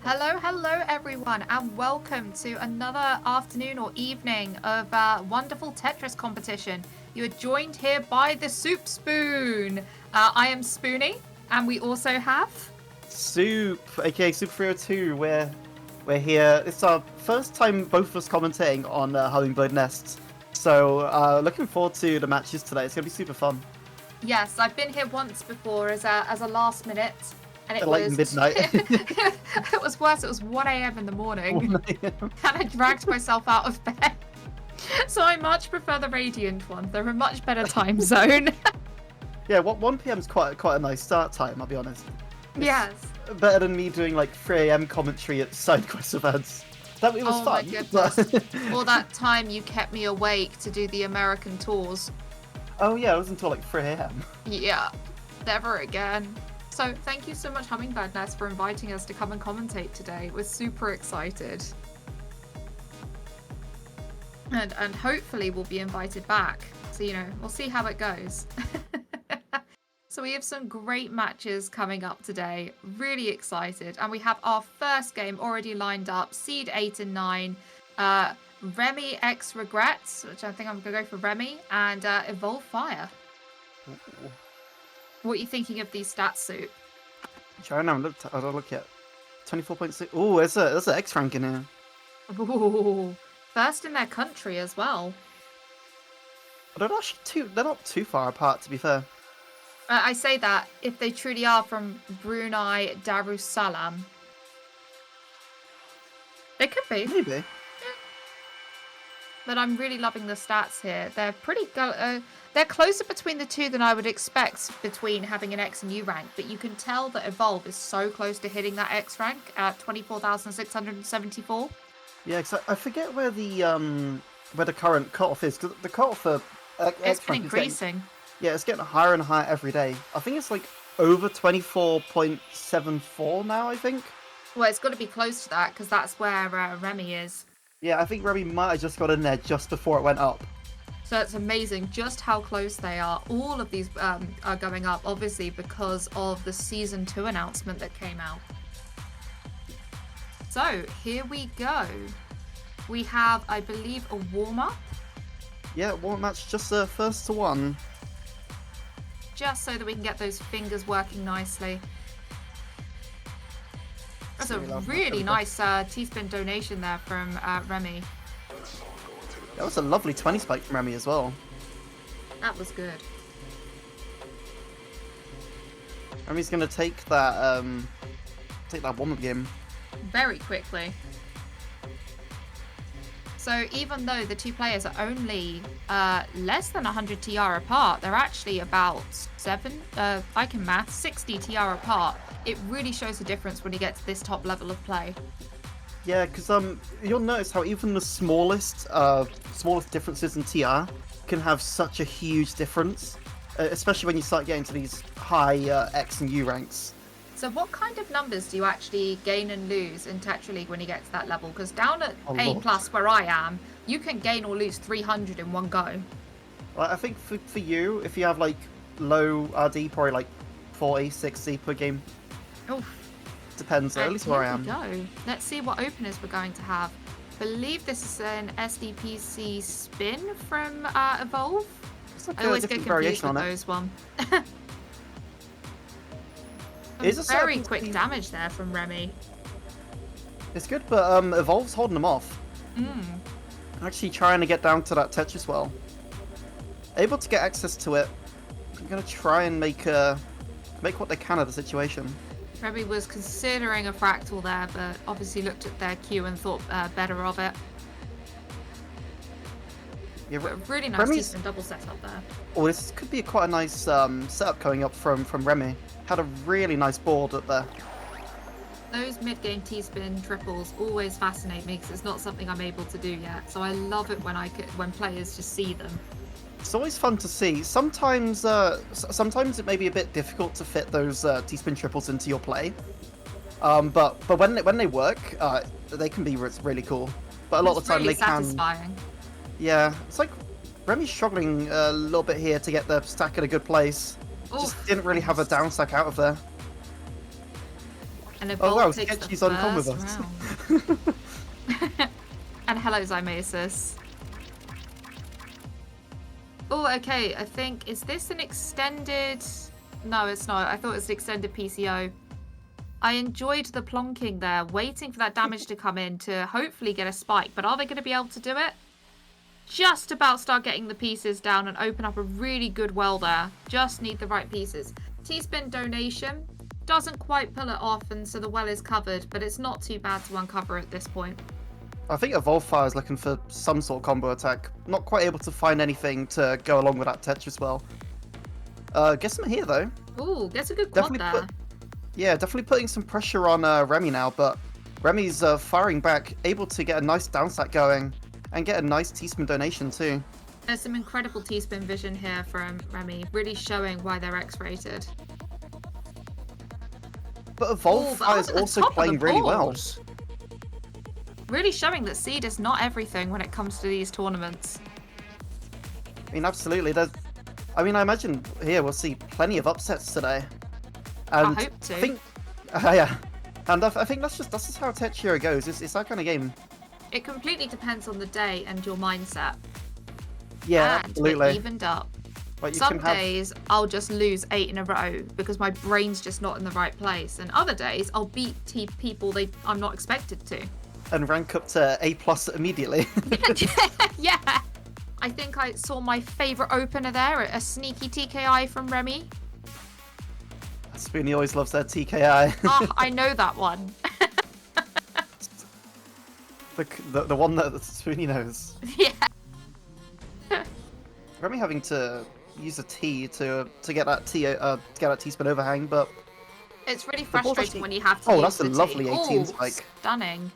Hello, hello everyone, and welcome to another afternoon or evening of wonderful Tetris competition. You are joined here by the Soup Spoon. I am Spoonie, and we also have Soup, aka Super 302. We're here. It's our first time both of us commentating on Hummingbird Nests. So looking forward to the matches today. It's gonna be super fun. yes, I've been here once before as a last minute, and it Like was midnight. it was worse. It was 1 a.m. in the morning, and I dragged myself out of bed. So I much prefer the Radiant one. They're a much better time zone. Yeah, 1 p.m. is quite a nice start time. I'll be honest. It's Yes. better than me doing like 3 a.m. commentary at side quest events. That it was Oh fun. my goodness. All that time you kept me awake to do the American tours. Oh yeah, it was until like 3 a.m. Yeah, never again. So thank you so much, Hummingbird Nest, for inviting us to come and commentate today. We're super excited. And hopefully we'll be invited back. So, we'll see how it goes. So we have some great matches coming up today. Really excited. And we have our first game already lined up. Seed 8 and 9. Remy X Regrets, which I think I'm going to go for Remy. And Evolve Fire. What are you thinking of these stats, Soup? Trying to look at 24.6. Oh, there's an X rank in here. Ooh, first in their country as well. But they're not too far apart, to be fair. I say that if they truly are from Brunei Darussalam. They could be. Maybe. But I'm really loving the stats here. They're pretty they're closer between the two than I would expect between having an X and U rank, but you can tell that Evolve is so close to hitting that X rank at 24,674. Yeah, because I forget where the current cutoff is, because the cutoff for X It's been rank increasing. it's getting higher and higher every day. I think it's like over 24.74 now, I think. Well, it's got to be close to that because that's where Remy is. Yeah, I think Remy might have just got in there just before it went up. So it's amazing just how close they are. All of these are going up, obviously, because of the Season 2 announcement that came out. So here we go. We have, I believe, a warm-up. Yeah, one match, just first to one. Just so that we can get those fingers working nicely. That's a really nice T-Spin donation there from Remy. That was a lovely 20 spike from Remy as well. That was good. Remy's gonna take that warm-up game. Very quickly. So even though the two players are only less than 100 TR apart, they're actually about 60 TR apart. It really shows the difference when you get to this top level of play. Yeah, because you'll notice how even the smallest differences in TR can have such a huge difference, especially when you start getting to these high X and U ranks. So what kind of numbers do you actually gain and lose in Tetra League when you get to that level? Because down at A+ where I am, you can gain or lose 300 in one go. Well, I think for you, if you have like low RD, probably like 40, 60 per game. Oof. Depends, at least where I am. Here we go. Let's see what openers we're going to have. I believe this is an SDPC spin from Evolve. Like I always get confused with those one. Very quick damage there from Remy. It's good, but Evolve's holding them off. Actually trying to get down to that Tetris well. Able to get access to it. I'm going to try and make what they can of the situation. Remy was considering a fractal there, but obviously looked at their queue and thought better of it. Yeah, really nice T-Spin double setup there. Oh, this could be quite a nice setup coming up from Remy. Had a really nice board up there. Those mid-game T-Spin triples always fascinate me because it's not something I'm able to do yet. So I love it when players just see them. It's always fun to see. Sometimes it may be a bit difficult to fit those T-Spin triples into your play. But when they work, they can be really cool. But a lot of the time really they can. Satisfying. Yeah, it's like Remy's struggling a little bit here to get the stack in a good place. Oof. Just didn't really have a down stack out of there. And Oh wow, Evolve takes the Sketchy's on con with first us. round. And hello, Zymasis. Oh, okay. I think, is this an extended... No, it's not. I thought it was an extended PCO. I enjoyed the plonking there, waiting for that damage to come in to hopefully get a spike. But are they going to be able to do it? Just about start getting the pieces down and open up a really good well there. Just need the right pieces. T-spin donation doesn't quite pull it off, and so the well is covered, but it's not too bad to uncover at this point. I think Evolve Fire is looking for some sort of combo attack. Not quite able to find anything to go along with that Tetris well. Gets him here though. Ooh, gets a good quad there. Yeah, definitely putting some pressure on Remy now, but Remy's firing back, able to get a nice downstack going and get a nice T-spin donation too. There's some incredible T-spin vision here from Remy, really showing why they're X-rated. But Evolve Fire is also playing really well. Really showing that Seed is not everything when it comes to these tournaments. I mean, absolutely. I imagine here we'll see plenty of upsets today. And I hope to. Yeah. And I think that's just how Techero goes. It's that kind of game. It completely depends on the day and your mindset. Yeah, and absolutely. we're evened up. But Some days I'll just lose 8 in a row because my brain's just not in the right place, and other days I'll beat people I'm not expected to. And rank up to A+ immediately. Yeah. I think I saw my favourite opener there, a sneaky TKI from Remy. Spoony always loves their TKI. Ah, I know that one. the one that Spoony knows. Yeah. Remy having to use a T to get that T-spin overhang, but it's really frustrating actually... when you have to. Oh, use that's a the lovely T. 18 Ooh, spike. Stunning.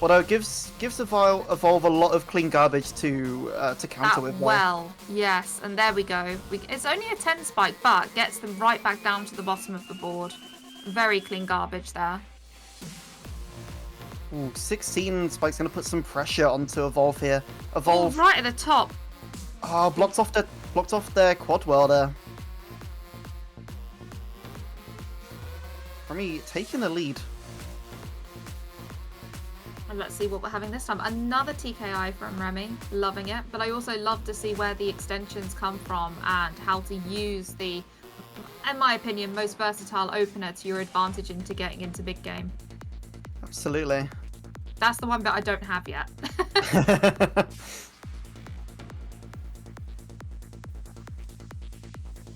Although it gives Evolve a lot of clean garbage to counter with. Well, yes, and there we go. It's only a 10 spike, but gets them right back down to the bottom of the board. Very clean garbage there. Ooh, 16 spike's gonna put some pressure onto Evolve here. Evolve. Ooh, right at the top. Oh, blocked off their quad well there. Remy taking the lead. And let's see what we're having this time. Another TKI from Remy. Loving it. But I also love to see where the extensions come from and how to use the, in my opinion, most versatile opener to your advantage into getting into big game. Absolutely. That's the one bit I don't have yet.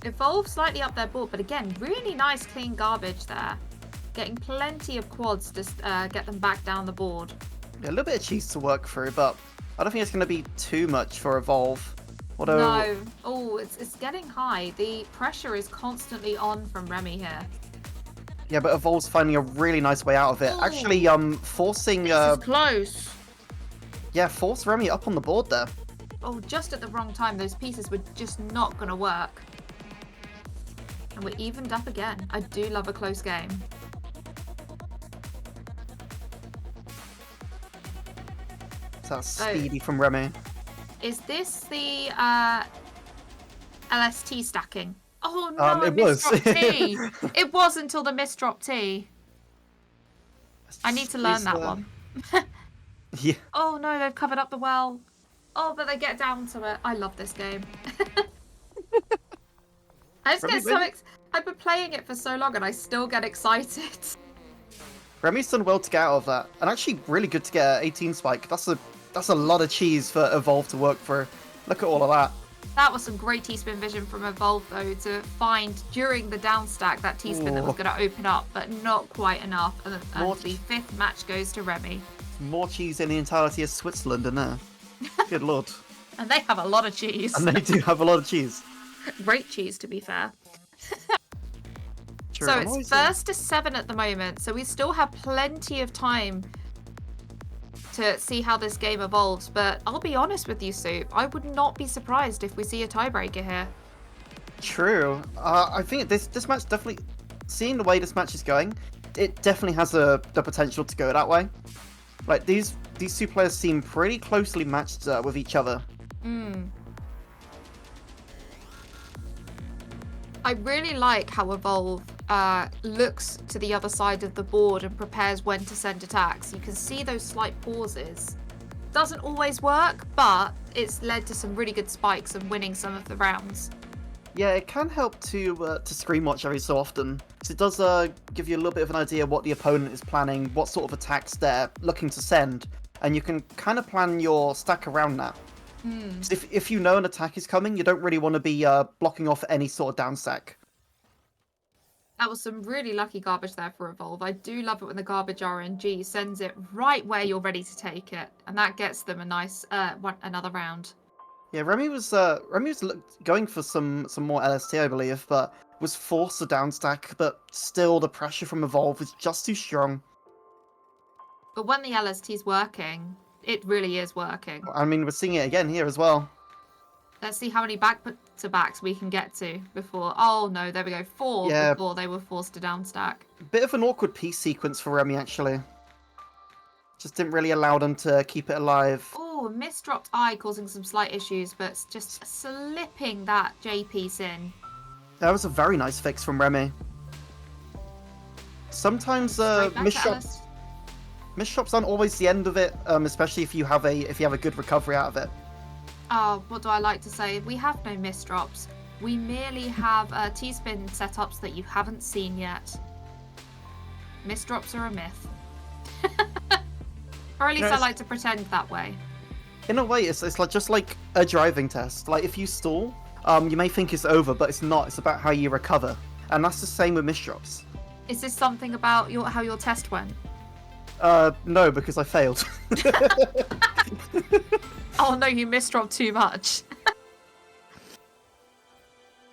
Evolve slightly up their board, but again, really nice clean garbage there. Getting plenty of quads to get them back down the board. Yeah, a little bit of cheese to work through, but I don't think it's going to be too much for Evolve. Although... No. Oh, it's getting high. The pressure is constantly on from Remy here. Yeah, but Evolve's finding a really nice way out of it. Ooh. Actually, forcing... This is close. Yeah, force Remy up on the board there. Oh, just at the wrong time. Those pieces were just not going to work. And we're evened up again. I do love a close game. So that's speedy from Remy. Is this the LST stacking? Oh no, I it was. misdropped T. It was until the misdrop T. I need to learn that one. Yeah. Oh no, they've covered up the well. Oh, but they get down to it. I love this game. I just get so I've been playing it for so long and I still get excited. Remy's done well to get out of that, and actually really good to get an 18 spike. That's a lot of cheese for Evolve to work for. Look at all of that. That was some great T-spin vision from Evolve though, to find during the down stack that T-spin that was going to open up, but not quite enough. And the fifth match goes to Remy. More cheese in the entirety of Switzerland in there. Good lord. And they have a lot of cheese. And they do have a lot of cheese. Great cheese, to be fair. True, so it's first to 7 at the moment, so we still have plenty of time to see how this game evolves. But I'll be honest with you, Soup, I would not be surprised if we see a tiebreaker here. True. I think this match definitely, seeing the way this match is going, it definitely has the potential to go that way. Like these two players seem pretty closely matched with each other. I really like how Evolve looks to the other side of the board and prepares when to send attacks. You can see those slight pauses. Doesn't always work, but it's led to some really good spikes and winning some of the rounds. Yeah, it can help to screen watch every so often. So it does give you a little bit of an idea what the opponent is planning, what sort of attacks they're looking to send, and you can kind of plan your stack around that. So if you know an attack is coming, you don't really want to be blocking off any sort of down stack. That was some really lucky garbage there for Evolve. I do love it when the garbage RNG sends it right where you're ready to take it, and that gets them a nice another round. Yeah, Remy was going for some more LST, I believe, but was forced to down stack. But still, the pressure from Evolve was just too strong. But when the LST is working, it really is working. I mean, we're seeing it again here as well. Let's see how many back-to-backs we can get to before... Oh, no, there we go. 4 before they were forced to downstack. Bit of an awkward piece sequence for Remy, actually. Just didn't really allow them to keep it alive. Oh, misdropped eye causing some slight issues, but just slipping that J piece in. That was a very nice fix from Remy. Sometimes misshops aren't always the end of it, especially if you have a good recovery out of it. Oh, what do I like to say? We have no misdrops. We merely have T-spin setups that you haven't seen yet. Misdrops are a myth. Or at least I like to pretend that way. In a way, it's like just like a driving test. Like if you stall, you may think it's over, but it's not. It's about how you recover, and that's the same with misdrops. Is this something about how your test went? No, because I failed. Oh no, you misdropped too much.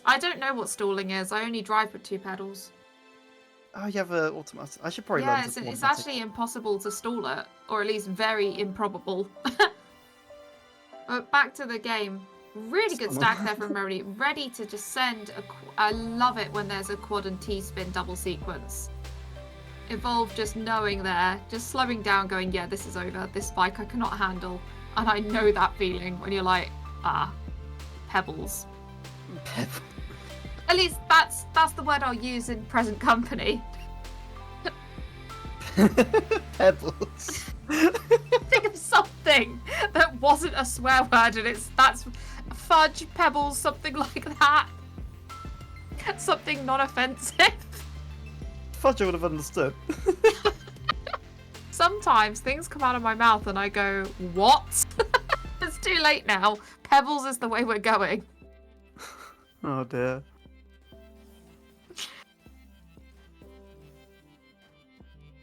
I don't know what stalling is. I only drive with 2 pedals. Oh, you have an automatic. I should probably learn Yeah, it's actually impossible to stall it, or at least very improbable. But back to the game. Really good stack there from Remy. Ready to just send I love it when there's a quad and T-spin double sequence. Evolve just knowing there, just slowing down, going, yeah, this is over. This spike I cannot handle. And I know that feeling when you're like, pebbles. At least that's the word I'll use in present company. Pebbles. Think of something that wasn't a swear word, and that's fudge, pebbles, something like that. Something non-offensive. Fudge, I would have understood. Sometimes things come out of my mouth and I go, what? It's too late now. Pebbles is the way we're going. Oh dear.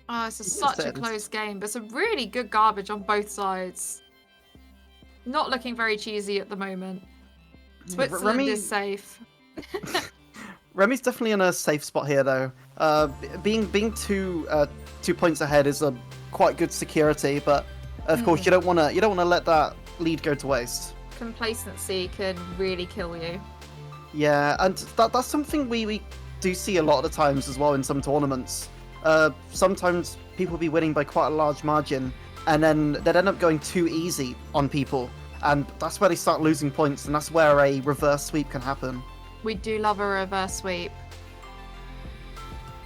Oh, it's such a close game, but some really good garbage on both sides. Not looking very cheesy at the moment. Switzerland is safe. Remy's definitely in a safe spot here, though. Being 2 points ahead is a quite good security, but of course you don't want to let that lead go to waste. Complacency can really kill you. Yeah, and that's something we do see a lot of the times as well in some tournaments. Sometimes people will be winning by quite a large margin, and then they'd end up going too easy on people, and that's where they start losing points, and that's where a reverse sweep can happen. We do love a reverse sweep.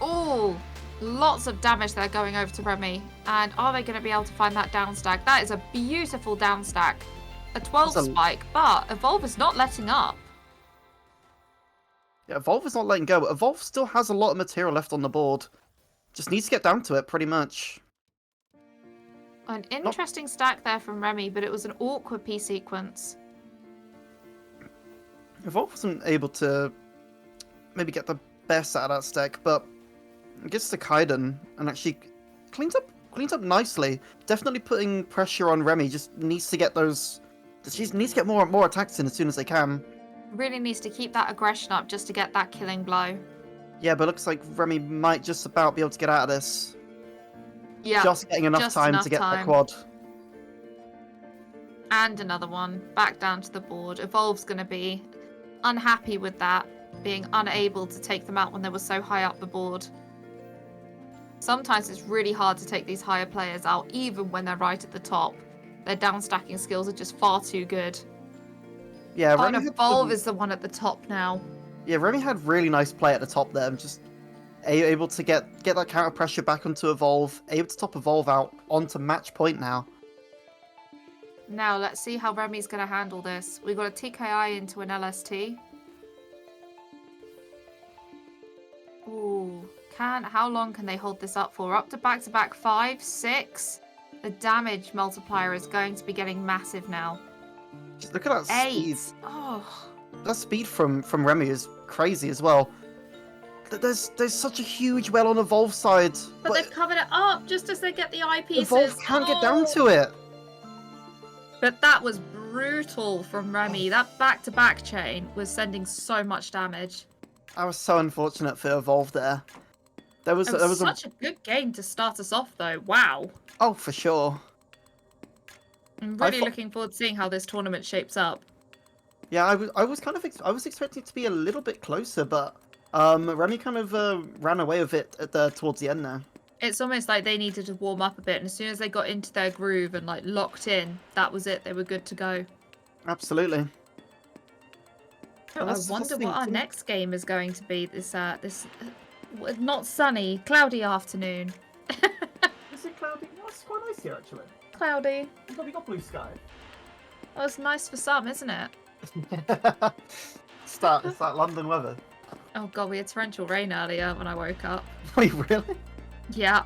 Oh, lots of damage there going over to Remy. And are they going to be able to find that down stack? That is a beautiful down stack. A 12 spike, but Evolve is not letting up. Yeah, Evolve is not letting go, but Evolve still has a lot of material left on the board. Just needs to get down to it, pretty much. An interesting stack there from Remy, but it was an awkward P sequence. Evolve wasn't able to maybe get the best out of that stack, but it gets to Kaiden and actually cleans up nicely. Definitely putting pressure on Remy. Just needs to get those. She needs to get more attacks in as soon as they can. Really needs to keep that aggression up just to get that killing blow. Yeah, but looks like Remy might just about be able to get out of this. Yeah, just getting enough time to get that quad. And another one back down to the board. Evolve's going to be unhappy with that, being unable to take them out when they were so high up the board. Sometimes it's really hard to take these higher players out, even when they're right at the top. Their down stacking skills are just far too good. Yeah, Remy Evolve is the one at the top now. Yeah, Remy had really nice play at the top there. Just able to get that counter pressure back onto Evolve, able to top Evolve out onto match point now. Now, let's see how Remy's going to handle this. We've got a TKI into an LST. Ooh, how long can they hold this up for? Up to back-to-back 5, 6? The damage multiplier is going to be getting massive now. Just look at that 8. speed. Oh. That speed from Remy is crazy as well. There's such a huge well on Evolve side. But they've covered it up just as they get the eyepieces. Evolve can't get down to it. But that was brutal from Remy. That back-to-back chain was sending so much damage. I was so unfortunate for Evolve there. There was such a good game to start us off, though. Wow. Oh, for sure. I'm really looking forward to seeing how this tournament shapes up. Yeah, I was expecting it to be a little bit closer, but Remy kind of ran away with it towards the end there. It's almost like they needed to warm up a bit, and as soon as they got into their groove and like locked in, that was it. They were good to go. Absolutely. Oh, I wonder what our next game is going to be. This not sunny, cloudy afternoon. Is it cloudy? No, it's quite nice here actually. Cloudy. We got blue sky. Well, it's nice for some, isn't it? It's that London weather. Oh god, we had torrential rain earlier when I woke up. Wait, really? Yeah.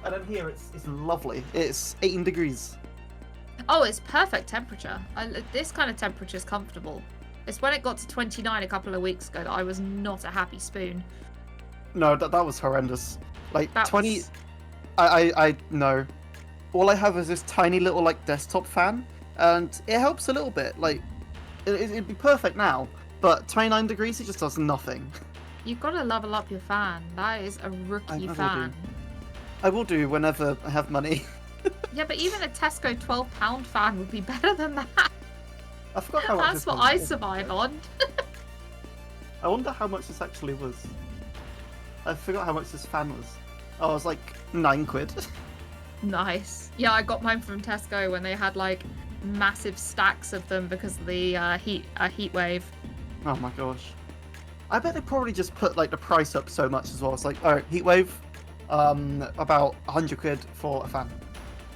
And then here it's lovely. It's 18 degrees. Oh, it's perfect temperature. This kind of temperature is comfortable. It's when it got to 29 a couple of weeks ago that I was not a happy spoon. No, that was horrendous. Like That 20. was- I know. All I have is this tiny little like desktop fan, and it helps a little bit. Like it'd be perfect now, but 29 degrees it just does nothing. You've got to level up your fan. That is a rookie will fan. I will do whenever I have money. Yeah, but even a Tesco £12 fan would be better than that. I forgot how much. That's this what one I was. survive on. I wonder how much this actually was. I forgot how much this fan was. Oh, it was like £9. Nice. Yeah, I got mine from Tesco when they had like massive stacks of them because of the heat wave. Oh my gosh. I bet they probably just put like the price up so much as well. It's like, alright, heatwave, about £100 for a fan.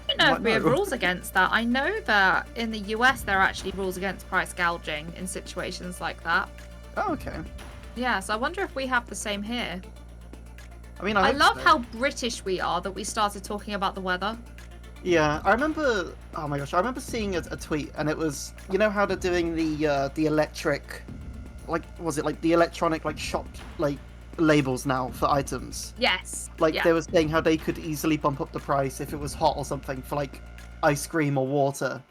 I don't know if we have No. rules against that. I know that in the US there are actually rules against price gouging in situations like that. Oh, okay. Yeah, so I wonder if we have the same here. I mean, I hope love so. how British we are that we started talking about the weather. Yeah, I remember. Oh my gosh, I remember seeing a tweet, and it was, you know how they're doing the electric, like, was it like the electronic like shop like labels now for items? Yes. Like yeah. they were saying how they could easily bump up the price if it was hot or something for like ice cream or water,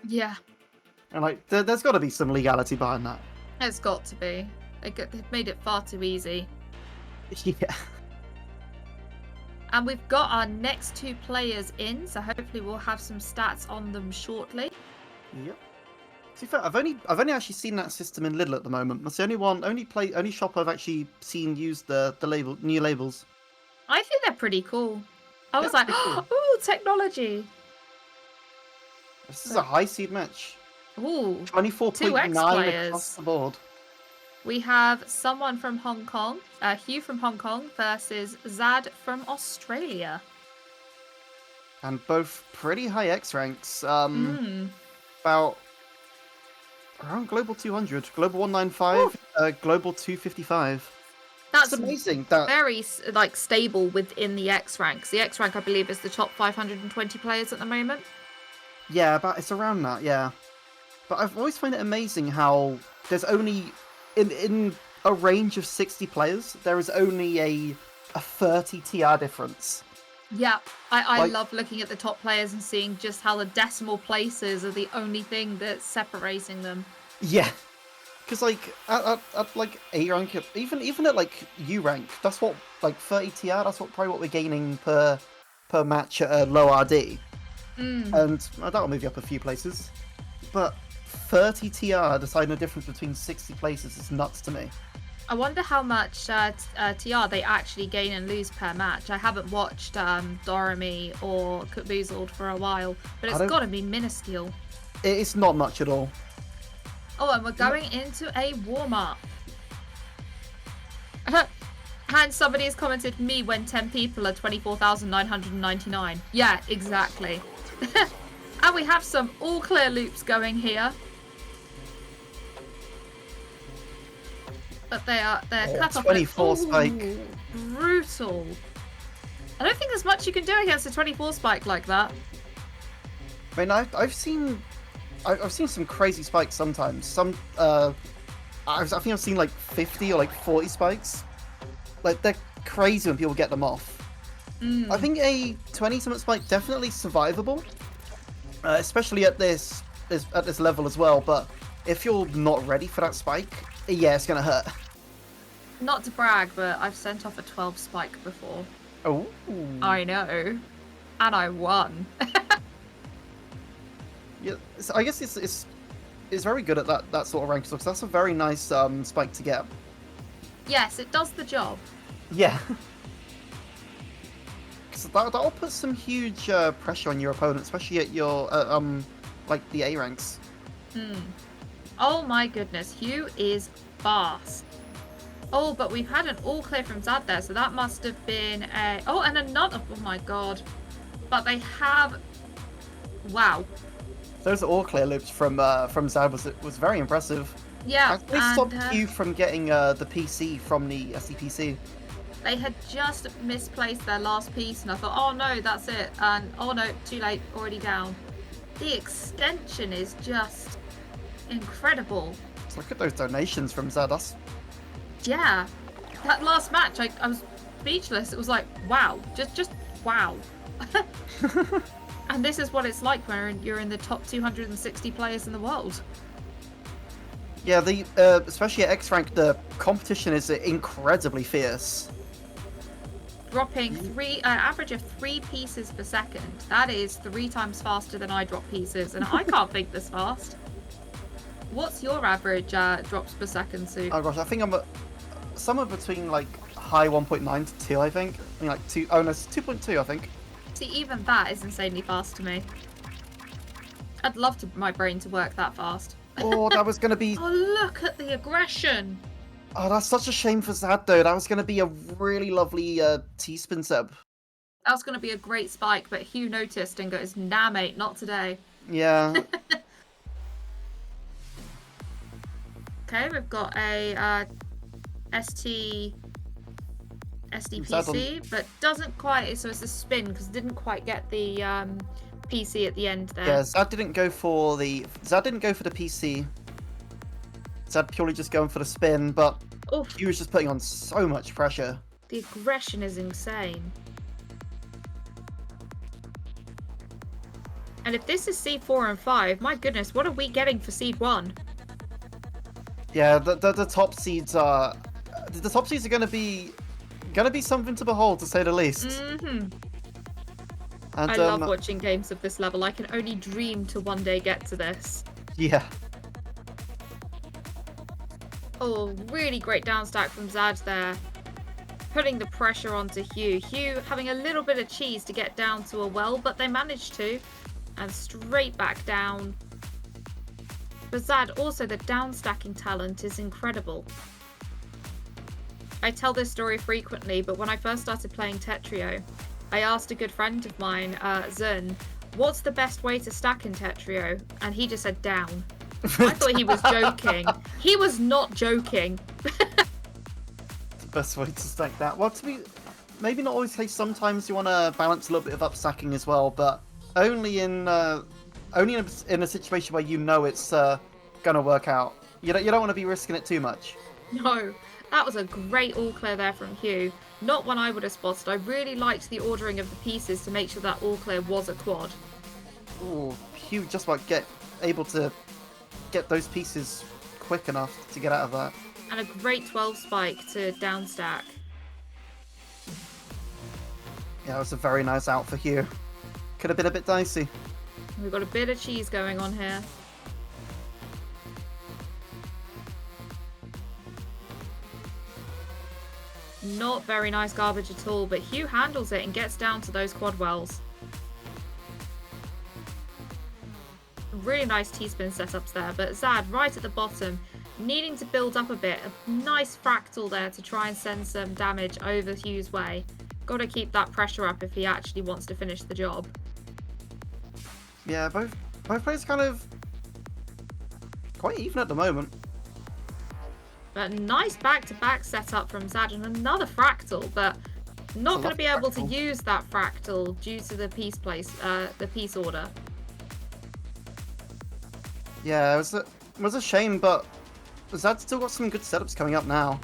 Yeah, and like there's got to be some legality behind that. it's got to be. They've made it far too easy. Yeah. And we've got our next 2 players in, so hopefully we'll have some stats on them shortly. Yep. To be fair, I've only actually seen that system in Lidl at the moment. That's the only shop I've actually seen use the new labels. I think they're pretty cool. I was Yeah, like, they're cool. ooh, technology. This is a high seed match. Ooh, 24.9 players. across the board. we have someone from Hong Kong, Hugh from Hong Kong versus Zad from Australia. And both pretty high X ranks. Mm. About around Global 200, Global 195, Global 255. That's It's amazing that very like stable within the X ranks. The X rank, I believe, is the top 520 players at the moment. yeah, but it's around that, yeah. But I've always found it amazing how there's only in a range of 60 players, there is only a 30 TR difference. Yeah, I Like- love looking at the top players and seeing just how the decimal places are the only thing that's separating them. Yeah, because like at like A rank, even at like U rank, that's what like 30 TR. That's probably what we're gaining per match at a low RD, and that'll move you up a few places. But 30 TR deciding the difference between 60 places is nuts to me. I wonder how much TR they actually gain and lose per match. I haven't watched Dorami or Caboozled for a while, but it's don't- got to be minuscule. It's not much at all. Oh, and we're going into a warm-up. And somebody has commented, me when 10 people are 24,999. Yeah, exactly. And we have some all clear loops going here. But they're cut off. 24 spike. Brutal. I don't think there's much you can do against a 24 spike like that. I mean, I've seen some crazy spikes sometimes. I think I've seen like 50 or like 40 spikes. Like, they're crazy when people get them off. I think a 20-something spike definitely survivable, especially at this level as well. But if you're not ready for that spike, yeah, it's gonna hurt. Not to brag, but I've sent off a 12 spike before. Oh. I know, and I won. Yeah, so I guess it's very good at that sort of rank stuff. So that's a very nice spike to get. Yes, it does the job. Yeah. Because that'll put some huge pressure on your opponent, especially at your like the A ranks. Oh my goodness, Hugh is fast. Oh, but we've had an all clear from Zad there, so that must have been a... Oh, and another... Oh my god. But they have... Wow. Those all clear loops from Zad was very impressive. Yeah, they stopped you from getting the PC from the SCPC. They had just misplaced their last piece, and I thought, oh no, that's it. And oh no, too late, already down. The extension is just incredible. Look at those donations from Zad. That's... Yeah, that last match, I was speechless. It was like, wow, just wow. And this is what it's like when you're in the top 260 players in the world. Yeah, especially at X rank, the competition is incredibly fierce. Dropping average of 3 pieces per second. That is 3 times faster than I drop pieces, and I can't think this fast. What's your average drops per second, Sue? Oh gosh, I think I'm somewhere between like high 1.9 to 2, I think. I mean, like 2. Oh no, it's 2.2, I think. See, even that is insanely fast to me. I'd love my brain to work that fast. Oh, that was going to be... Oh, look at the aggression. Oh, that's such a shame for Zad, though. That was going to be a really lovely T-spin sub. That was going to be a great spike, but Hugh noticed and goes, nah, mate, not today. Yeah. Okay, we've got a SDPC, but doesn't quite... So it's a spin, because it didn't quite get the... PC at the end there. Yeah, Zad didn't go for the PC. Zad purely just going for the spin, but Oof. he was just putting on so much pressure. The aggression is insane. And if this is seed 4 and 5, my goodness, what are we getting for seed 1? Yeah, the top seeds are going to be something to behold, to say the least. Mm-hmm. And, I love watching games of this level. I can only dream to one day get to this. Yeah. Oh, really great downstack from Zad there. Putting the pressure onto Hugh. Hugh having a little bit of cheese to get down to a well, but they managed to. And straight back down. For Zad, also the downstacking talent is incredible. I tell this story frequently, but when I first started playing Tetrio, I asked a good friend of mine, Zun, what's the best way to stack in Tetrio? And he just said down. I thought he was joking. He was not joking. The best way to stack that. Well, maybe not always case. Sometimes you want to balance a little bit of upstacking as well, but only in a situation where you know it's gonna work out. You don't want to be risking it too much. No, that was a great all clear there from Hugh. Not one I would have spotted. I really liked the ordering of the pieces to make sure that all clear was a quad. Ooh, Hugh just about able to get those pieces quick enough to get out of that. And a great 12 spike to downstack. Yeah, it was a very nice out for Hugh. Could have been a bit dicey. We've got a bit of cheese going on here. Not very nice garbage at all, but Hugh handles it and gets down to those quad wells. Really nice T-spin setups there, but Zad right at the bottom. needing to build up a bit. A nice fractal there to try and send some damage over Hugh's way. Got to keep that pressure up if he actually wants to finish the job. Yeah, both players kind of quite even at the moment. But nice back-to-back setup from Zad and another fractal, but not going to be able to use that fractal due to the the piece order. Yeah, it was a shame, but Zad's still got some good setups coming up now.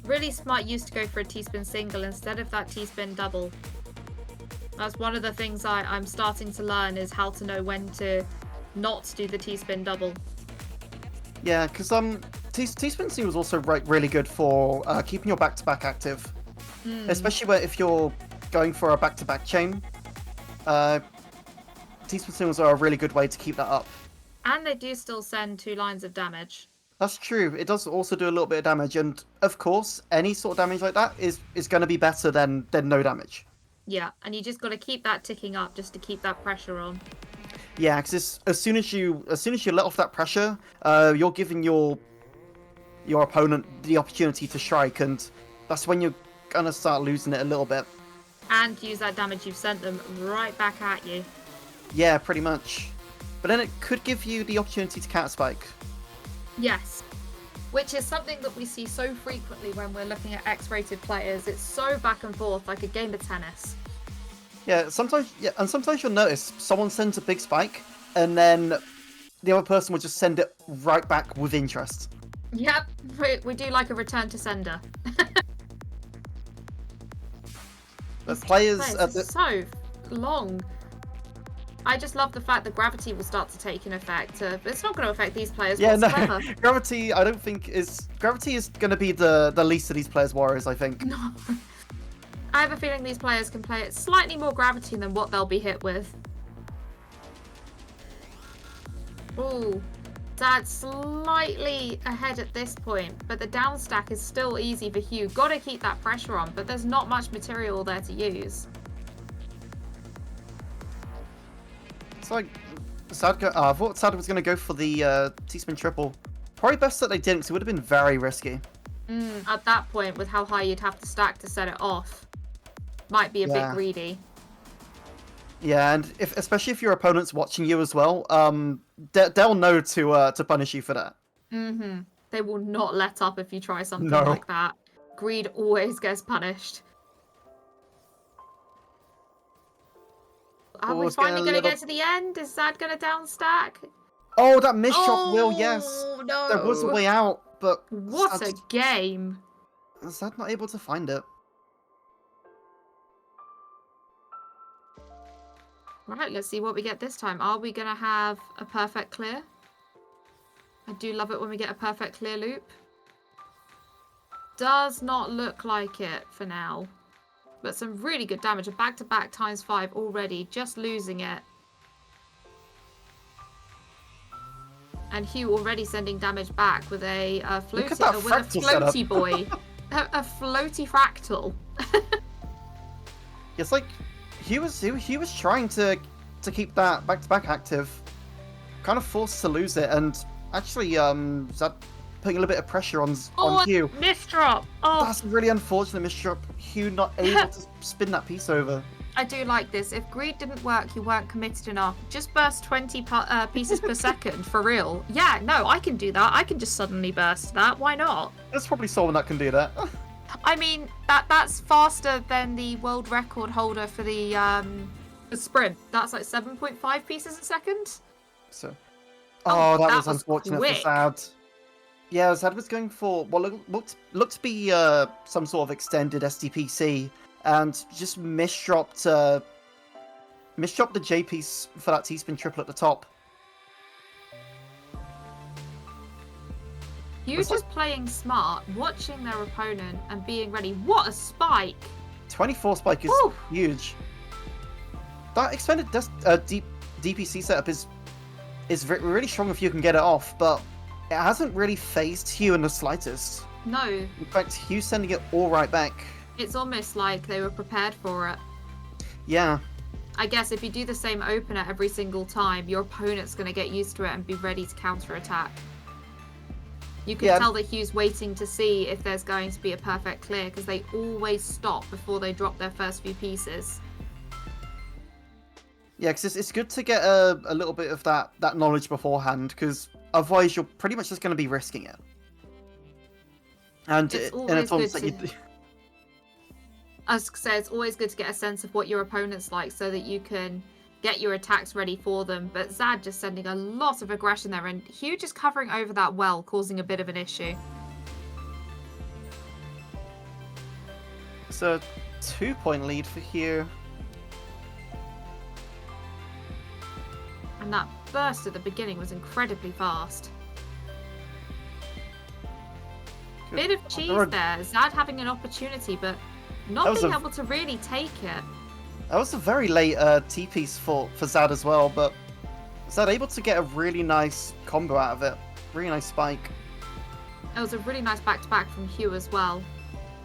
Really smart use to go for a T-spin single instead of that T-spin double. That's one of the things I'm starting to learn, is how to know when to not do the T-spin double. Yeah, because T-spin single was also really good for keeping your back-to-back active, especially if you're going for a back-to-back chain. T-spin singles are a really good way to keep that up. And they do still send 2 lines of damage. That's true. It does also do a little bit of damage, and of course, any sort of damage like that is going to be better than no damage. Yeah, and you just got to keep that ticking up just to keep that pressure on. Yeah, because as soon as you let off that pressure, you're giving your opponent the opportunity to strike, and that's when you're gonna start losing it a little bit. And use that damage you've sent them right back at you. Yeah, pretty much. But then it could give you the opportunity to counter spike. Yes. Which is something that we see so frequently when we're looking at X-rated players. It's so back and forth, like a game of tennis. Yeah, sometimes you'll notice someone sends a big spike, and then the other person will just send it right back with interest. Yep, we do like a return to sender. But players so long. I just love the fact that gravity will start to take an effect. But it's not going to affect these players whatsoever. No, gravity. I don't think gravity is going to be the least of these players' worries. I think. No. I have a feeling these players can play at slightly more gravity than what they'll be hit with. Ooh, Dad's slightly ahead at this point, but the down stack is still easy for Hugh. Got to keep that pressure on, but there's not much material there to use. It's like I thought Sad was going to go for the T-spin triple. Probably best that they didn't, because it would have been very risky. At that point, with how high you'd have to stack to set it off, might be a bit greedy. Yeah, and especially if your opponent's watching you as well, they'll know to punish you for that. They will not let up if you try something like that. Greed always gets punished. Are we finally going to get to the end? Is Zad going to down stack? Oh, that misshot will, yes. No. There was a way out, but... What a game. Zad not able to find it. Right, let's see what we get this time. Are we going to have a perfect clear? I do love it when we get a perfect clear loop. Does not look like it for now. But some really good damage. A back-to-back ×5 already. Just losing it. And Hugh already sending damage back with a floaty boy. a floaty fractal. It's like he was trying to keep that back-to-back active. Kind of forced to lose it, and actually Zad putting a little bit of pressure on Hugh. Misdrop! Oh, that's a really unfortunate misdrop. Hugh not able to spin that piece over. I do like this. If greed didn't work, you weren't committed enough. Just burst 20 pieces per second, for real. Yeah, no, I can do that. I can just suddenly burst that. Why not? There's probably someone that can do that. I mean, that's faster than the world record holder for the sprint. That's like 7.5 pieces a second. So, that was unfortunate quick. for Zad. Yeah, Zad was going for what looked to be some sort of extended SDPC, and just misdropped the J piece for that T-spin triple at the top. You just playing smart, watching their opponent and being ready. What a spike! 24 spike is huge. That extended DPC setup is really strong if you can get it off, but it hasn't really phased Hugh in the slightest. No. In fact, Hugh's sending it all right back. It's almost like they were prepared for it. Yeah. I guess if you do the same opener every single time, your opponent's going to get used to it and be ready to counter-attack. You can tell that Hugh's waiting to see if there's going to be a perfect clear, because they always stop before they drop their first few pieces. Yeah, because it's good to get a little bit of that knowledge beforehand, because otherwise you're pretty much just going to be risking it. And It's in a always tournament good that you... I was gonna say, it's always good to get a sense of what your opponent's like so that you can get your attacks ready for them. But Zad just sending a lot of aggression there, and Hugh just covering over that well, causing a bit of an issue. It's a 2-point lead for Hugh. And that burst at the beginning was incredibly fast. Good. Bit of cheese there. Zad having an opportunity, but not being able to really take it. That was a very late T-piece for Zad as well, but Zad able to get a really nice combo out of it. Really nice spike. It was a really nice back-to-back from Hugh as well,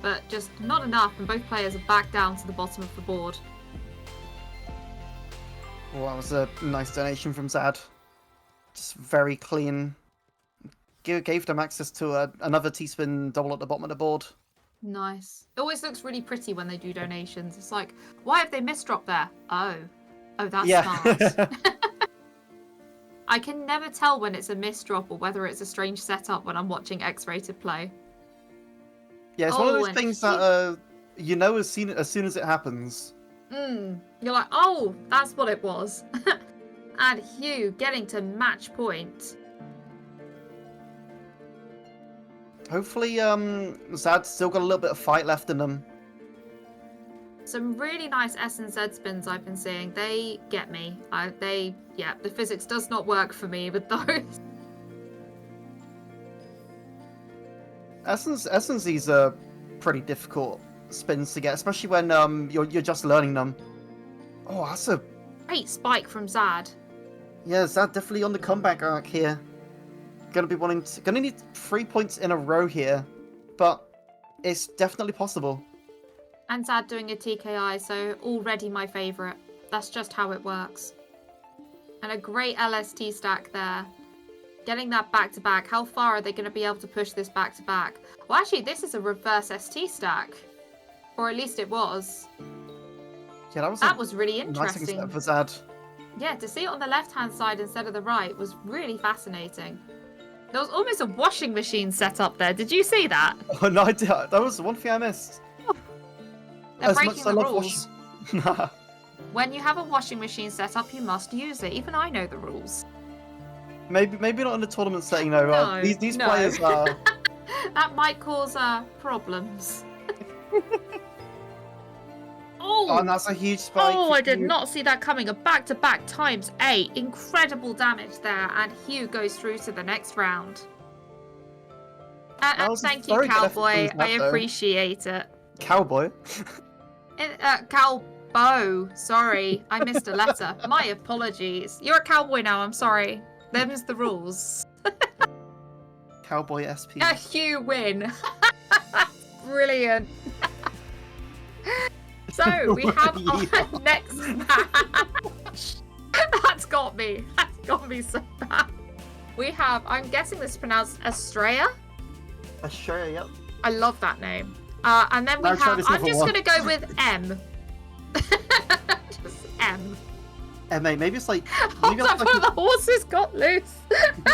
but just not enough, and both players are back down to the bottom of the board. Well, that was a nice donation from Zad. Just very clean. Gave them access to another T-spin double at the bottom of the board. Nice. It always looks really pretty when they do donations. It's like, why have they misdropped there? Oh, that's smart. I can never tell when it's a misdrop or whether it's a strange setup when I'm watching X-rated play. Yeah, it's one of those things that you know as soon as it happens. You're like, oh, that's what it was. And Hugh getting to match point. Hopefully, Zad's still got a little bit of fight left in them. Some really nice S and Z spins I've been seeing. They get me. The physics does not work for me with those. S and Z's are pretty difficult spins to get, especially when you're just learning them. Oh, that's a great spike from Zad. Yeah, Zad definitely on the comeback arc here. Gonna need 3 points in a row here, but it's definitely possible. And Zad doing a TKI, so already my favourite. That's just how it works. And a great LST stack there. Getting that back-to-back. How far are they going to be able to push this back-to-back? Well, actually, this is a reverse ST stack. Or at least it was. Yeah, that was really interesting. Nice for Zad. Yeah, to see it on the left-hand side instead of the right was really fascinating. There was almost a washing machine set up there. Did you see that? Oh, no, I did. That was the one thing I missed. They're breaking the rules. When you have a washing machine set up, you must use it. Even I know the rules. Maybe not in a tournament setting, though. These players are... That might cause problems. Oh, and that's a huge spike. Oh, I did not see that coming. A back-to-back times 8. Incredible damage there. And Hugh goes through to the next round. And thank you, Cowboy. I appreciate it. Cowboy? Cowboy. Sorry, I missed a letter. My apologies. You're a cowboy now, I'm sorry. Them's the rules. Cowboy SP. A Hugh win. Brilliant. So, we have our next match. That's got me. That's got me so bad. We have, I'm guessing this is pronounced Estrella? Estrella, yep. I love that name. And then we have, I'm just going to go with M. Just M. M8, maybe it's like... Maybe that's like the horses got loose.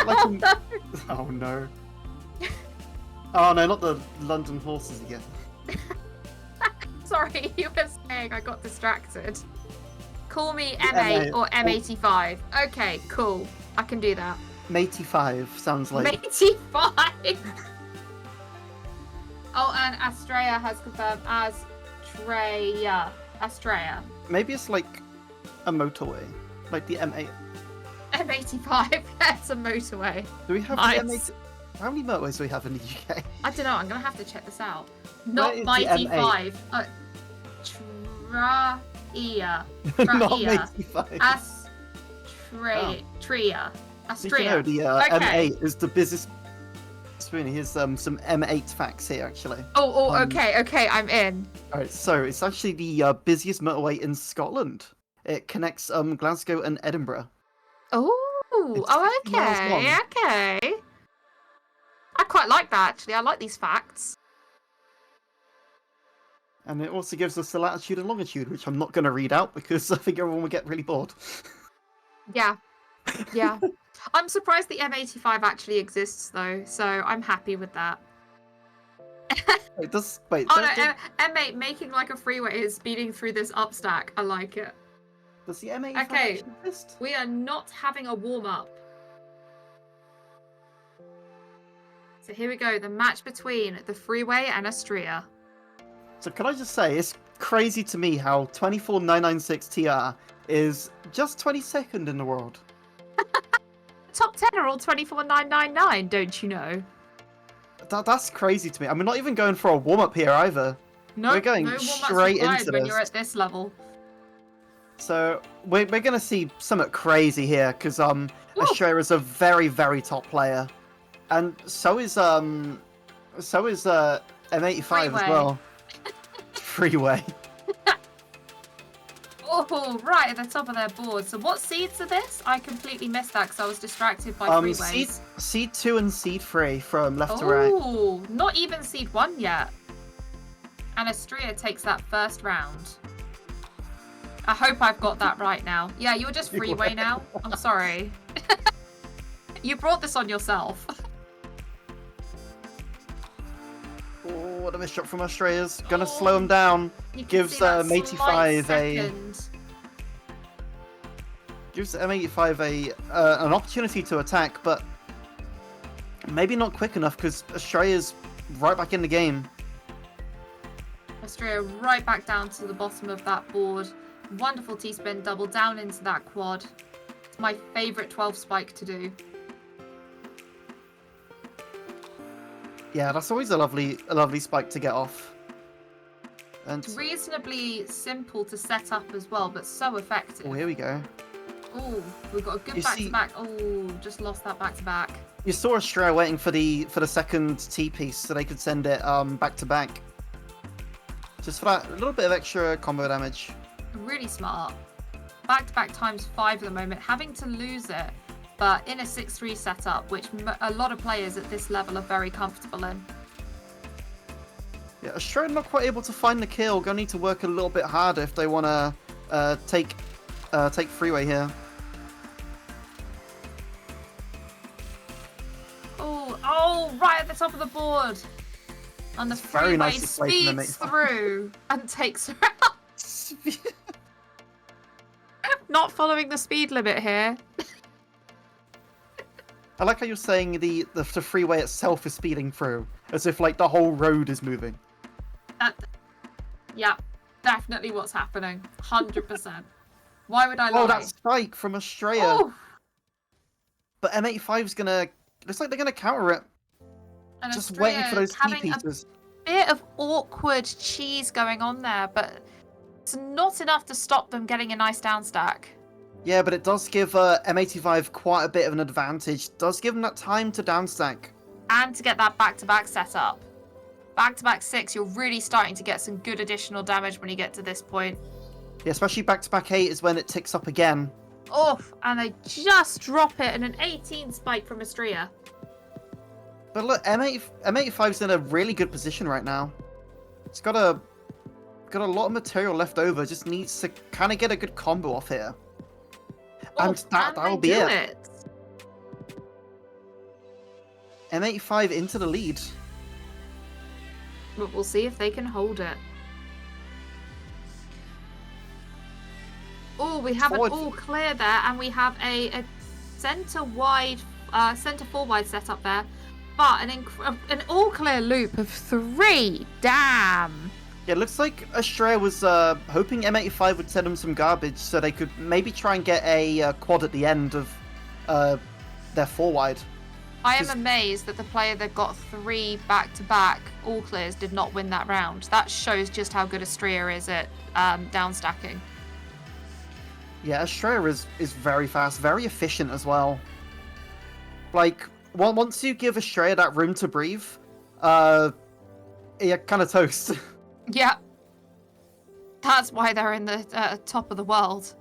Like no. Oh no. Oh no, not the London horses again. Sorry, you were saying I got distracted. Call me M8 or M85. Okay, cool. I can do that. M85 sounds like... M85! Oh, and Estrella has confirmed Estrella. Estrella. Maybe it's like a motorway, like the M8. M85, it's a motorway. Do we have the M8? How many motorways do we have in the UK? I don't know, I'm going to have to check this out. Not Mighty 5. Traia. Not Mighty 5. Astrea. Astrea. The M8 is the busiest... Spoony, here's some M8 facts here, actually. Okay, I'm in. Alright, so it's actually the busiest motorway in Scotland. It connects Glasgow and Edinburgh. It's Oh, 50 miles long. okay. I quite like that, actually. I like these facts. And it also gives us the latitude and longitude, which I'm not going to read out because I think everyone will get really bored. Yeah. Yeah. I'm surprised the M85 actually exists, though, so I'm happy with that. Wait, wait, Oh no, M8 making like a freeway is speeding through this upstack. I like it. does the M85 Okay. actually exist? We are not having a warm-up. So here we go, the match between the freeway and Astria. So can I just say, it's crazy to me how 24996 TR is just 22nd in the world. Top 10 are all 24999, don't you know? That's crazy to me. I'm not even going for a warm-up here either. No, We're going no warm-ups straight required into when this. you're at this level. So we're going to see something crazy here because Australia is a very, very top player, and so is M85 Freeway. as well. Freeway. Oh, right at the top of their board. So what seeds are this? I completely missed that because I was distracted by freeways. Seed 2 and Seed 3 from left to right. Oh, not even seed 1 yet. And Astria takes that first round. I hope I've got that right now. Yeah, you're just freeway now. I'm sorry. You brought this on yourself. Oh, what a misshot from Australia's. Gonna slow him down. Gives M85 gives M85 an opportunity to attack, but maybe not quick enough because Australia's right back in the game. Astria right back down to the bottom of that board. Wonderful T-spin double down into that quad. It's my favourite 12 spike to do. Yeah, that's always a lovely spike to get off. And Reasonably simple to set up as well, but so effective. oh, here we go. Oh, we've got a good You see- back-to-back. Oh, just lost that back-to-back. You saw Australia waiting for the second T piece so they could send it back to back. Just for that little bit of extra combo damage. Really smart. Back-to-back times 5 at the moment, having to lose it, but in a 6-3 setup, which a lot of players at this level are very comfortable in. Yeah, Australia not quite able to find the kill. Gonna need to work a little bit harder if they want to take freeway here. Oh, right at the top of the board. And the Very freeway nicely played from the speeds mate. through and takes her out. Not following the speed limit here. I like how you're saying the freeway itself is speeding through, as if like the whole road is moving. Yeah, definitely what's happening. 100%. Why would I lie? Oh, that spike from Australia. Oh, But M85's gonna. Looks like they're gonna counter it. and Just waiting for those Austria's T having pieces. a bit of awkward cheese going on there, but it's not enough to stop them getting a nice down stack. Yeah, but it does give M85 quite a bit of an advantage. Does give them that time to downstack. And to get that back-to-back set up. Back-to-back 6, you're really starting to get some good additional damage when you get to this point. Yeah, especially back-to-back 8 is when it ticks up again. Oh, and they just drop it, and an 18 spike from Astria. But look, M85's in a really good position right now. It's got a lot of material left over. Just needs to kind of get a good combo off here. Oh, And that'll be they do it. M85 into the lead. But we'll see if they can hold it. Oh, we have Forward. an all clear there, and we have a centre wide, centre 4 wide setup there. But an all clear loop of 3. Damn. Yeah, it looks like Australia was hoping M85 would send them some garbage so they could maybe try and get a quad at the end of their 4 wide. I am amazed that the player that got 3 back-to-back all clears did not win that round. That shows just how good Astria is at down stacking. Yeah, Australia is very fast, very efficient as well. Like, once you give Australia that room to breathe, yeah, kind of toast. Yeah. That's why they're in the top of the world.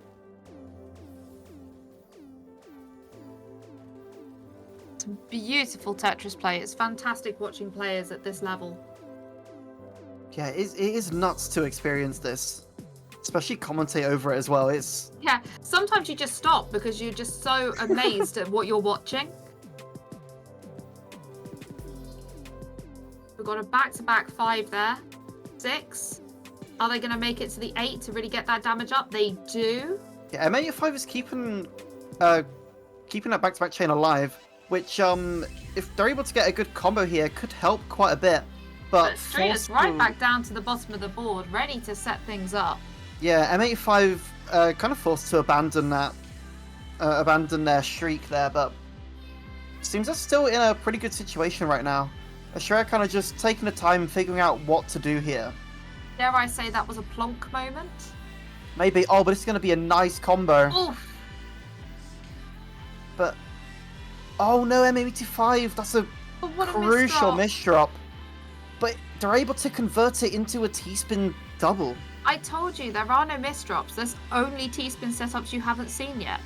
Some beautiful Tetris play. It's fantastic watching players at this level. Yeah, it is nuts to experience this. Especially commentate over it as well. It's... Yeah, sometimes you just stop because you're just so amazed at what you're watching. We've got a back-to-back 5 there. 6. Are they going to make it to the 8 to really get that damage up? They do. Yeah, M85 is keeping that back-to-back chain alive, which, if they're able to get a good combo here, could help quite a bit. But Stria's right back down to the bottom of the board, ready to set things up. Yeah, M85 kind of forced to abandon their streak there, but seems they're still in a pretty good situation right now. Astrea kind of just taking the time, figuring out what to do here. Dare I say that was a plonk moment? Maybe. Oh, but it's going to be a nice combo. Oof. But oh no, M85. That's a crucial misdrop. But they're able to convert it into a T-spin double. I told you, there are no misdrops. There's only T-spin setups you haven't seen yet.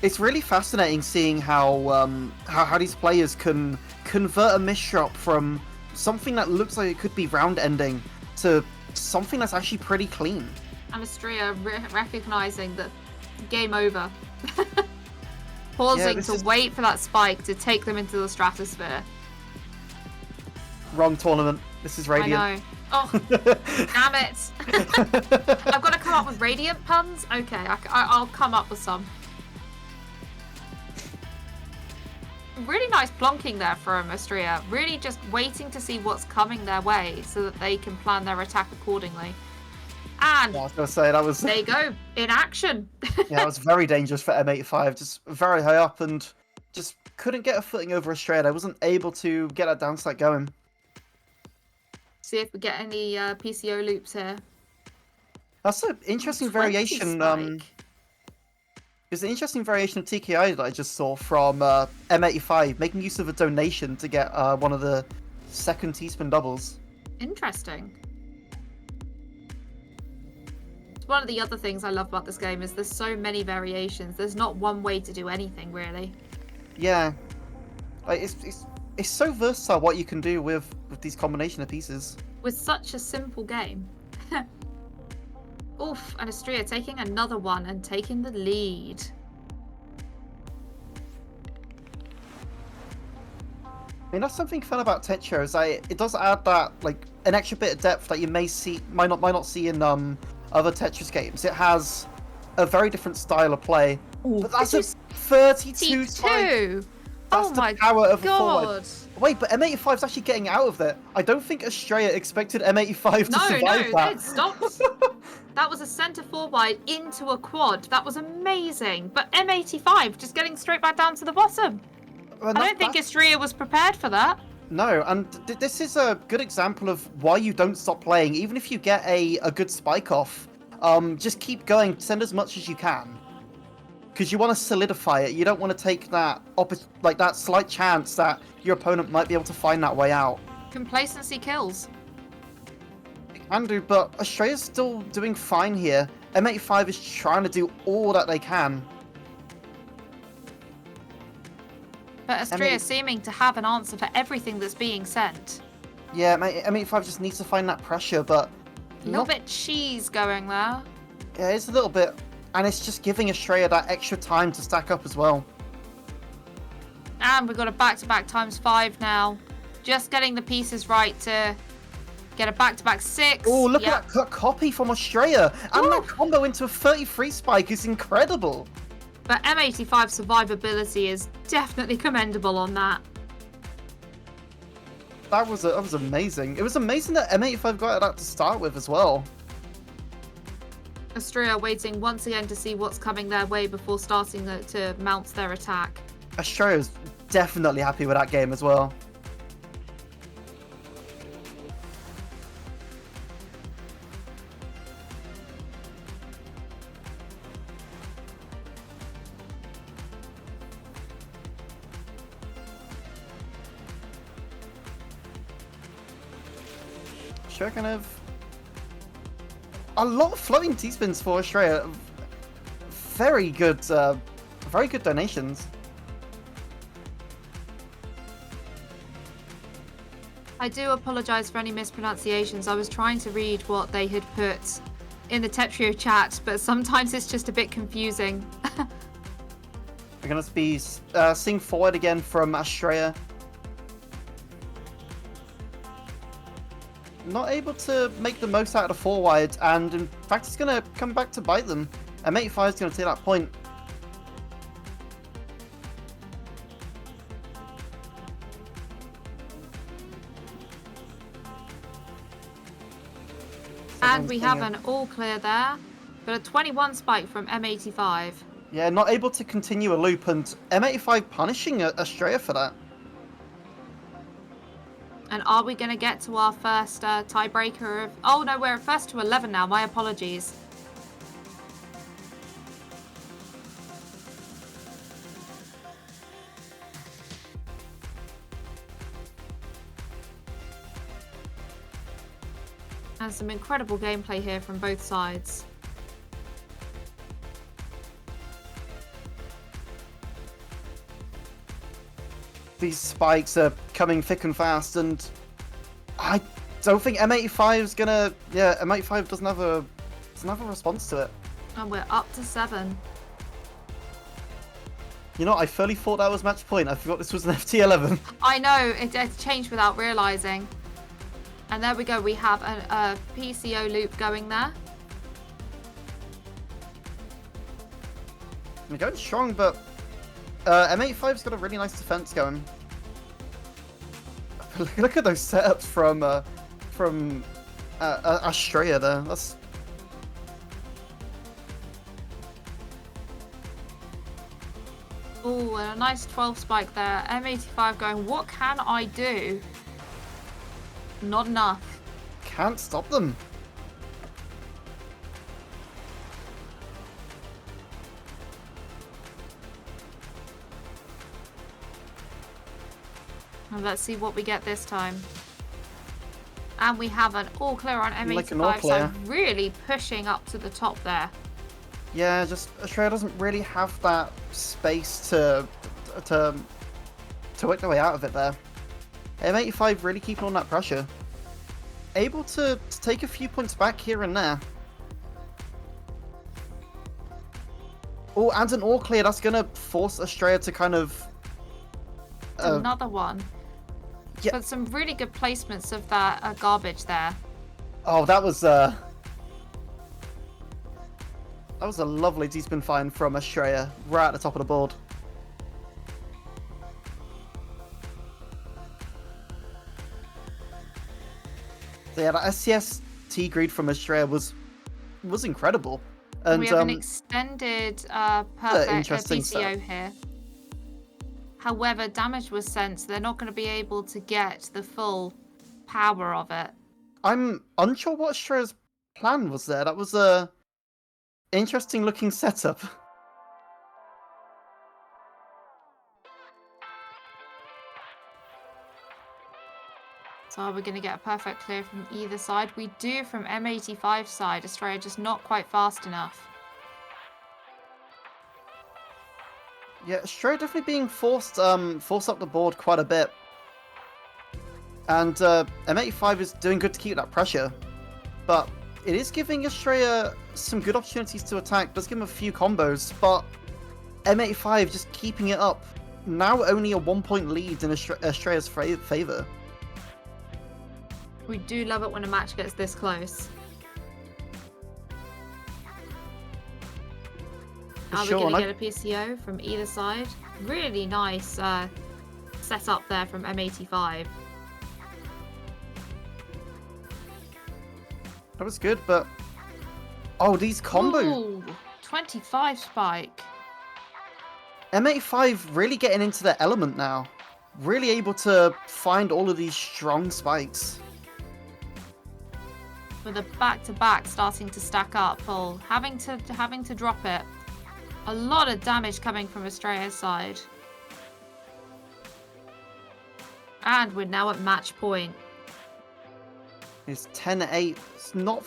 It's really fascinating seeing how these players can convert a misdrop from something that looks like it could be round ending to something that's actually pretty clean. And Astrea recognizing that game over. Pausing to wait for that spike to take them into the stratosphere. Wrong tournament. This is Radiant. I know. Oh, damn it. I've got to come up with Radiant puns? Okay, I'll come up with some. Really nice plonking there from Astrea. Really just waiting to see what's coming their way so that they can plan their attack accordingly. And I was going to say, that was... there you go, in action. Yeah, it was very dangerous for M85. Just very high up and just couldn't get a footing over Astrea. I wasn't able to get that down stack going. See if we get any PCO loops here. That's an interesting variation. It's an interesting variation of TKI that I just saw from M85, making use of a donation to get one of the second T-spin doubles. Interesting. One of the other things I love about this game is there's so many variations. There's not one way to do anything, really. Yeah. Like, it's so versatile what you can do with these combination of pieces. With such a simple game. Oof, and Astrea taking another one and taking the lead. I mean, that's something fun about Tetra, is it does add that, like, an extra bit of depth that you might not see in other Tetris games. It has a very different style of play. Ooh, but that's a 32 spike. That's my power of god. Forward. Wait, but M85 is actually getting out of there. I don't think Astrea expected M85 to survive that. It stopped. That was a centre 4-wide into a quad. That was amazing. But M85 just getting straight back down to the bottom. I don't think Astrea was prepared for that. No, and this is a good example of why you don't stop playing. Even if you get a good spike off, just keep going. Send as much as you can. Because you want to solidify it. You don't want to take that that slight chance that your opponent might be able to find that way out. Complacency kills. It can do, but Astrea's still doing fine here. M85 is trying to do all that they can. But Astrea seeming to have an answer for everything that's being sent. Yeah, M85 just needs to find that pressure, but... A little bit cheese going there. Yeah, it's a little bit... And it's just giving Astrea that extra time to stack up as well. And we've got a back-to-back ×5 now. Just getting the pieces right to get a back-to-back 6. Oh, look at that copy from Astrea. And that combo into a 33 spike is incredible. But M85's survivability is definitely commendable on that. That was amazing. It was amazing that M85 got that to start with as well. Astrea waiting once again to see what's coming their way before starting to mount their attack. Astrea's definitely happy with that game as well. Astrea kind of... A lot of floating T-spins for Astrea. Very good donations. I do apologise for any mispronunciations. I was trying to read what they had put in the Tetrio chat, but sometimes it's just a bit confusing. We're going to be seeing forward again from Astrea. Not able to make the most out of the 4 wide, and in fact it's going to come back to bite them. M85 is going to take that point. And we have an all clear there, but a 21 spike from M85. Yeah, not able to continue a loop, and M85 punishing Astrea for that. And are we going to get to our first tiebreaker of... Oh no, we're at first to 11 now, my apologies. And some incredible gameplay here from both sides. These spikes are coming thick and fast, and I don't think M85 is gonna... Yeah, M85 doesn't have a response to it. And we're up to 7. You know, I fully thought that was match point. I forgot this was an FT11. I know, it changed without realising. And there we go, we have a PCO loop going there. They're going strong, but M85's got a really nice defense going. Look at those setups from Astrea there. That's... Oh, and a nice 12 spike there. M85 going, what can I do? Not enough. Can't stop them. And let's see what we get this time. And we have an all clear on M85, like an all clear. So really pushing up to the top there. Yeah, just Astrea doesn't really have that space to work their way out of it there. M85 really keeping on that pressure. Able to take a few points back here and there. Oh, and an all clear. That's going to force Astrea to kind of... Another one. Yeah. But some really good placements of that garbage there. Oh, that was a lovely D-spin find from Astrea, right at the top of the board. So yeah, that SCS T-greed from Astrea was incredible. And we have an extended perfect interesting PCO setup here. However, damage was sent, so they're not going to be able to get the full power of it. I'm unsure what Astrea's plan was there. That was a interesting looking setup. So are we going to get a perfect clear from either side? We do from M85 side. Astrea just not quite fast enough. Yeah, Astrea definitely being forced up the board quite a bit. And M85 is doing good to keep that pressure. But it is giving Astrea some good opportunities to attack. Does give him a few combos, but M85 just keeping it up. Now only a 1-point lead in Astrea's favour. We do love it when a match gets this close. Are we going to get a PCO from either side? Really nice setup there from M85. That was good, but... Oh, these combos! Ooh, 25 spike. M85 really getting into their element now. Really able to find all of these strong spikes. With a back-to-back starting to stack up, Paul. Having to drop it. A lot of damage coming from Astrea's side. And we're now at match point. It's 10-8. It's not...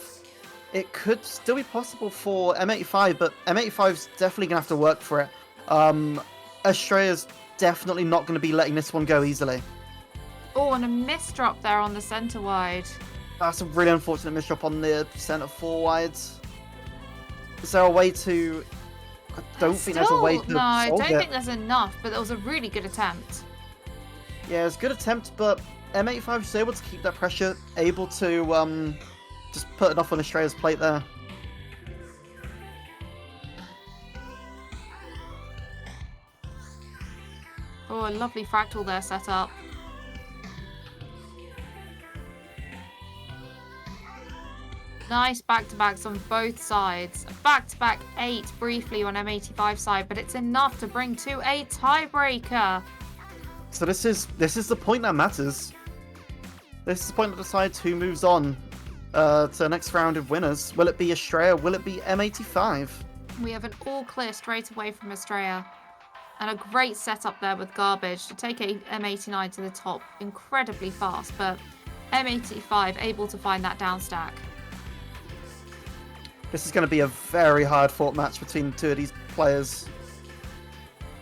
It could still be possible for M85, but M85's definitely going to have to work for it. Astrea's definitely not going to be letting this one go easily. Oh, and a misdrop there on the centre wide. That's a really unfortunate misdrop on the centre 4 wides. Is there a way to... I don't think there's a way to No, I solve don't it. think there's enough, but that was a really good attempt. Yeah, it's a good attempt, but M85 was able to keep that pressure, able to just put enough on Estrella's plate there. Oh, a lovely fractal there set up. Nice back-to-backs on both sides. A back-to-back 8 briefly on M85 side, but it's enough to bring to a tiebreaker. So this is the point that matters. This is the point that decides who moves on to the next round of winners. Will it be Estrella? Will it be M85? We have an all clear straight away from Estrella. And a great setup there with Garbage to take a M89 to the top incredibly fast, but M85 able to find that down stack. This is going to be a very hard fought match between the two of these players.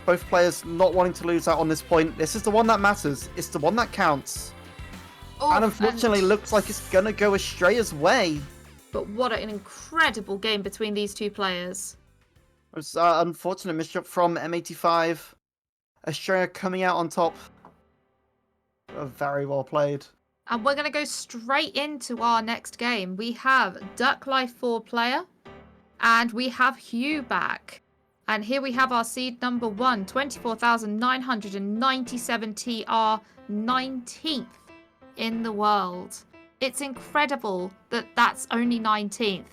Both players not wanting to lose out on this point. This is the one that matters. It's the one that counts. Oh, And unfortunately looks like it's going to go Estrella's way. But what an incredible game between these two players. It was unfortunate misdrop from M85. Estrella coming out on top. Very well played. And we're going to go straight into our next game. We have Duck Life 4 player and we have Hugh back. And here we have our seed number 1, 24,997 TR, 19th in the world. It's incredible that that's only 19th.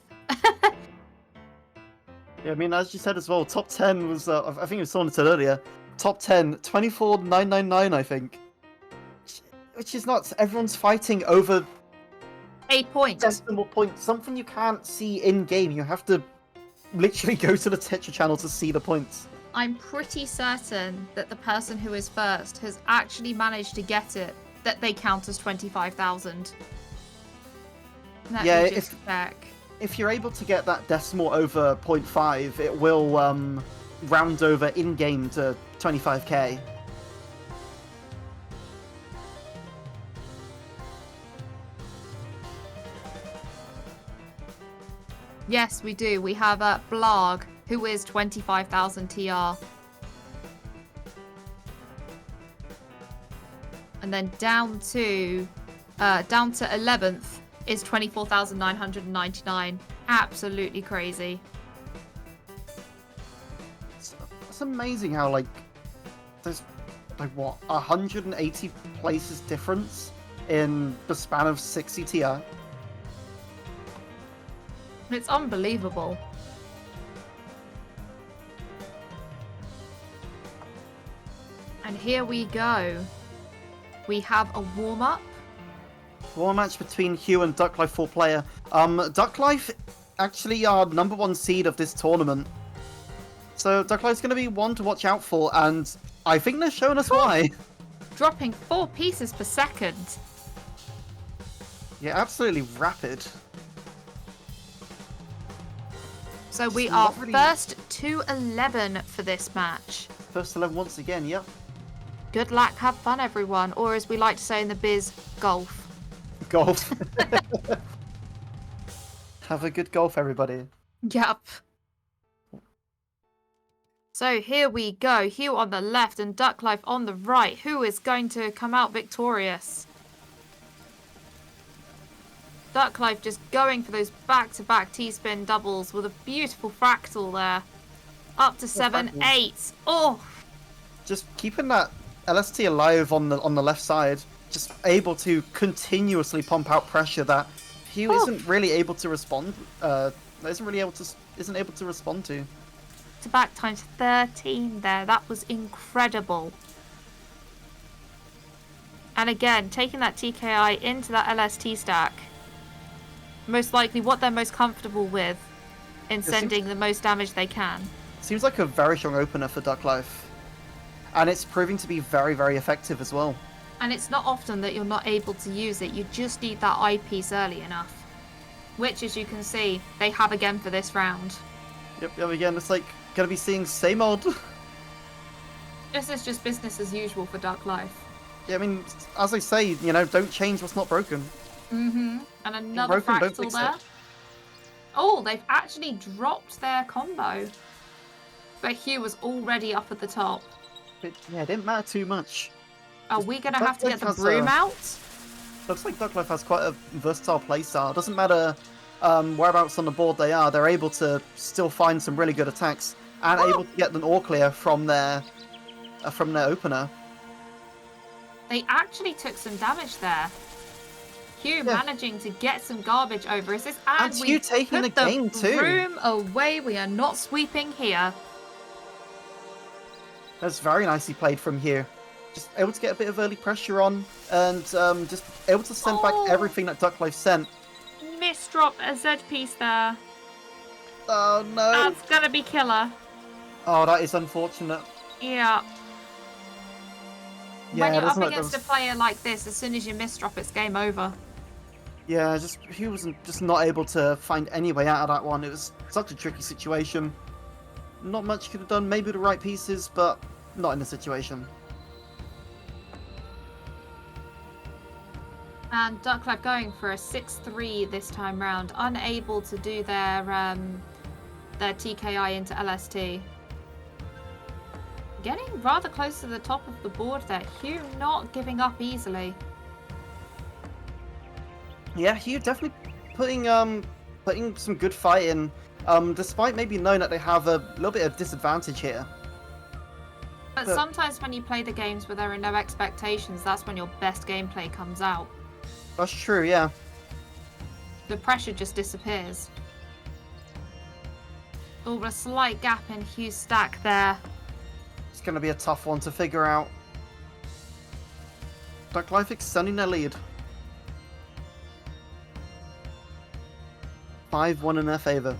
Yeah, I mean, as you said as well, top 10 was, I think it was someone said earlier, top 10, 24,999, I think. Which is nuts. Everyone's fighting over 8 points. decimal points. Something you can't see in-game. You have to literally go to the Tetra channel to see the points. I'm pretty certain that the person who is first has actually managed to get it, that they count as 25,000. Let me just check. If you're able to get that decimal over 0.5, it will round over in-game to 25k. Yes, we do. We have Blarg, who is 25,000 TR. And then down to 11th is 24,999. Absolutely crazy. It's amazing how, like, there's, like, what, 180 places difference in the span of 60 TR? It's unbelievable. And here we go. We have a warm-up. War match between Hugh and Duck Life 4 player. Duck Life actually are number 1 seed of this tournament. So Duck Life's going to be one to watch out for, and I think they're showing us why. Dropping 4 pieces per second. Yeah, absolutely rapid. So we It's are not really- first to 11 for this match. First 11 once again, yep. Good luck, have fun everyone, or as we like to say in the biz, golf. Golf. Have a good golf, everybody. Yep. So here we go. Hugh on the left and Duck Life on the right. Who is going to come out victorious? Duck Life just going for those back-to-back T-spin doubles with a beautiful fractal there. Up to 7-8. Oh! Just keeping that LST alive on the left side. Just able to continuously pump out pressure that Hugh isn't really able to respond. Isn't able to respond to. To back times 13 there. That was incredible. And again, taking that TKI into that LST stack. Most likely what they're most comfortable with in sending the most damage they can. Seems like a very strong opener for Duck Life. And it's proving to be very, very effective as well. And it's not often that you're not able to use it. You just need that eyepiece early enough. Which, as you can see, they have again for this round. Yep, again, it's like going to be seeing same old. This is just business as usual for Duck Life. Yeah, I mean, as I say, you know, don't change what's not broken. And another Broken, don't fractal fix there. it. Oh, they've actually dropped their combo. But Hugh was already up at the top. Yeah, it didn't matter too much. Are we going to have to get the Ducklife has broom out? Looks like Ducklife has quite a versatile playstyle. Doesn't matter whereabouts on the board they are, they're able to still find some really good attacks and able to get an all clear from their opener. They actually took some damage there. Hugh managing to get some garbage over. Is this? And Hugh taking the game too. Broom away. We are not sweeping here. That's very nicely played from here. Just able to get a bit of early pressure on and just able to send back everything that Ducklife sent. Misdrop a Z piece there. Oh no. That's gonna be killer. Oh, that is unfortunate. Yeah. Yeah, when you're up against a player like this, as soon as you misdrop, it's game over. Yeah, he wasn't just not able to find any way out of that one. It was such a tricky situation. Not much could have done, maybe the right pieces, but not in the situation. And Ducklife going for a 6-3 this time round, unable to do their TKI into LST. Getting rather close to the top of the board there. Hugh not giving up easily. Yeah, Hugh definitely putting some good fight in, despite maybe knowing that they have a little bit of disadvantage here. But sometimes when you play the games where there are no expectations, that's when your best gameplay comes out. That's true, yeah. The pressure just disappears. Oh, a slight gap in Hugh's stack there. It's going to be a tough one to figure out. Ducklife extending their lead. 5-1 in their favour.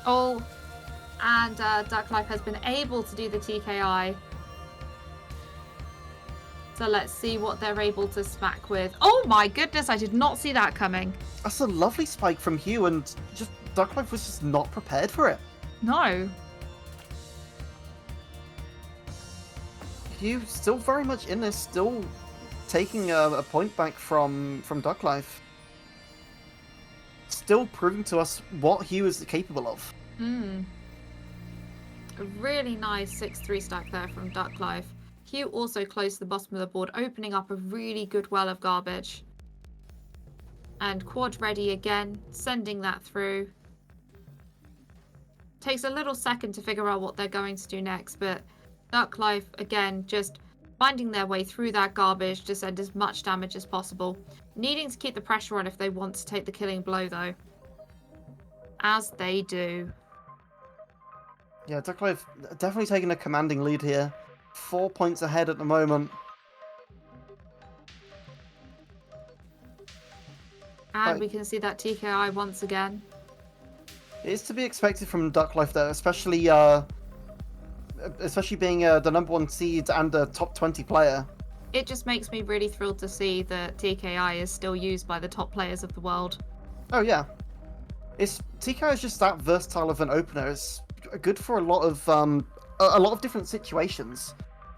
Oh, and Ducklife has been able to do the TKI. So let's see what they're able to smack with. Oh my goodness, I did not see that coming. That's a lovely spike from Hugh, and just Ducklife was just not prepared for it. No. Hugh still very much in this, still taking a point back from Ducklife. Still proving to us what Hugh is capable of. A really nice 6-3 stack there from Ducklife. Hugh also close to the bottom of the board, opening up a really good well of garbage. And quad ready again, sending that through. Takes a little second to figure out what they're going to do next, but Ducklife, again, just finding their way through that garbage to send as much damage as possible. Needing to keep the pressure on if they want to take the killing blow, though. As they do. Yeah, Ducklife definitely taking a commanding lead here. 4 points ahead at the moment. And we can see that TKI once again. It is to be expected from Ducklife, though, especially being the #1 seed and a top 20 player. It just makes me really thrilled to see that TKI is still used by the top players of the world. Oh yeah, TKI is just that versatile of an opener. It's good for a lot of different situations,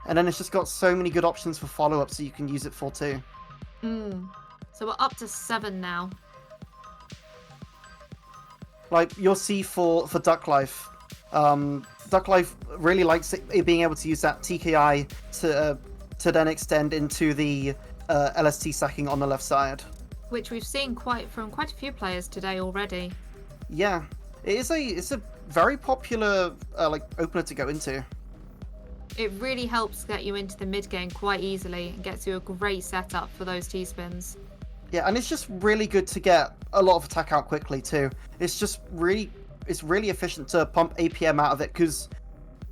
and then it's just got so many good options for follow-ups that you can use it for too. So we're up to 7 now. Like you'll see for Ducklife, Ducklife really likes being able to use that TKI to then extend into the LST stacking on the left side, which we've seen from quite a few players today already. Yeah, it's a very popular opener to go into. It really helps get you into the mid game quite easily and gets you a great setup for those T-spins. Yeah, and it's just really good to get a lot of attack out quickly too. It's really efficient to pump APM out of it, because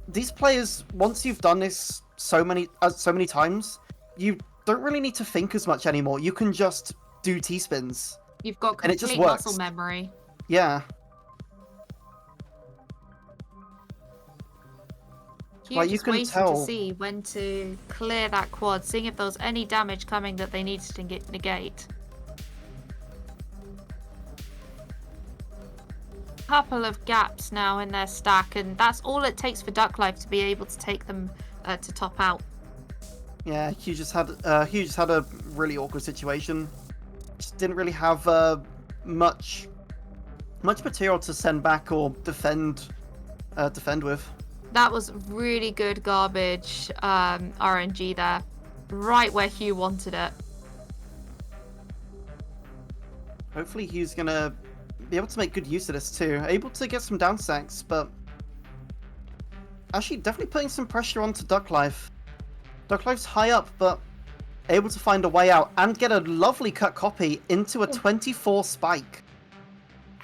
these players, once you've done this so many times, you don't really need to think as much anymore. You can just do T-spins. You've got complete and it just works. muscle memory. Yeah. Like you can waiting to see when to clear that quad, seeing if there was any damage coming that they needed to negate. couple of gaps now in their stack, and that's all it takes for Duck Life to be able to take them to top out. Yeah, Hugh just had a really awkward situation. Just didn't really have much material to send back or defend with. That was really good garbage RNG there, right where Hugh wanted it. Hopefully Hugh's gonna be able to make good use of this too. Able to get some down stacks, but actually definitely putting some pressure onto Duck Life. Duck Life's high up, but able to find a way out and get a lovely cut copy into a 24 spike.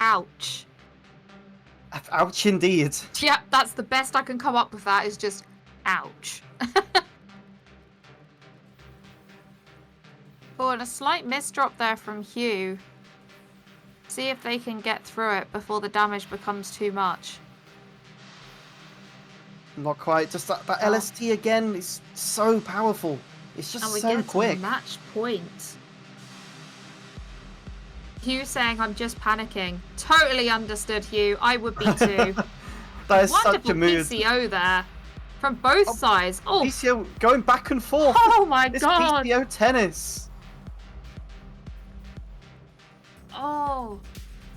Ouch. Ouch indeed. Yep, that's the best I can come up with. That is just ouch. Oh, and a slight misdrop there from Hugh. See if they can get through it before the damage becomes too much. Not quite. Just that LST again is so powerful. It's just so quick. To match point. Hugh saying I'm just panicking. Totally understood, Hugh. I would be too. That is wonderful such a mood. PCO there. From both sides. Oh, PCO going back and forth. Oh my this god. PCO tennis. Oh.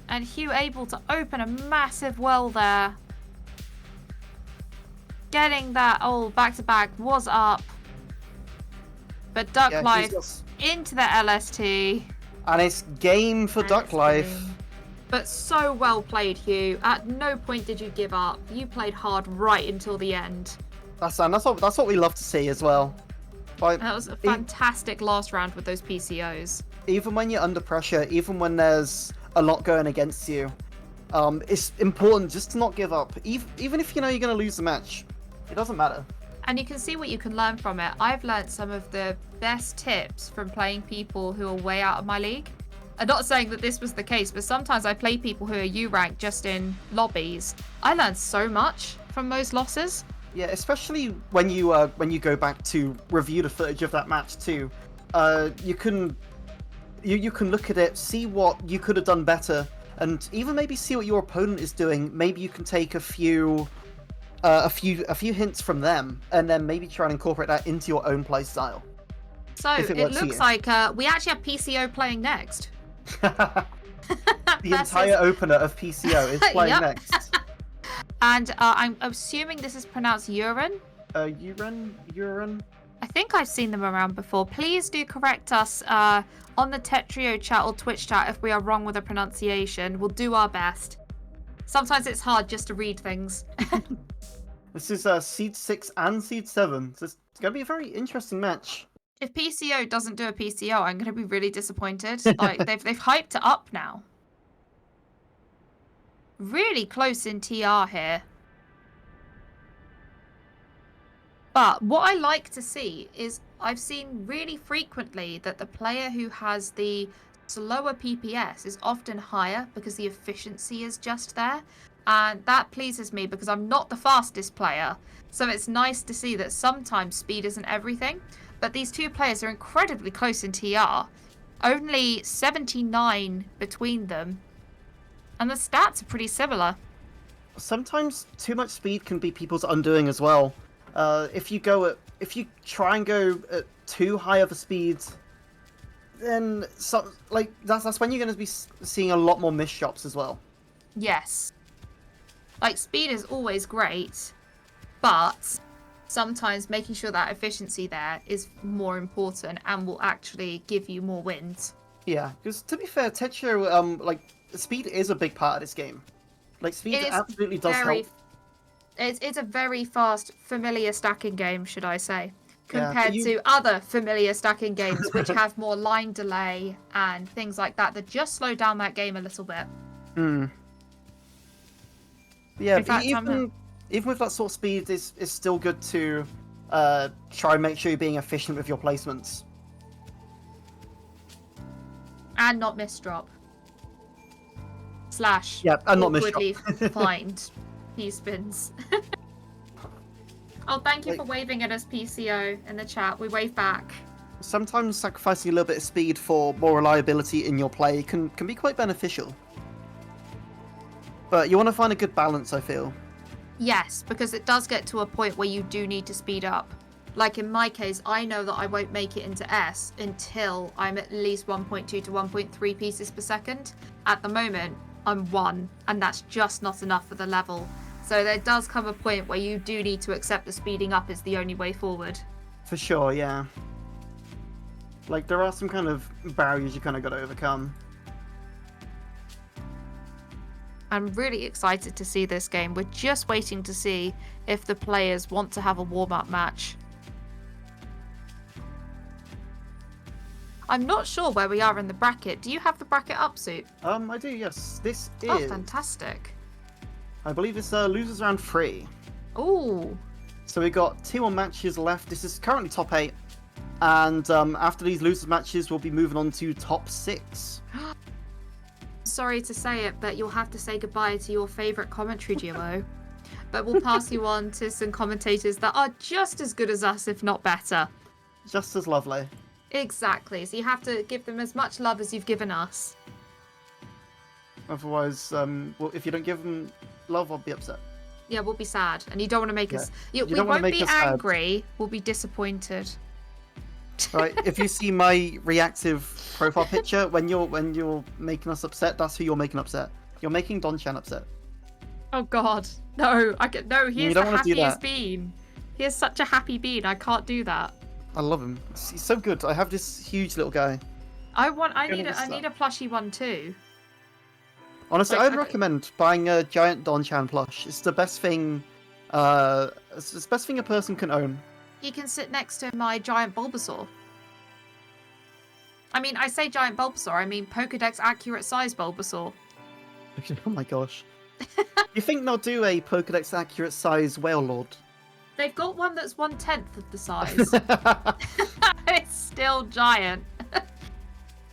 And Hugh able to open a massive well there. Getting that back to back was up. But Duck Life into the LST. And it's game for Duck Life. But so well played, Hugh. At no point did you give up. You played hard right until the end. That's what we love to see as well. That was a fantastic last round with those PCOs. Even when you're under pressure, even when there's a lot going against you, it's important just to not give up. Even if you know you're going to lose the match, it doesn't matter. And you can see what you can learn from it. I've learned some of the best tips from playing people who are way out of my league. I'm not saying that this was the case, but sometimes I play people who are U-rank just in lobbies. I learned so much from those losses. Yeah, especially when you go back to review the footage of that match too. You can look at it, see what you could have done better, and even maybe see what your opponent is doing. Maybe you can take a few hints from them, and then maybe try and incorporate that into your own play style. So it looks like we actually have PCO playing next. The entire opener of PCO is playing next. And I'm assuming this is pronounced Urine. Urine. I think I've seen them around before. Please do correct us on the Tetrio chat or Twitch chat if we are wrong with the pronunciation. We'll do our best. Sometimes it's hard just to read things. This is Seed 6 and Seed 7, so it's going to be a very interesting match. If PCO doesn't do a PCO, I'm going to be really disappointed. Like they've hyped it up now. Really close in TR here. But what I like to see is I've seen really frequently that the player who has the slower PPS is often higher because the efficiency is just there. And that pleases me because I'm not the fastest player. So it's nice to see that sometimes speed isn't everything. But these two players are incredibly close in TR. Only 79 between them. And the stats are pretty similar. Sometimes too much speed can be people's undoing as well. If you try and go at too high of a speed, then that's when you're going to be seeing a lot more missed shots as well. Yes. Like, speed is always great, but sometimes making sure that efficiency there is more important and will actually give you more wins. Yeah, because to be fair, Tetrio, speed is a big part of this game. Like, speed absolutely does help. It's a very fast, familiar stacking game, should I say, compared to other familiar stacking games, which have more line delay and things like that just slow down that game a little bit. Yeah, fact, even with that sort of speed, it's still good to try and make sure you're being efficient with your placements. And not miss drop. / Yeah, and not miss drop. Find P-spins. Oh, thank you for waving at us, PCO, in the chat. We wave back. Sometimes sacrificing a little bit of speed for more reliability in your play can be quite beneficial. But you want to find a good balance, I feel. Yes, because it does get to a point where you do need to speed up. Like in my case, I know that I won't make it into S until I'm at least 1.2 to 1.3 pieces per second. At the moment, I'm 1, and that's just not enough for the level. So there does come a point where you do need to accept that speeding up is the only way forward. For sure, yeah. Like, there are some kind of barriers you kind of got to overcome. I'm really excited to see this game. We're just waiting to see if the players want to have a warm-up match. I'm not sure where we are in the bracket. Do you have the bracket up, Soup? I do, yes. This is... Oh, fantastic. I believe it's losers round 3. Ooh. So we got 2 more matches left. This is currently top 8. And after these losers matches, we'll be moving on to top 6. Sorry to say it, but you'll have to say goodbye to your favourite commentary duo. But we'll pass you on to some commentators that are just as good as us, if not better. Just as lovely. Exactly. So you have to give them as much love as you've given us. Otherwise, well, if you don't give them love, I'll be upset. Yeah, we'll be sad. And you don't want to make us... we don't wanna won't make be us sad. angry. We'll be disappointed. Right, if you see my reactive profile picture, when you're making us upset, that's who you're making upset. You're making Don-chan upset. Oh God, no! No. He's the don't wanna do happiest that. bean. He is such a happy bean. I can't do that. I love him. He's so good. I have this huge little guy. I Gonna need miss a plushie one too. Honestly, Like, I'd recommend buying a giant Don-chan plush. It's the best thing. It's the best thing a person can own. He can sit next to my giant Bulbasaur. I mean, I say giant Bulbasaur. I mean Pokedex accurate size Bulbasaur. Oh my gosh. You think they'll do a Pokedex accurate size Whale Lord? They've got one that's 1/10 of the size. It's still giant.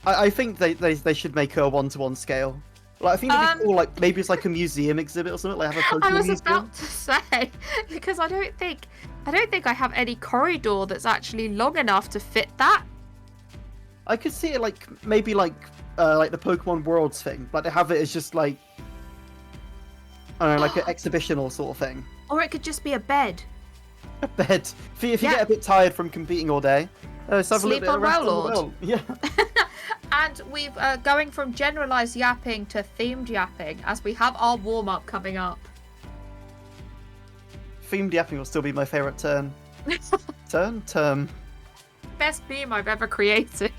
I think they should make a 1-to-1 scale. Like, I think it'd be cool, like maybe it's like a museum exhibit or something. Like have a Pokemon I was museum. about to say, because I don't think I have any corridor that's actually long enough to fit that. I could see it like maybe like the Pokemon Worlds thing. Like they have it as just like I don't know, like an exhibitional sort of thing. Or it could just be a bed. A bed. If you Yeah. get a bit tired from competing all day, let's have Sleep a little bit on of rest on the Rowlord. well. Yeah. And we've going from generalized yapping to themed yapping as we have our warm up coming up. Themed yapping will still be my favourite turn. Term. Best meme I've ever created.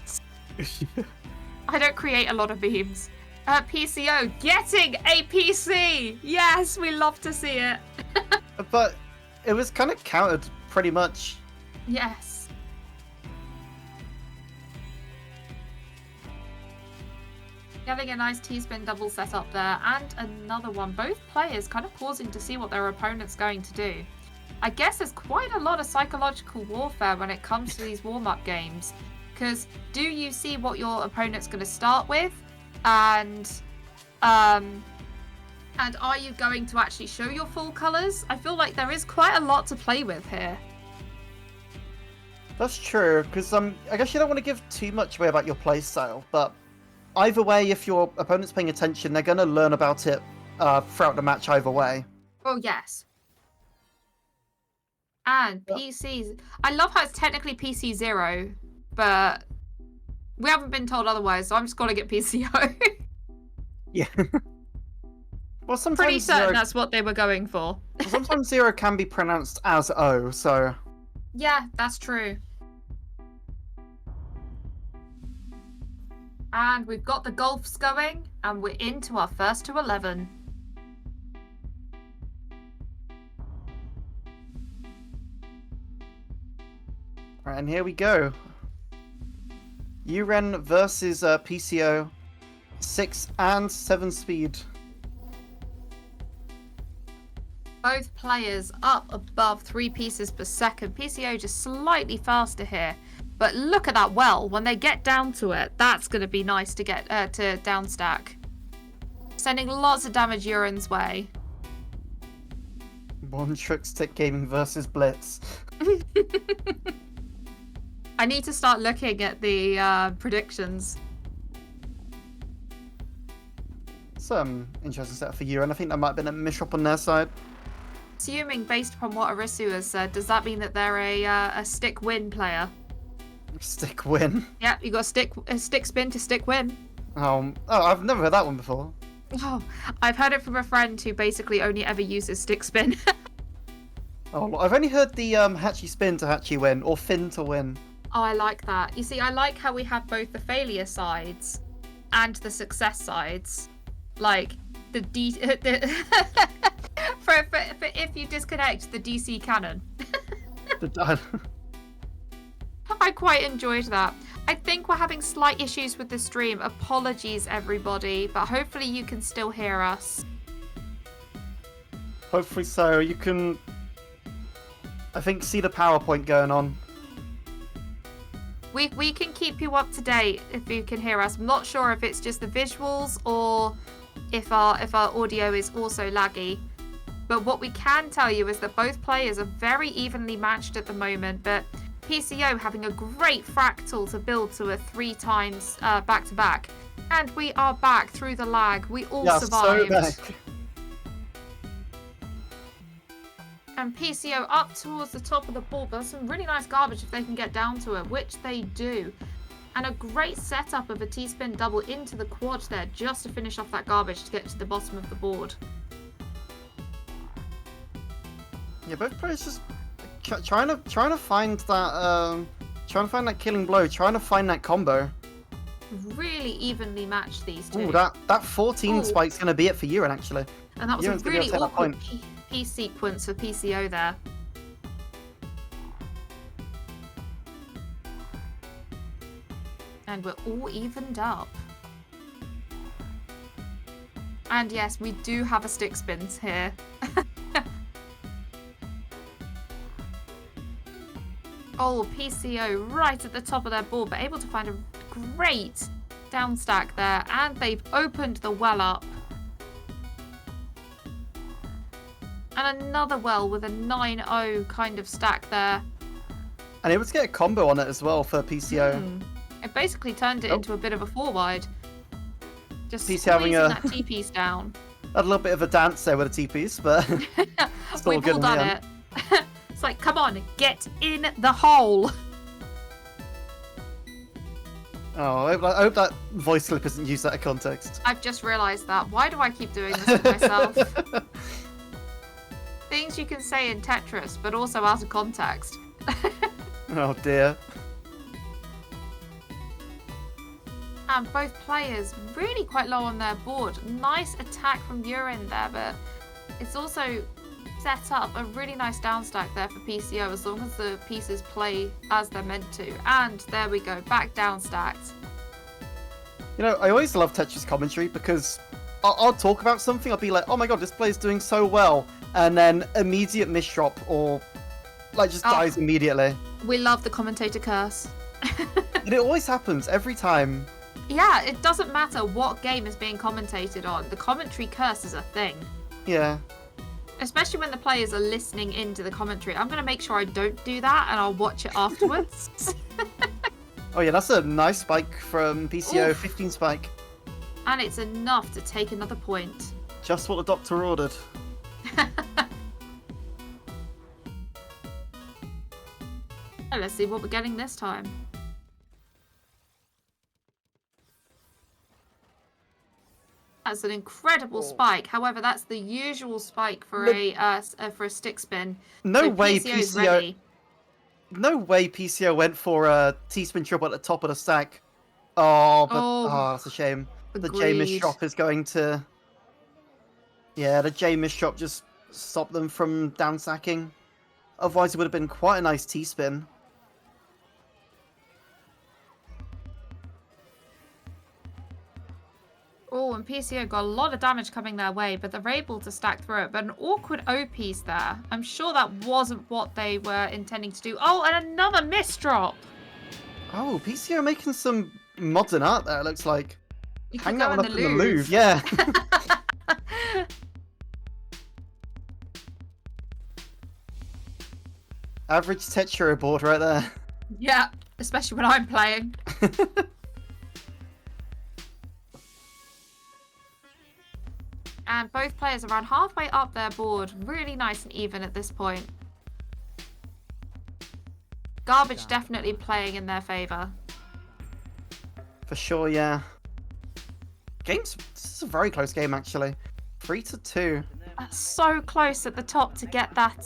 I don't create a lot of memes. PCO getting a PC. Yes, we love to see it. But it was kind of countered pretty much. Yes. Getting a nice T-spin double set up there, and another one. Both players kind of pausing to see what their opponent's going to do. I guess there's quite a lot of psychological warfare when it comes to these warm-up games. Because do you see what your opponent's going to start with? And are you going to actually show your full colours? I feel like there is quite a lot to play with here. That's true, because I guess you don't want to give too much away about your playstyle, but either way, if your opponent's paying attention, they're going to learn about it throughout the match either way. Oh, yes. And PCs. I love how it's technically PC 0, but we haven't been told otherwise, so I'm just going to get PCO. Yeah. Well, sometimes Pretty certain 0, that's what they were going for. sometimes 0 can be pronounced as O, so... Yeah, that's true. And we've got the golfs going, and we're into our first to 11. Right, and here we go. Uren versus PCO, 6 and 7 speed. Both players up above 3 pieces per second. PCO just slightly faster here. But look at that well. When they get down to it, that's going to be nice to get to downstack. Sending lots of damage Uren's way. One Trickstick Gaming versus Blitz. I need to start looking at the predictions. interesting setup for you, and I think that might have been a misshop on their side. Assuming, based upon what Arisu has said, does that mean that they're a stick win player? Stick win. Yeah, you got a stick spin to stick win. Oh, I've never heard that one before. Oh, I've heard it from a friend who basically only ever uses stick spin. Oh, I've only heard the Hachi spin to Hachi win, or Fin to win. Oh, I like that. You see, I like how we have both the failure sides and the success sides. Like, for if you disconnect the DC cannon. I quite enjoyed that. I think we're having slight issues with the stream. Apologies, everybody, but hopefully you can still hear us. Hopefully so. You can, I think, see the PowerPoint going on. We can keep you up to date if you can hear us. I'm not sure if it's just the visuals or if our audio is also laggy. But what we can tell you is that both players are very evenly matched at the moment, but PCO having a great fractal to build to a 3 times back-to-back. And we are back through the lag. We all survived. So back. And PCO up towards the top of the board. But there's some really nice garbage if they can get down to it, which they do. And a great setup of a T-spin double into the quad there, just to finish off that garbage to get to the bottom of the board. Yeah, both players just trying to find that killing blow, trying to find that combo. Really evenly matched, these two. Ooh, that 14 spike's going to be it for Yuren, actually. And that was Yuren's a really gonna be able to take that awkward point. piece sequence for PCO there. And we're all evened up. And yes, we do have a stick spins here. Oh, PCO right at the top of their board, but able to find a great down stack there. And they've opened the well up. And another well with a 9-0 kind of stack there. And able to get a combo on it as well for PCO. It basically turned it into a bit of a 4-wide. Just PCO squeezing having that T-piece down. Had a little bit of a dance there with the T-piece, but still We've good all in the done end. it. It's like, come on, get in the hole. Oh, I hope that voice clip isn't used out of context. I've just realised that. Why do I keep doing this with myself? Things you can say in Tetris, but also out of context. Oh dear. And both players really quite low on their board. Nice attack from Yuren there, but it's also set up a really nice down stack there for PCO as long as the pieces play as they're meant to. And there we go, back down stacked. You know, I always love Tetris commentary because I'll talk about something, I'll be like, oh my god, this player's doing so well, and then immediate misdrop or like just dies immediately. We love the commentator curse. And it always happens every time. Yeah, it doesn't matter what game is being commentated on. The commentary curse is a thing. Yeah. Especially when the players are listening into the commentary. I'm going to make sure I don't do that and I'll watch it afterwards. Oh yeah, that's a nice spike from PCO, Oof. 15 spike. And it's enough to take another point. Just what the doctor ordered. Let's see what we're getting this time. That's an incredible spike. However, that's the usual spike for a stick spin. No So way PCO's PCO. ready. No way PCO went for a T-spin triple at the top of the stack. Oh, but that's a shame. The J miss Agreed. drop is going to. Yeah, the J miss drop just stopped them from down stacking. Otherwise, it would have been quite a nice T-spin. Oh, and PCO got a lot of damage coming their way, but they're able to stack through it. But an awkward O piece there. I'm sure that wasn't what they were intending to do. Oh, and another misdrop. Oh, PCO making some modern art there, it looks like. You could Hang go that one in up the in the Louvre. Louvre, yeah. Average Tetris board right there. Yeah, especially when I'm playing. And both players around halfway up their board. Really nice and even at this point. Garbage definitely playing in their favor. For sure, yeah. This is a very close game, actually. 3-2. So close at the top to get that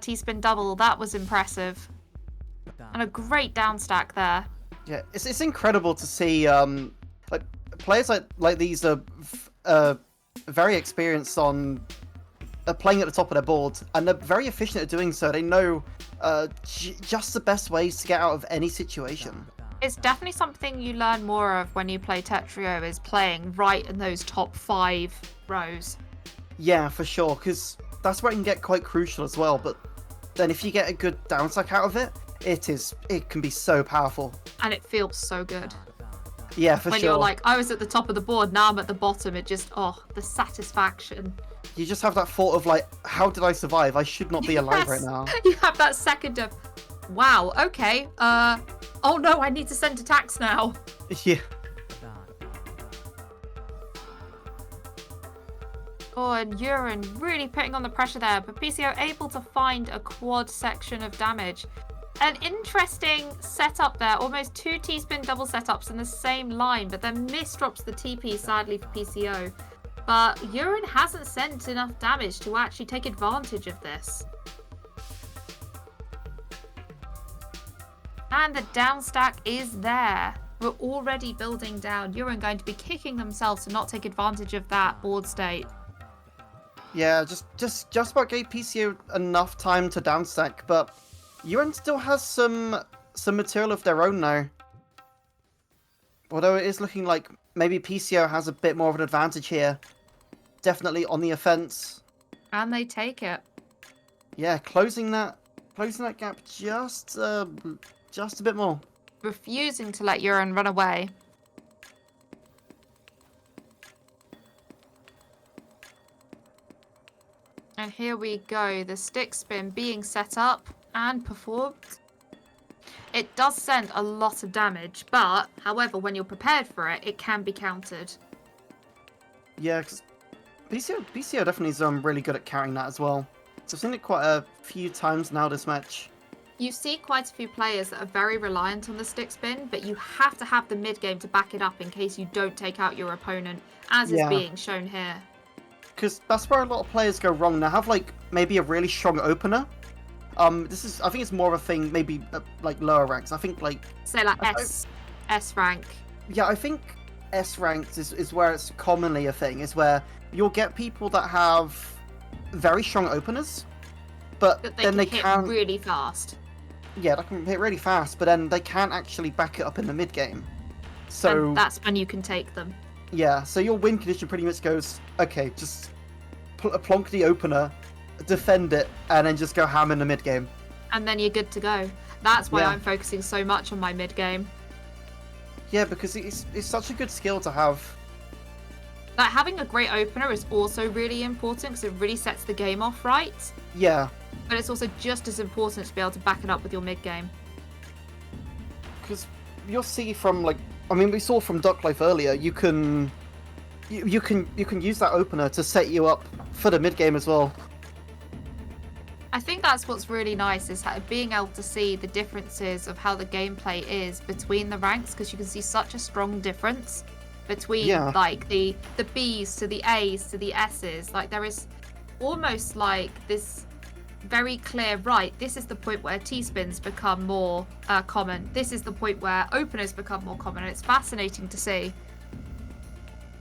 T-spin double. That was impressive. And a great down stack there. Yeah, it's incredible to see like players like these are very experienced on playing at the top of their board, and they're very efficient at doing so. They know just the best ways to get out of any situation. It's definitely something you learn more of when you play Tetrio, is playing right in those top 5 rows. Yeah, for sure, because that's where it can get quite crucial as well. But then if you get a good down stack out of it, it can be so powerful. And it feels so good. Yeah, for when sure. You're like, I was at the top of the board, now I'm at the bottom. It just, the satisfaction. You just have that thought of like, how did I survive? I should not be alive right now. You have that second of, wow, okay, oh no, I need to send attacks now. Yeah. Oh, and Urine really putting on the pressure there, but PCO able to find a quad section of damage. An interesting setup there, almost 2 T-spin double setups in the same line, but then misdrops the TP, sadly, for PCO. But Urine hasn't sent enough damage to actually take advantage of this. And the down stack is there. We're already building down. Urine going to be kicking themselves to not take advantage of that board state. Yeah, just about gave PCO enough time to downstack, but Urine still has some material of their own now. Although it is looking like maybe PCO has a bit more of an advantage here. Definitely on the offense. And they take it. Yeah, closing that gap just a bit more. Refusing to let Urine run away. And here we go, the stick spin being set up and performed. It does send a lot of damage, but however, when you're prepared for it, it can be countered. Yeah, because PCO definitely is really good at carrying that as well. So I've seen it quite a few times now this match. You see quite a few players that are very reliant on the stick spin, but you have to have the mid game to back it up in case you don't take out your opponent, as is being shown here. Because that's where a lot of players go wrong. They have like maybe a really strong I think it's more of a thing maybe like lower ranks. I think like say like S rank. Yeah, I think S ranks is where it's commonly a thing. Is where you'll get people that have very strong openers, but then they can hit really fast. Yeah, they can hit really fast, but then they can't actually back it up in the mid game. So and that's when you can take them. Yeah, so your win condition pretty much goes, okay, just plonk the opener, defend it, and then just go ham in the mid game. And then you're good to go. That's why I'm focusing so much on my mid game. Yeah, because it's such a good skill to have. Like, having a great opener is also really important because it really sets the game off right. Yeah. But it's also just as important to be able to back it up with your mid game. Because you'll see from like, I mean, we saw from Duck Life earlier, you can use that opener to set you up for the mid game as well. I think that's what's really nice, is being able to see the differences of how the gameplay is between the ranks, because you can see such a strong difference between like the Bs to the As to the Ss. Like there is almost like this very clear, right, this is the point where T-spins become more common. This is the point where openers become more common, and it's fascinating to see.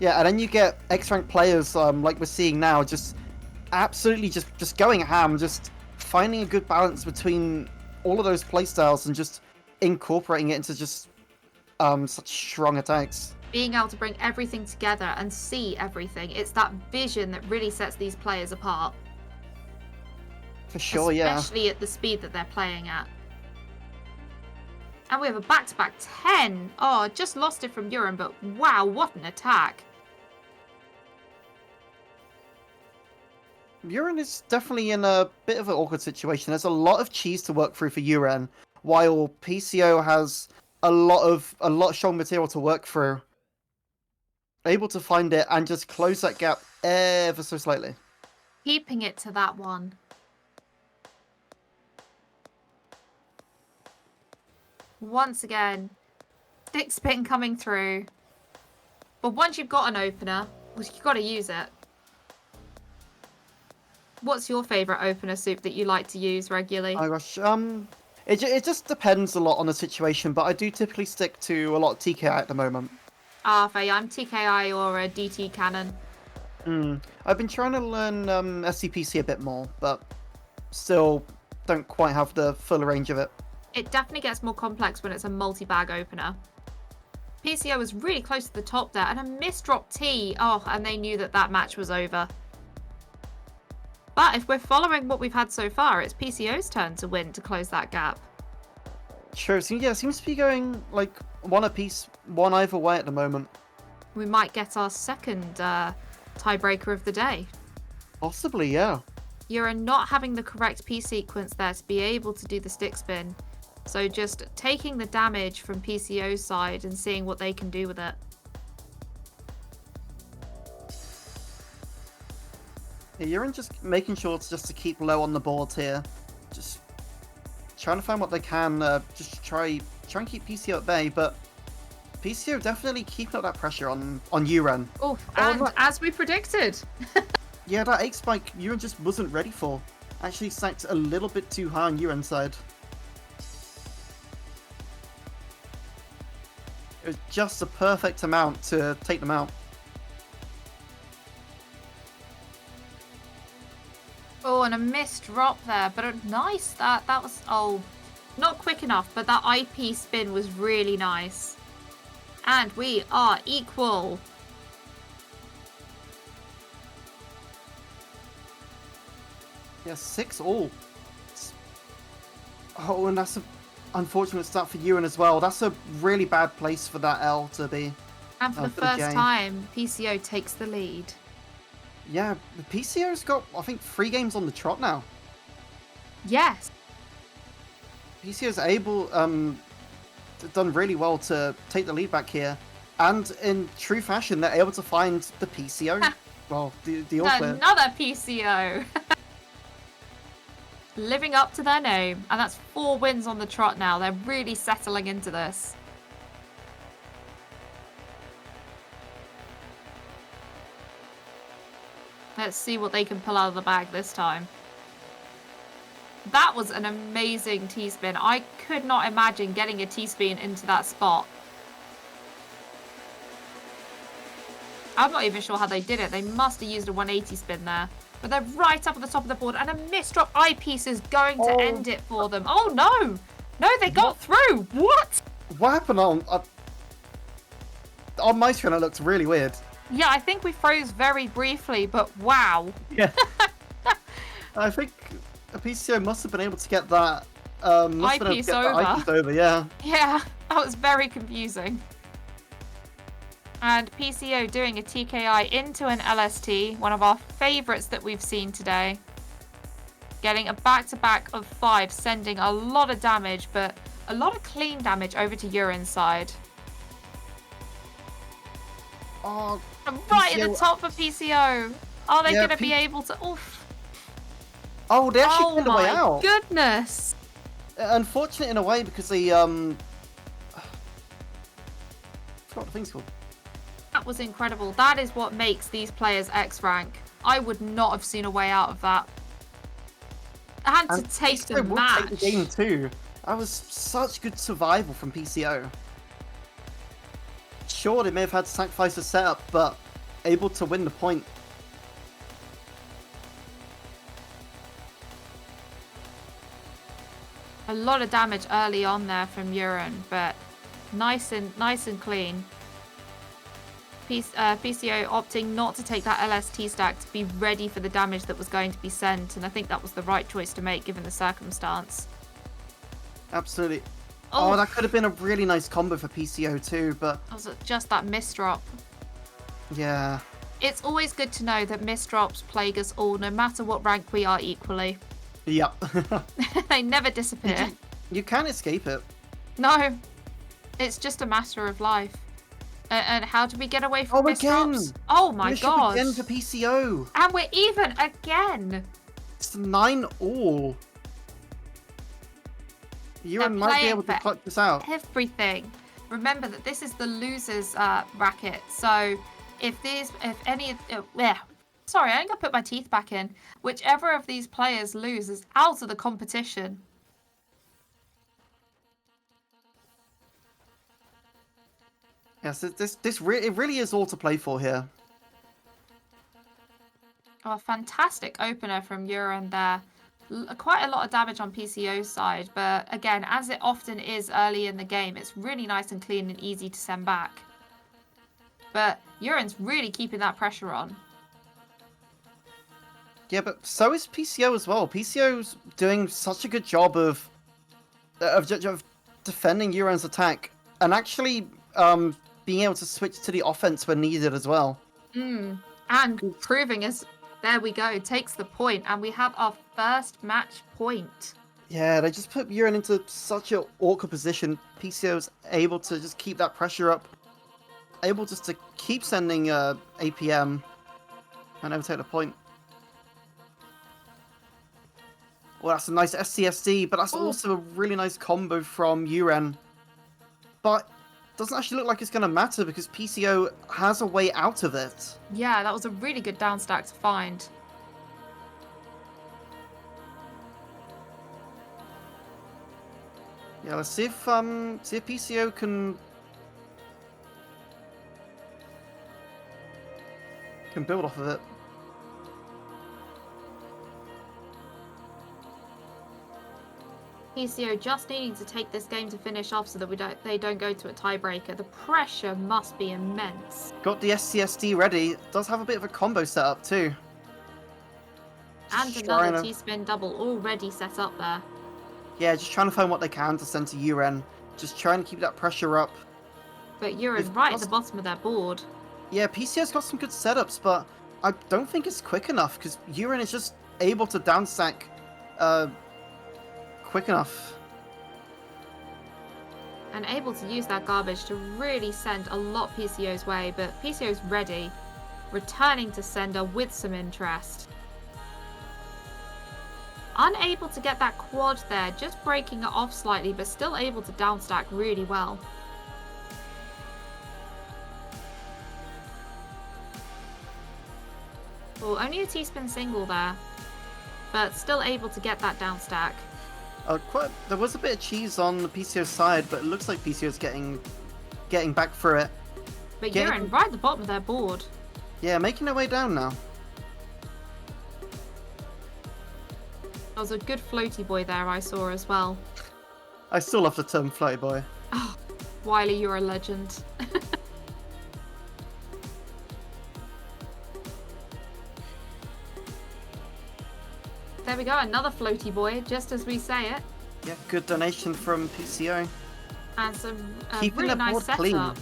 Yeah, and then you get X-rank players like we're seeing now, just absolutely just going ham, just finding a good balance between all of those playstyles and just incorporating it into just such strong attacks. Being able to bring everything together and see everything, it's that vision that really sets these players apart. For sure, yeah. Especially at the speed that they're playing at. And we have a back-to-back 10. Oh, just lost it from Urine, but wow, what an attack. Urine is definitely in a bit of an awkward situation. There's a lot of cheese to work through for Urine, while PCO has a lot of strong material to work through. able to find it and just close that gap ever so slightly. Keeping it to that one. Once again, stick spin coming through. But once you've got an opener, well, you've got to use it. What's your favourite opener soup that you like to use regularly? Oh gosh, it just depends a lot on the situation, but I do typically stick to a lot of TKI at the moment. Ah, Faye, I'm TKI or a DT cannon. I've been trying to learn SCPC a bit more, but still don't quite have the full range of it. It definitely gets more complex when it's a multi-bag opener. PCO was really close to the top there, and a misdrop T. Oh, and they knew that that match was over. But if we're following what we've had so far, it's PCO's turn to win to close that gap. Sure, so yeah, it seems to be going like one apiece, one either way at the moment. We might get our second tiebreaker of the day. Possibly, yeah. You're not having the correct P sequence there to be able to do the stick spin. So just taking the damage from PCO's side and seeing what they can do with it. Yeah, you're just making sure just to keep low on the board here. Just trying to find what they can, just try and keep PCO at bay, but PCO definitely keeping up that pressure on Uren. Oh, and as we predicted. Yeah, that 8 spike Uren just wasn't ready for. Actually stacked a little bit too high on Uren's side. It was just the perfect amount to take them out. Oh, and a missed drop there, but nice. That was, oh, not quick enough, but that IP spin was really nice. And we are equal. Yeah, 6-all. Oh, and that's an unfortunate start for Uren as well. That's a really bad place for that L to be. And for the first time, PCO takes the lead. Yeah, the PCO's got, I think, 3 games on the trot now. Yes. PCO's able, done really well to take the lead back here. And in true fashion, they're able to find the PCO. Well, the all clear. Another PCO. Living up to their name. And that's 4 wins on the trot now. They're really settling into this. Let's see what they can pull out of the bag this time. That was an amazing T-spin. I could not imagine getting a T-spin into that spot. I'm not even sure how they did it. They must have used a 180 spin there. But they're right up at the top of the board. And a misdrop eyepiece is going to end it for them. Oh, no. No, they got through. What? What happened on my screen? It looked really weird. Yeah, I think we froze very briefly, but wow. Yeah. I think a PCO must have been able to get that eyepiece over. Yeah. Yeah, that was very confusing. And PCO doing a TKI into an LST, one of our favourites that we've seen today. Getting a back-to-back of 5, sending a lot of damage, but a lot of clean damage over to Uren's side. Oh, right at the top for PCO. Are they going to be able to... Oof. Oh, they actually found a way out. Oh my goodness. Unfortunate in a way because they... I forgot what the thing's called. That was incredible. That is what makes these players X rank. I would not have seen a way out of that. And to take the match. Take the game too. That was such good survival from PCO. Sure, they may have had to sacrifice the setup, but able to win the point. A lot of damage early on there from Uren, but nice and clean. PCO opting not to take that LST stack to be ready for the damage that was going to be sent, and I think that was the right choice to make given the circumstance. Absolutely. Oh, that could have been a really nice combo for PCO too, but... That was just that misdrop. Yeah. It's always good to know that misdrops plague us all, no matter what rank we are equally. Yep. They never disappear. You can't escape it. No. It's just a matter of life. And how do we get away from Oh, misdrops? again! Oh my Misship god! again for PCO. And we're even again. It's 9-all. Yuren might be playing able to for clutch this out. Everything. Remember that this is the losers bracket. So if any of sorry, I ain't gonna put my teeth back in. Whichever of these players lose is out of the competition. Yes, it really is all to play for here. Oh, a fantastic opener from Yuren there. Quite a lot of damage on PCO's side, but again, as it often is early in the game, it's really nice and clean and easy to send back. But Yuren's really keeping that pressure on. Yeah, but so is PCO as well. PCO's doing such a good job of defending Yuren's attack and actually being able to switch to the offense when needed as well. And proving us. There we go, takes the point, and we have our first match point. Yeah, they just put Yuren into such an awkward position. PCO's able to just keep that pressure up, able just to keep sending APM and never take the point. Well, that's a nice SCSD, but that's also a really nice combo from Yuren. But doesn't actually look like it's going to matter because PCO has a way out of it. Yeah, that was a really good down stack to find. Yeah, let's see if PCO can build off of it. PCO just needing to take this game to finish off so that they don't go to a tiebreaker. The pressure must be immense. Got the SCSD ready. Does have a bit of a combo set up too. And another T-spin double already set up there. Yeah, just trying to find what they can to send to Yuren. Just trying to keep that pressure up. But Yuren's right at the bottom of their board. Yeah, PCO's got some good setups, but I don't think it's quick enough because Yuren is just able to downstack quick enough. And able to use that garbage to really send a lot PCO's way, but PCO's ready. Returning to sender with some interest. Unable to get that quad there, just breaking it off slightly, but still able to downstack really well. Oh, only a T-spin single there, but still able to get that downstack. There was a bit of cheese on the PCO side, but it looks like PCO's getting back for it. But Yuren right at the bottom of their board. Yeah, making their way down now. There was a good floaty boy there I saw as well. I still love the term floaty boy. Oh, Wiley, you're a legend. There we go, another floaty boy, just as we say it. Yeah, good donation from PCO. And some keeping really the nice board setup. clean.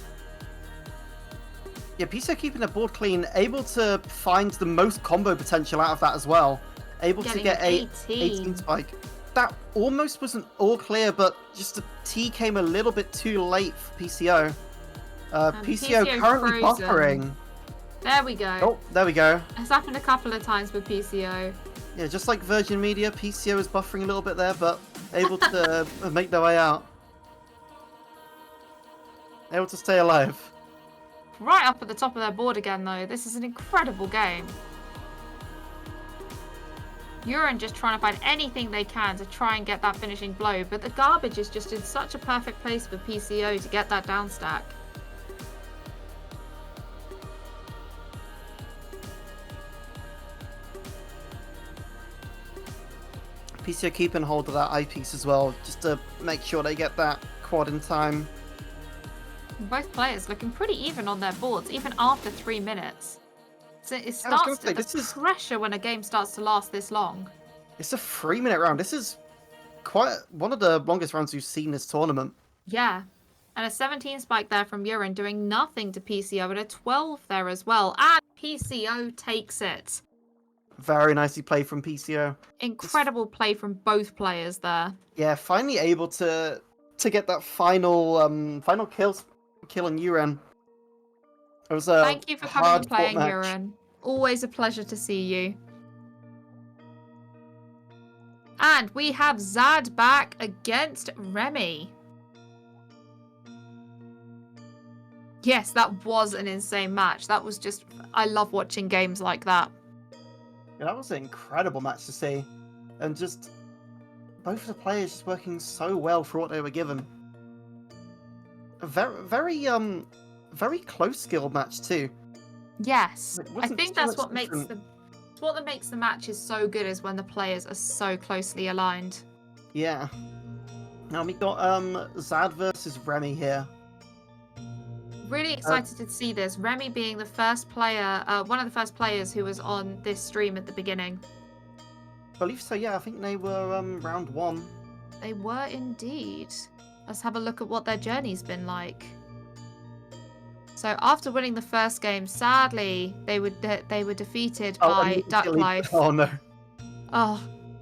Yeah, PCO keeping the board clean, able to find the most combo potential out of that as well. Able to get a 18 spike. That almost wasn't all clear, but just the T came a little bit too late for PCO. PCO currently frozen. buffering. There we go. Oh, there we go. It's happened a couple of times with PCO. Yeah, just like Virgin Media, PCO is buffering a little bit there, but able to make their way out. Able to stay alive. Right up at the top of their board again, though. This is an incredible game. Yuren just trying to find anything they can to try and get that finishing blow, but the garbage is just in such a perfect place for PCO to get that down stack. PCO keeping hold of that eyepiece as well, just to make sure they get that quad in time. Both players looking pretty even on their boards, even after 3 minutes. So it starts to the pressure when a game starts to last this long. It's a 3-minute round. This is quite one of the longest rounds we've seen this tournament. Yeah. And a 17 spike there from Yuren doing nothing to PCO, and a 12 there as well. And PCO takes it. Very nicely played from PCO. Incredible play from both players there. Yeah, finally able to get that final kill on Yuren. It was a Thank you for coming and hard-fought playing, match. Euron. Always a pleasure to see you. And we have Zad back against Remy. Yes, that was an insane match. That was just... I love watching games like that. Yeah, that was an incredible match to see. And just... both the players just working so well for what they were given. A very close skill match too. Yes. It I wasn't think too that's much what makes different. the... What that makes the matches so good is when the players are so closely aligned. Yeah. Now we got Zad versus Remy here. Really excited to see this. Remy being the first player, one of the first players who was on this stream at the beginning. I believe so, yeah. I think they were round 1. They were indeed. Let's have a look at what their journey's been like. So after winning the first game, sadly, they were defeated by Duck Life. Oh no. Oh,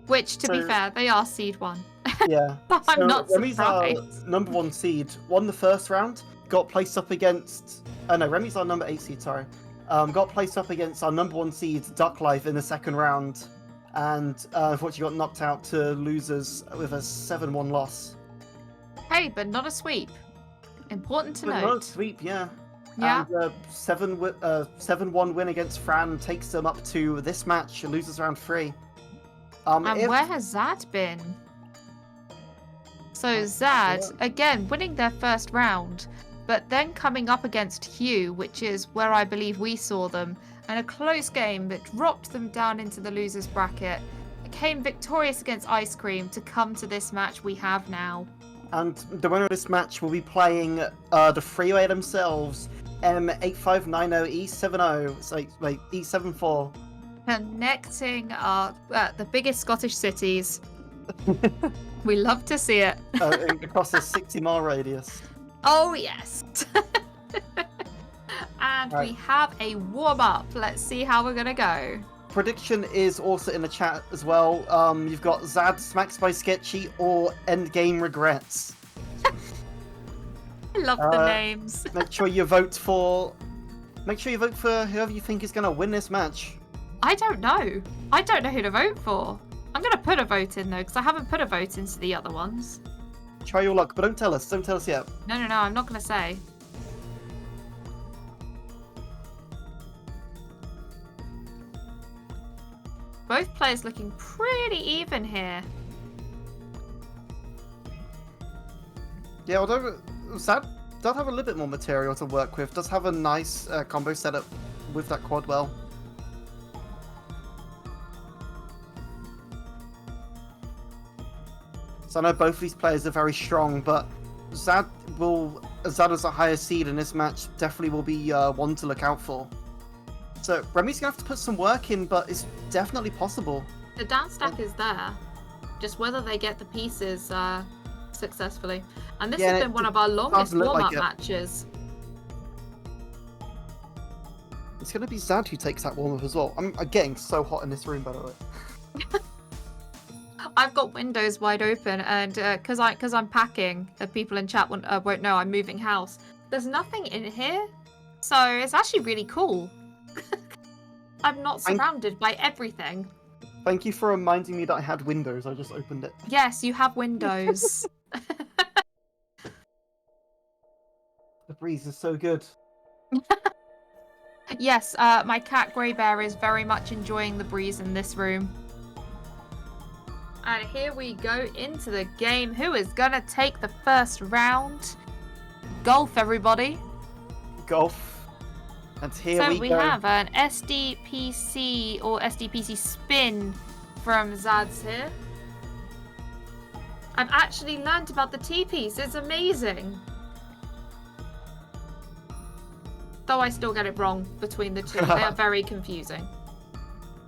which to be So- fair, they are seed 1. Yeah. I'm not Remy's our surprised. number 1 seed. Won the first round. Got placed up against... Oh no, Remy's our number 8 seed, sorry. Got placed up against our number 1 seed, Duck Life, in the second round. And unfortunately got knocked out to losers with a 7-1 loss. Hey, but not a sweep. Important to But note. not a sweep, yeah. Yeah. And 7-1 win against Fran takes them up to this match, losers round 3. And If- where has Zad been? So That's Zad, it. again, winning their first round, but then coming up against Hugh, which is where I believe we saw them, and a close game that dropped them down into the losers bracket, came victorious against Ice Cream to come to this match we have now. And the winner of this match will be playing the freeway themselves, M8590E70, so like E74. Connecting the biggest Scottish cities. We love to see it. Across a 60-mile radius. Oh, yes. And we Right. have a warm-up. Let's see how we're going to go. Prediction is also in the chat as well. You've got Zad Smacks by Sketchy or Endgame Regrets. I love the Uh, names. Make sure you vote for whoever you think is going to win this match. I don't know. I don't know who to vote for. I'm going to put a vote in, though, because I haven't put a vote into the other ones. Try your luck, but don't tell us. Don't tell us yet. No, I'm not going to say. Both players looking pretty even here. Yeah, although Zad does have a little bit more material to work with, does have a nice combo setup with that quad well. So I know both these players are very strong, but Zad as a higher seed in this match definitely will be one to look out for. So Remy's gonna have to put some work in, but it's definitely possible. The down stack is there. Just whether they get the pieces successfully. And this Yeah, has it been one of our longest look like warm-up it. matches. It's gonna be Zad who takes that warm up as well. I'm getting so hot in this room, by the way. I've got windows wide open, and because I'm packing, people in chat won't know I'm moving house. There's nothing in here, so it's actually really cool. I'm not surrounded by everything. Thank you for reminding me that I had windows. I just opened it. Yes, you have windows. The breeze is so good. Yes, my cat Grey Bear is very much enjoying the breeze in this room. And here we go into the game. Who is gonna take the first round? Golf, everybody. Golf. And here So we we go. have an SDPC or SDPC spin from Zads here. I've actually learned about the T-piece. It's amazing. Though I still get it wrong between the two. They are very confusing.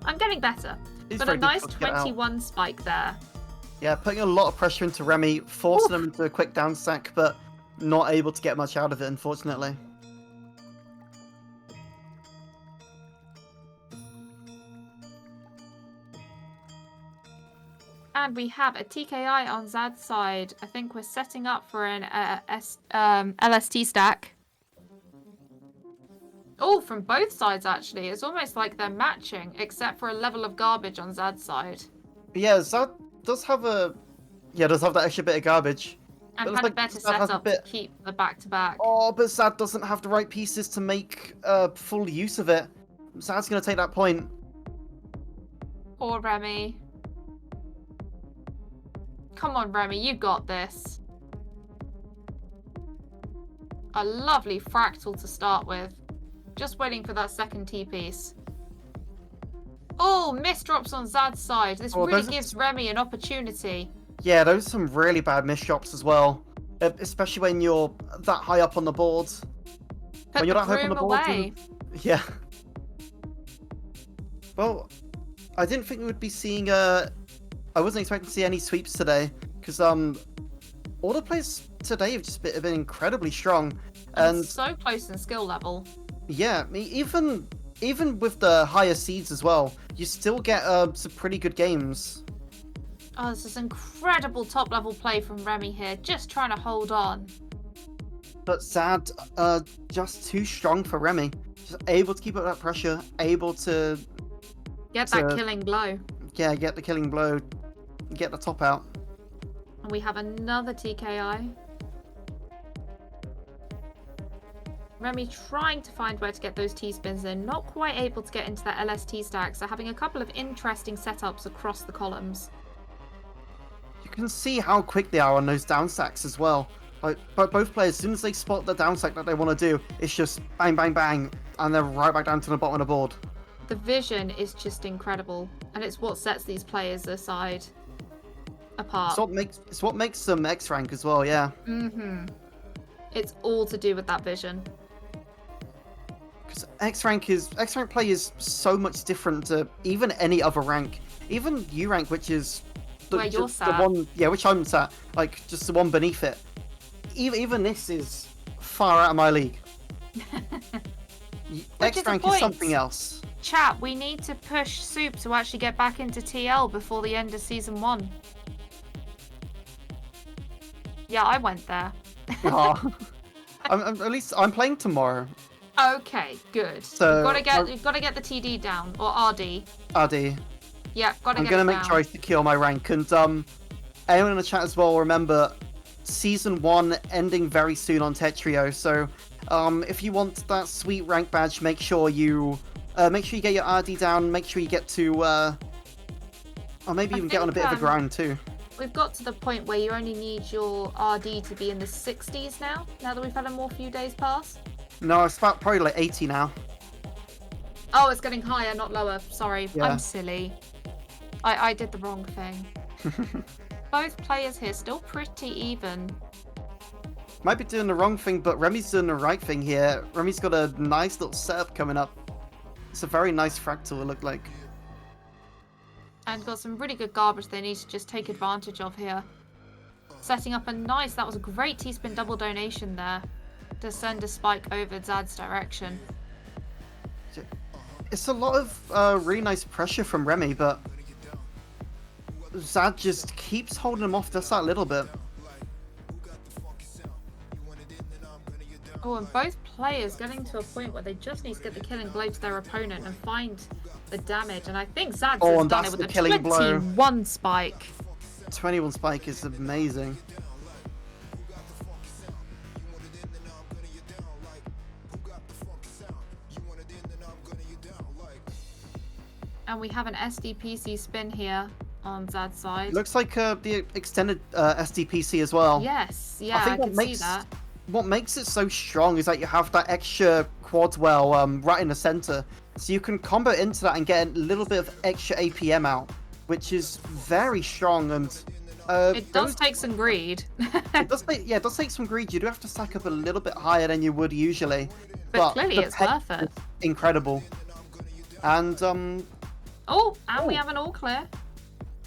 I'm getting better. It's But a very nice difficult to get out. 21 spike there. Yeah, putting a lot of pressure into Remy, forcing him into a quick down stack, but not able to get much out of it, unfortunately. And we have a TKI on Zad's side. I think we're setting up for an LST stack. Oh, from both sides, actually. It's almost like they're matching, except for a level of garbage on Zad's side. Yeah, Zad does have a... Yeah, does have that extra bit of garbage. And But had it's a better Zad has a setup bit... to keep the back-to-back. Oh, but Zad doesn't have the right pieces to make full use of it. Zad's going to take that point. Poor Remy. Come on, Remy, you got this. A lovely fractal to start with. Just waiting for that second T-piece. Oh, misdrops on Zad's side. This really gives Remy an opportunity. Yeah, those are some really bad misdrops as well. Especially when you're that high up on the board. Put when you're the that high up on the board. away. Yeah. Well, I didn't think we would be seeing I wasn't expecting to see any sweeps today, because all the players today have just been incredibly strong, and so close in skill level. Yeah, even with the higher seeds as well, you still get some pretty good games. Oh, this is incredible top level play from Remy here, just trying to hold on. But Zad, just too strong for Remy. Just able to keep up that pressure, able to get that killing blow. Yeah, get the killing blow, get the top out. And we have another TKI. Remy trying to find where to get those T-spins in, not quite able to get into that LST stack, so having a couple of interesting setups across the columns. You can see how quick they are on those down stacks as well. Like, both players, as soon as they spot the down stack that they want to do, it's just bang, bang, bang, and they're right back down to the bottom of the board. The vision is just incredible, and it's what sets these players apart. It's what makes them X rank as well, yeah. Mm-hmm. It's all to do with that vision. Because X rank play is so much different to even any other rank. Even U rank, which is where you're sat. The one, yeah, which I'm sat, like just the one beneath it. Even this is far out of my league. X rank is something else. Chat, we need to push Soup to actually get back into TL before the end of season 1. Yeah, I went there. Oh. At least I'm playing tomorrow. Okay, good. So you've got to get the TD down, or RD. RD. Yeah, got to get it down. I'm gonna make try to kill my rank, and anyone in the chat as well, remember season 1 ending very soon on Tetrio. So if you want that sweet rank badge, make sure you get your RD down. Make sure you get to or maybe even get on a bit of a grind too. We've got to the point where you only need your RD to be in the 60s now that we've had a few days pass. No, it's about probably like 80 now. Oh, it's getting higher, not lower. Sorry, yeah. I'm silly. I did the wrong thing. Both players here still pretty even. Might be doing the wrong thing, but Remy's doing the right thing here. Remy's got a nice little setup coming up. It's a very nice fractal, it looked like. And got some really good garbage they need to just take advantage of here. Setting up that was a great T-spin double donation there to send a spike over Zad's direction. It's a lot of really nice pressure from Remy, but Zad just keeps holding him off just that little bit. Oh, and both players getting to a point where they just need to get the killing blow to their opponent and find the damage. And I think Zad's has done it with a 21 spike. 21 spike is amazing. And we have an SDPC spin here on Zad's side. Looks like the extended SDPC as well. Yes, yeah, I can see that. What makes it so strong is that you have that extra quad well right in the center, so you can combo into that and get a little bit of extra APM out, which is very strong. And it does take some greed. it does take some greed. You do have to stack up a little bit higher than you would usually, but clearly it's worth it. Incredible. And we have an all clear.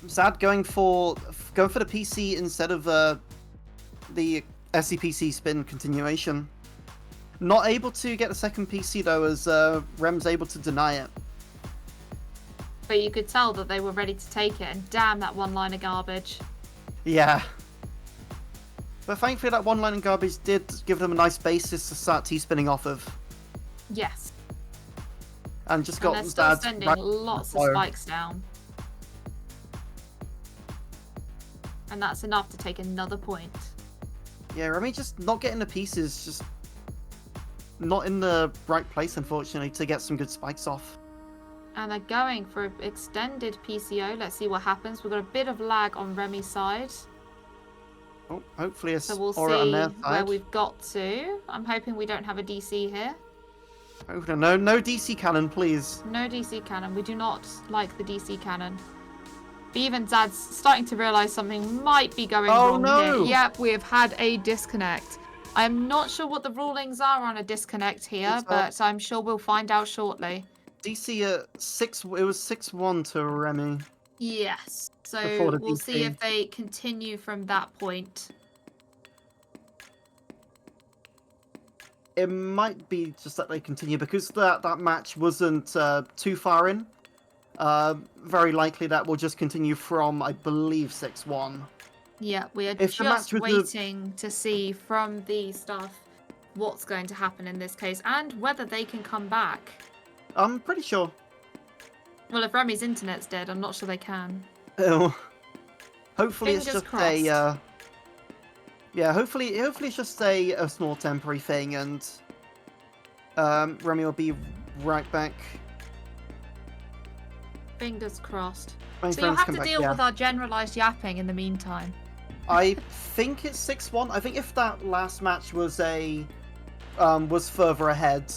Zad going for the PC instead of the SCPC spin continuation. Not able to get the second PC though, as Rem's able to deny it. But you could tell that they were ready to take it, and damn that one line of garbage. Yeah. But thankfully that one line of garbage did give them a nice basis to start T-spinning off of. Yes. and just And got they're still Zad's sending right lots of fire. spikes down. And that's enough to take another point. Yeah, Remy just not getting the pieces, just not in the right place, unfortunately, to get some good spikes off. And they're going for an extended PCO. Let's see what happens. We've got a bit of lag on Remy's side. Oh, hopefully it's So we'll alright on see their where side. we've got to. I'm hoping we don't have a DC here. Oh, no DC cannon, please. No DC cannon. We do not like the DC cannon. But even Zad's starting to realise something might be going wrong no. here. Yep, we have had a disconnect. I'm not sure what the rulings are on a disconnect here, but I'm sure we'll find out shortly. DC at 6, it was 6-1 to Remy. Yes. Before So the we'll DC. see if they continue from that point. It might be just that they continue because that match wasn't too far in. Very likely that will just continue from, I believe, 6-1. Yeah, we are If the match just was waiting to see from the stuff what's going to happen in this case and whether they can come back. I'm pretty sure. Well, if Remy's internet's dead, I'm not sure they can. Oh. Hopefully it's Fingers just crossed. a yeah, hopefully it's just a small temporary thing, and Remy will be right back. Fingers crossed. My So you'll friends have come to back, deal yeah. with our generalised yapping in the meantime. I think it's 6-1. I think if that last match was was further ahead,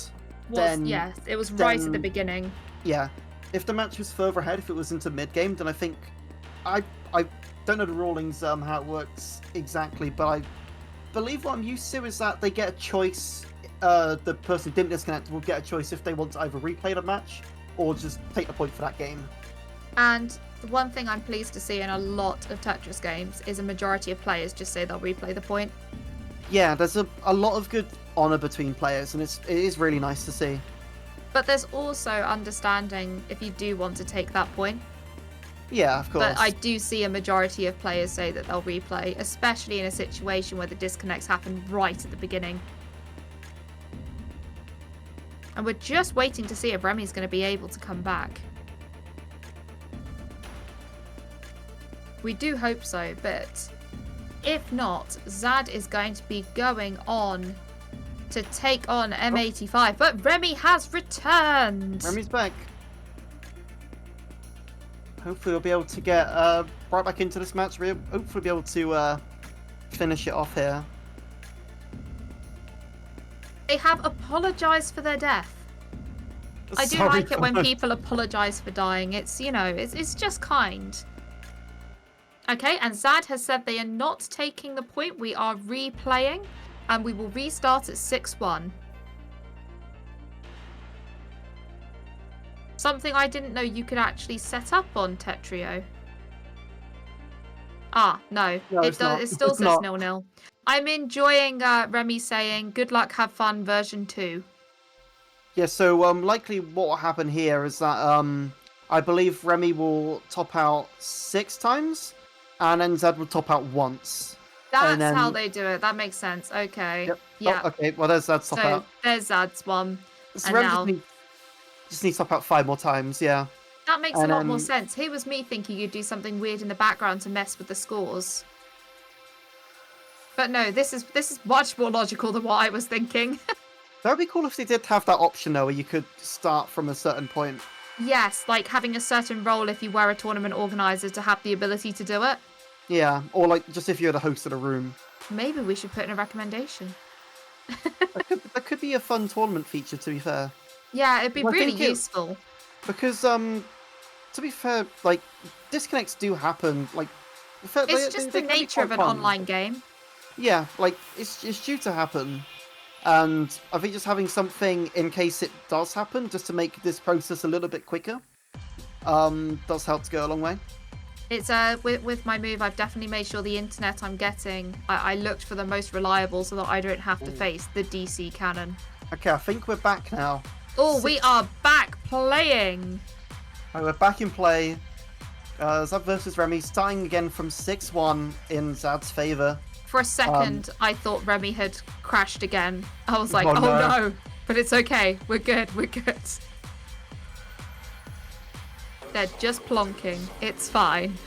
then Yes, it was right at the then- beginning. yeah. If the match was further ahead, if it was into mid game, then I think I don't know the rulings how it works exactly, but I believe what I'm used to is that they get a choice. The person who didn't disconnect will get a choice if they want to either replay the match or just take the point for that game. And the one thing I'm pleased to see in a lot of Tetris games is a majority of players just say they'll replay the point. Yeah, there's a lot of good honor between players, and it is really nice to see. But there's also understanding if you do want to take that point. Yeah, of course. But I do see a majority of players say that they'll replay, especially in a situation where the disconnects happen right at the beginning. And we're just waiting to see if Remy's going to be able to come back. We do hope so, but if not, Zad is going to be going on to take on M85. But Remy has returned! Remy's back. Hopefully we'll be able to get right back into this match. We'll hopefully be able to finish it off here. They have apologised for their death. I do Sorry like it for when that. people apologise for dying. It's, you know, it's just kind. Okay, and Zad has said they are not taking the point. We are replaying, and we will restart at 6-1. Something I didn't know you could actually set up on Tetrio. Ah, no. No, it it's not. It still It's says not. 0-0. I'm enjoying Remy saying, good luck, have fun, version 2. Yeah, so likely what will happen here is that I believe Remy will top out 6 times, and then Zad will top out once. That's then- how they do it. That makes sense. Okay. Yep. Yeah. Oh, okay, well there's Zad's top So out. there's Zad's one. So and Remy now- just needs to top out 5 more times, yeah. That makes a And lot more then- sense. Here was me thinking you'd do something weird in the background to mess with the scores. But no, this is much more logical than what I was thinking. That would be cool if they did have that option though, where you could start from a certain point. Yes, like having a certain role if you were a tournament organizer to have the ability to do it. Yeah, or like just if you're the host of the room. Maybe we should put in a recommendation. That could be a fun tournament feature, to be fair. Yeah, it'd be Well, I really think it- useful. Because to be fair, like disconnects do happen. Like It's just the they can be nature of quite an fun. online game. Yeah, like it's due to happen, and I think just having something in case it does happen, just to make this process a little bit quicker, does help to go a long way. It's with my move, I've definitely made sure the internet I'm getting, I looked for the most reliable so that I don't have to face the DC cannon. Okay, I think we're back now. Oh, we are back playing. Right, we're back in play. Zad versus Remy, starting again from 6-1 in Zad's favour. For a second, I thought Remy had crashed again. I was like, Oh, oh no. no. But it's okay. We're good. We're good. They're just plonking. It's fine.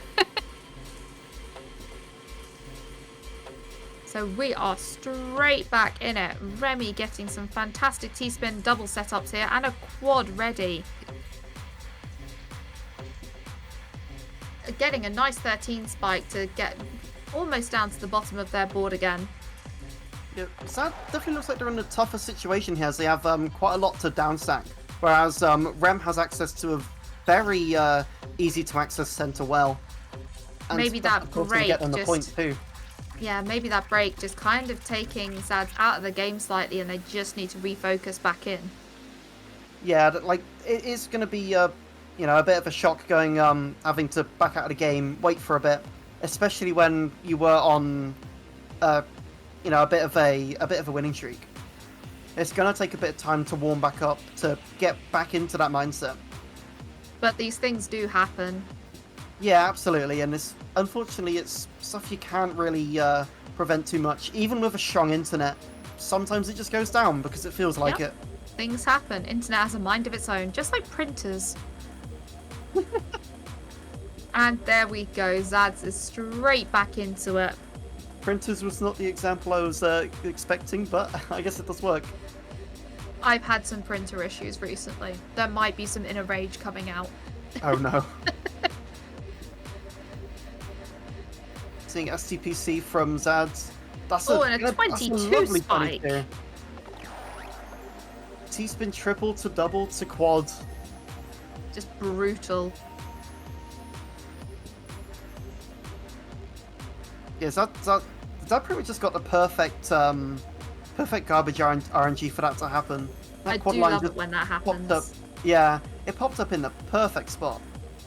So we are straight back in it. Remy getting some fantastic T-spin double setups here and a quad ready. Getting a nice 13 spike to get almost down to the bottom of their board again. Yeah, Zad definitely looks like they're in a tougher situation here as they have quite a lot to downstack. Whereas Rem has access to a very easy to access center well. And maybe that of course, break get on the just... point too. Yeah, maybe that break just kind of taking Zad out of the game slightly and they just need to refocus back in. Yeah, like, it is going to be, you know, a bit of a shock going, having to back out of the game, wait for a bit, especially when you were on, you know, a bit of a winning streak. It's going to take a bit of time to warm back up, to get back into that mindset. But these things do happen. Yeah, absolutely, and unfortunately it's stuff you can't really prevent too much. Even with a strong internet, sometimes it just goes down because it feels like it. Things happen. Internet has a mind of its own, just like printers. And there we go. Zads is straight back into it. Printers was not the example I was expecting, but I guess it does work. I've had some printer issues recently. There might be some inner rage coming out. Oh no. Seeing STPC from Zads. And a 22 spike. T-spin triple to double to quad. Just brutal. Yeah, Zad pretty much just got the perfect perfect garbage RNG for that to happen. That I quad do line love just it when that happens. popped up. Yeah, it popped up in the perfect spot.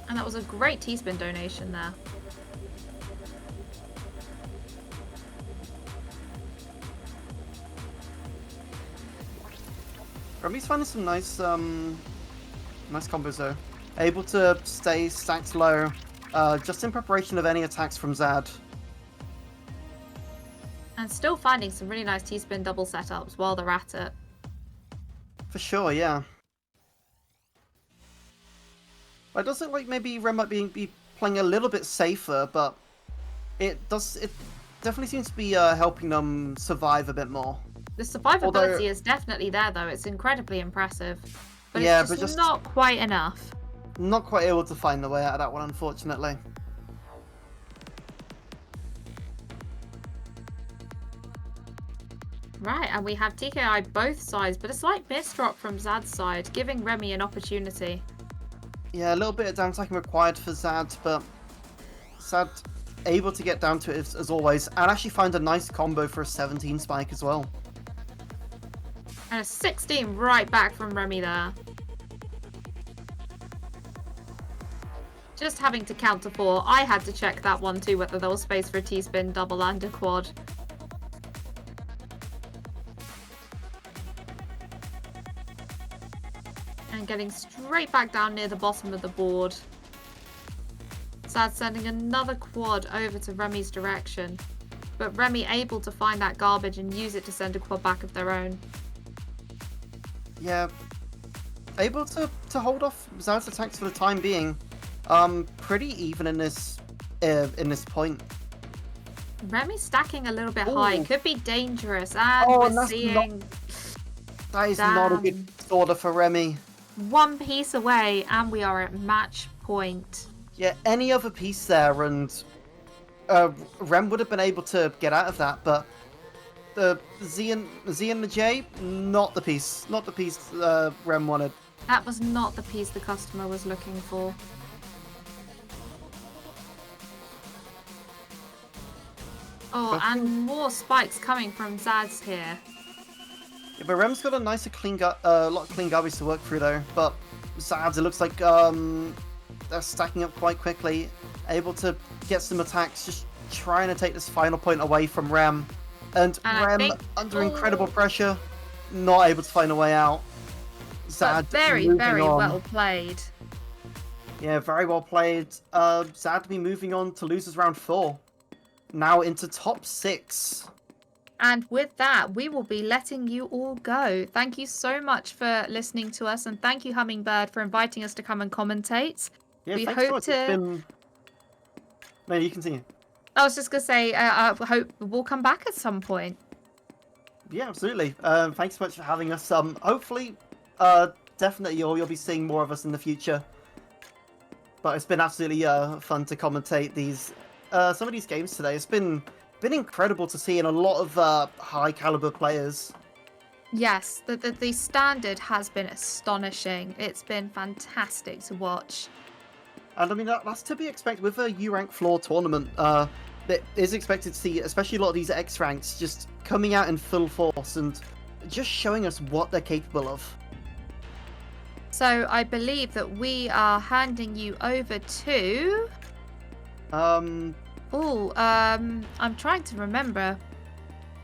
And that was a great T-spin donation there. Remy's finding some nice nice combos though. Able to stay stacked low, just in preparation of any attacks from Zad. And still finding some really nice T-spin double setups while they're at it. For sure, yeah. It does look like maybe Rem might be playing a little bit safer, but it definitely seems to be helping them survive a bit more. The survivability is definitely there, though. It's incredibly impressive. But yeah, it's just not quite enough. Not quite able to find the way out of that one, unfortunately. Right, and we have TKI both sides, but a slight miss drop from Zad's side, giving Remy an opportunity. Yeah, a little bit of downtacking required for Zad, but Zad able to get down to it as always, and actually find a nice combo for a 17 spike as well. And a 16 right back from Remy there. Just having to count to 4. I had to check that one too, whether there was space for a T-spin, double and a quad. And getting straight back down near the bottom of the board. Sad sending another quad over to Remy's direction. But Remy able to find that garbage and use it to send a quad back of their own. Yeah, able to hold off Zad's attacks for the time being. Pretty even in this point. Remy stacking a little bit high. Could be dangerous. And we're seeing... That is not a good order for Remy. One piece away and we are at match point. Yeah, any other piece there and Rem would have been able to get out of that, but the Z and the J, not the piece Rem wanted. That was not the piece the customer was looking for. Oh, and more spikes coming from Zaz here. Yeah, but Rem's got a nicer lot of clean garbage to work through though. But Zaz, it looks like they're stacking up quite quickly, able to get some attacks, just trying to take this final point away from Rem. And Rem, under incredible pressure, not able to find a way out. Zad, very well played. Yeah, very well played. Zad to be moving on to losers round 4. Now into top 6. And with that, we will be letting you all go. Thank you so much for listening to us, and thank you, Hummingbird, for inviting us to come and commentate. Yeah, We thanks so hope much. It's to. been. No, you continue. I was just gonna say, I hope we'll come back at some point. Yeah, absolutely. Thanks so much for having us. Hopefully, definitely you'll be seeing more of us in the future. But it's been absolutely fun to commentate these some of these games today. It's been incredible to see, and a lot of high caliber players. Yes, the standard has been astonishing. It's been fantastic to watch. And I mean, that's to be expected with a U rank floor tournament. That is expected to see, especially a lot of these X ranks, just coming out in full force and just showing us what they're capable of. So I believe that we are handing you over to. Um, I'm trying to remember.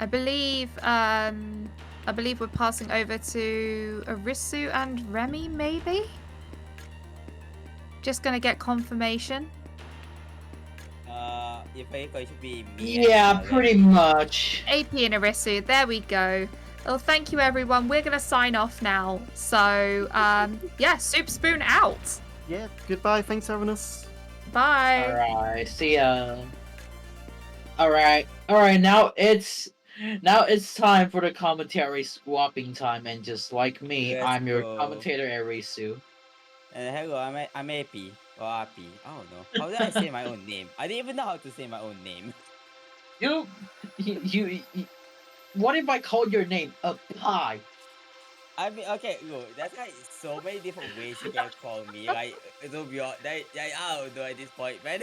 I believe we're passing over to Arisu and Remy, maybe. Just gonna get confirmation. If it's going to be me. Yeah, pretty much. AP and Arisu, there we go. Well, thank you everyone. We're gonna sign off now. So, yeah, Soup Spoon out. yeah, goodbye. Thanks for having us. Bye. Alright, see ya. Alright, now it's time for the commentary swapping time, and just like me, Let's I'm your go. commentator, Arisu. Hello, I'm AP or RP. I don't know. How did I say my own name? I didn't even know how to say my own name. You, what if I called your name a pie? I mean, okay, look, that's like so many different ways you can call me. Like, so beyond that, I don't know at this point, man.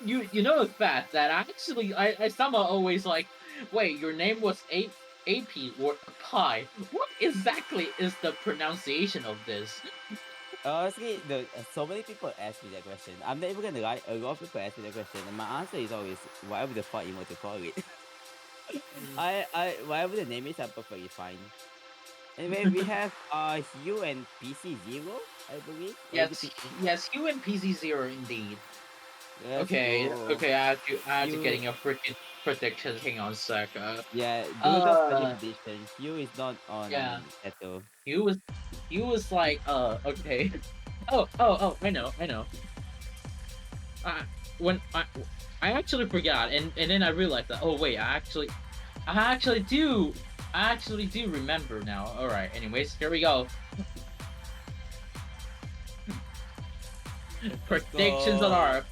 You know the fact that actually I somehow always like, wait, your name was AP or pie. What exactly is the pronunciation of this? Honestly, so many people ask me that question. I'm not even gonna lie, a lot of people ask me that question, and my answer is always whatever the fuck you want to call it. I whatever the name is, I'm perfectly fine. Anyway, we have Hugh and PC Zero, I believe. Or is it Yes, you and PC0 indeed. Let's Okay, go. I had to You- getting a freaking prediction. Hang on a sec. Yeah, do Uh, the prediction. Hugh is not on yeah. Seto. He was like, okay. Oh, I know. When I actually forgot, and then I realized that, oh wait, I actually do remember now. All right. Anyways, here we go. Predictions on our.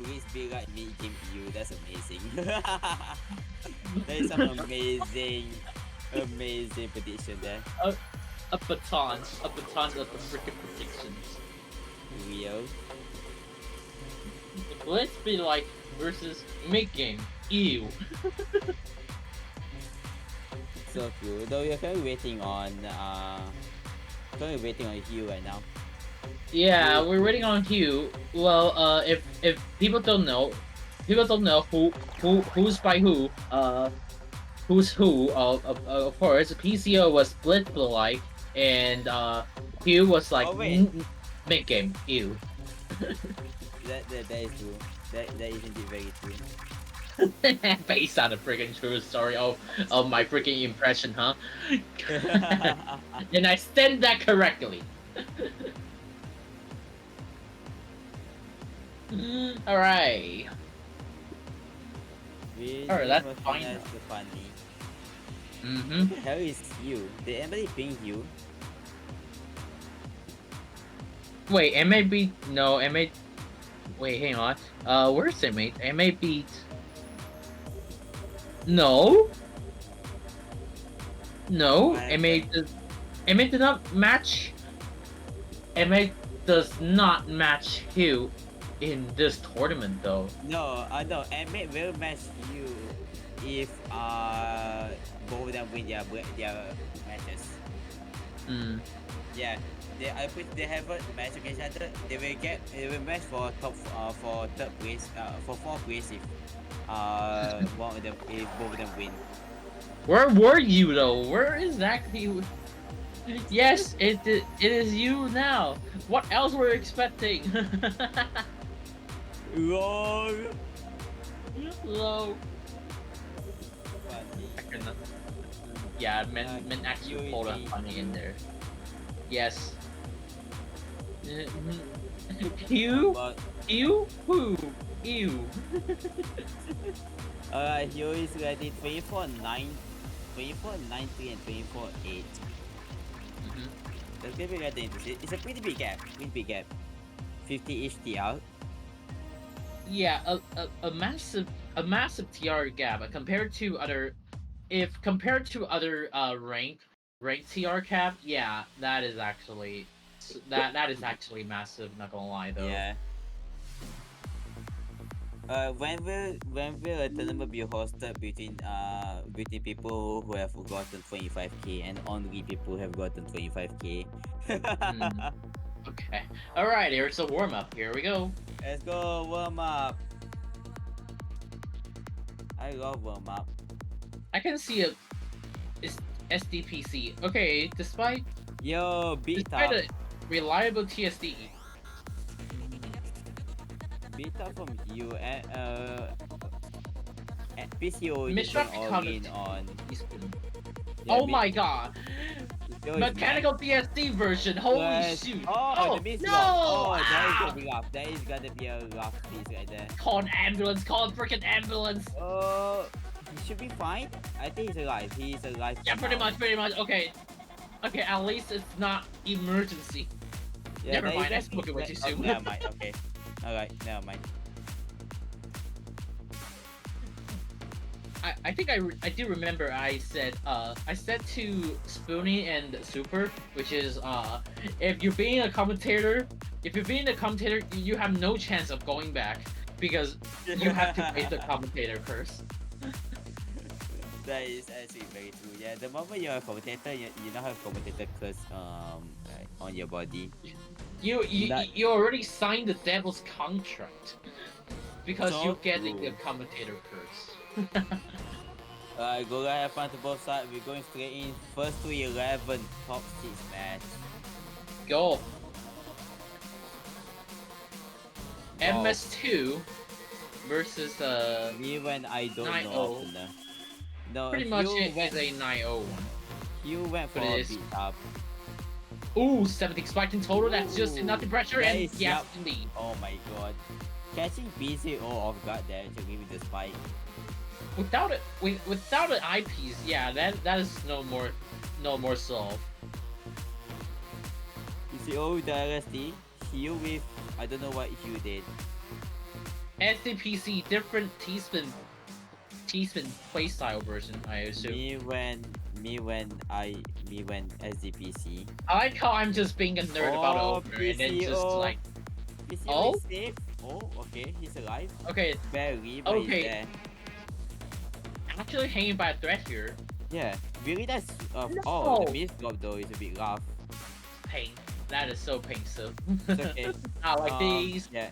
Please be like me, Kim Hugh. That's amazing. That is some amazing prediction there. A baton of the freaking predictions. Rio. Let's be like versus mid game. Ew. So true. Though we're currently waiting on Hugh right now. Yeah, we're waiting on Hugh. Well, if people don't know who's by who, who's who. Of course, PCO was split like, and Hugh was like Oh, wait. mid game. Ew. That is true. That is indeed very true. Based on a freaking true story of my freaking impression, huh? And I stand that correctly. Alright. Alright, that's fine. That's so funny. Mm-hmm. Hell is Hugh? Did anybody ping Hugh? Wait, MA beat... No, MA... Wait, hang on. Where's MA? MA beat... No? No, MA did not match... MA does not match Hugh in this tournament, though. No, no. Emmett will match you if both of them win their matches. Hmm. Yeah, they have a match against each other. They will match for for third place for fourth place if both of them win. Where were you, though? Where exactly you... Yes, it is you now. What else were you expecting? Lol. Hello. Funny. Yeah, men actually you pulled a indeed. funny in there. Yes. You, But you, who, you. alright, Hugh is ready 24-9, 24-9-3 and 24-8. Mhm. That's gonna be rather interesting. It's a pretty big gap. 50-ish TR. Yeah, a massive TR gap compared to other. If compared to other rank TR cap, yeah, that is actually that is actually massive. Not gonna lie though. Yeah. When will a tournament be hosted between people who have gotten 25k and only people who have gotten 25k? Hmm. Okay. All right. Here's a warm up. Here we go. Let's go warm up. I love warm up. I can see a is SDPC. Okay, despite Yo, beat up. a reliable TSD. Beat up from you and PCO is Mishra going all comment. in on. Yeah, Oh beat- my god! Yo, it's Mechanical TSD version. Holy Yes. shoot! Oh, the miss no! block. Oh, that is Ah! gonna be rough. That is gonna be a rough piece right there. Call an ambulance! Call a freaking ambulance! Oh, he should be fine. I think he's alive. He's alive. Yeah, pretty somehow. much, pretty much. Okay. Okay, at least it's not emergency. Yeah, Never that is mind, I actually- spoke it way too oh, soon. never mind. Okay. Alright, never mind. I think I do remember I said to Spoonie and Super, which is if you're being a commentator, you have no chance of going back because you have to face the commentator curse. That is actually very true. Yeah, the moment you're a commentator, you don't have commentator curse on your body. That- You already signed the devil's contract because So you get the true. commentator curse. Alright, go have fun to both sides. We're going straight in. First to 11 top 6 match. Go. Wow. MS2 versus Me when I don't 9-0. know opener. No, pretty much it is a 9-0 one. You went for But a it is- beat up. Ooh, 70 spiked in total. That's just Ooh, enough to pressure, that and is- yes, yep. indeed. Oh my god. Catching PCO off guard there to give me the spike. Without it, without an eyepiece, yeah, that is no more solve. PCO with the LSD. Heal with I don't know what you did. SDPC different T-spin playstyle version, I assume. Me when SDPC. I like how I'm just being a nerd about Oh, it over and then just PCO. like, PCO Oh? is safe. Oh, okay, he's alive. okay, Barely, but Okay. he's there. actually hanging by a thread here. Yeah, really that's oh No. the miss drop though is a bit rough. Pain. That is so painful. It's okay. Not like these. Yeah.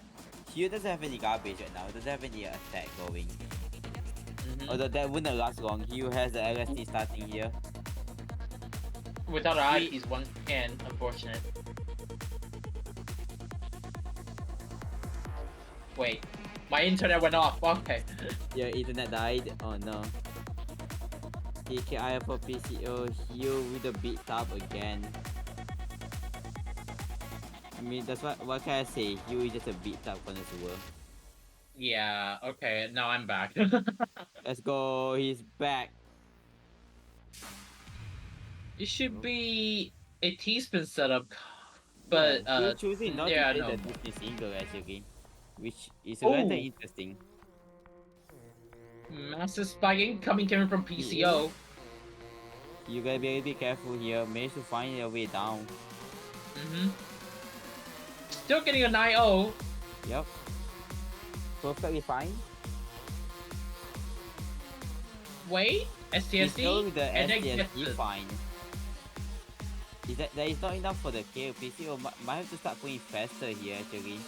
Hugh doesn't have any garbage right now. Doesn't have any attack going. Mhm. Although that wouldn't last long. Hugh has the LSD starting here. Without an eyepiece, one can, unfortunate. Wait, my internet went off. Okay. Your internet died. Oh no. TKI for PCO. Hugh with the beat up again. I mean, that's what can I say? Hugh is just a beat up connoisseur. Yeah. Okay. Now I'm back. Let's go. He's back. It should be a teaspoon setup, but You're choosing not yeah, to no. play the Disney single actually, which is Oh. rather interesting. Massive spiking coming from PCO. You gotta be a little bit careful here. Manage to find your way down. Mm-hmm. Still getting a 9-0. Yep. Perfectly fine. Wait, He's still STSD, with the and then STSD gets the- fine. Is that is not enough for the kill? PCO might have to start playing faster here actually.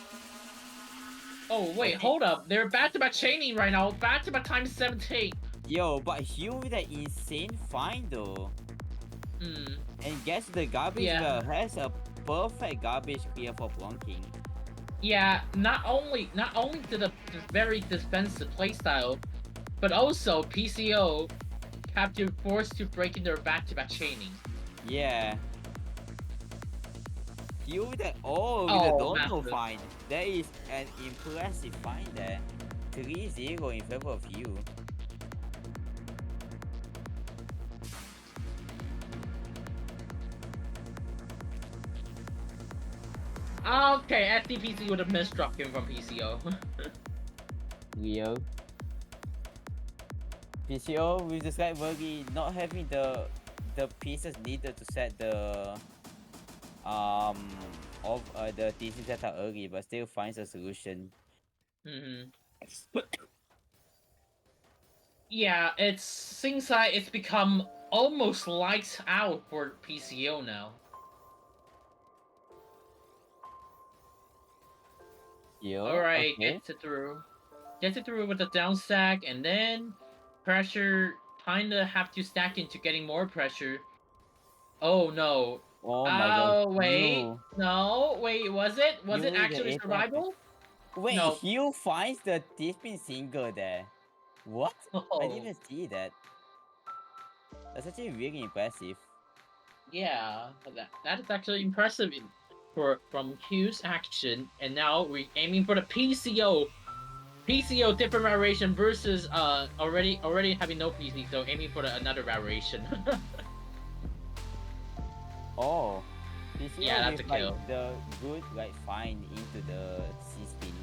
Oh wait, Okay. hold up. They're back-to-back chaining right now. Back-to-back times 17. Yo, but Hugh with that insane find though. Hmm. And gets the garbage Yeah. well, has a perfect garbage clear for blunking. Yeah, not only did a very defensive playstyle, but also PCO kept you forced to break in their back-to-back chaining. Yeah. You with the with the Oh, dono massive. find. That is an impressive find there. 3-0 in favor of you. Okay, FTPC would have misstruck him from PCO. Leo. PCO with the Sky Buggy not having the pieces needed to set the of the TC setup early, but still finds a solution. Hmm. Yeah, it seems like it's become almost lights out for PCO now. Yeah. Alright, Okay. gets it through. Gets it through with the down stack, and then pressure kinda have to stack into getting more pressure. Oh no. Oh my god. Oh wait. You. No, wait, was it? Was You it with the actually apex. survival? Wait, No. Hugh finds the T-spin single there. What? I didn't Oh. even see that. That's actually really impressive. Yeah, that is actually impressive from Q's action, and now we're aiming for the PCO. PCO different variation versus already having no PC, so aiming for another variation. Oh. PCO Yeah, that's a with like kill. the good like find into the C-spin.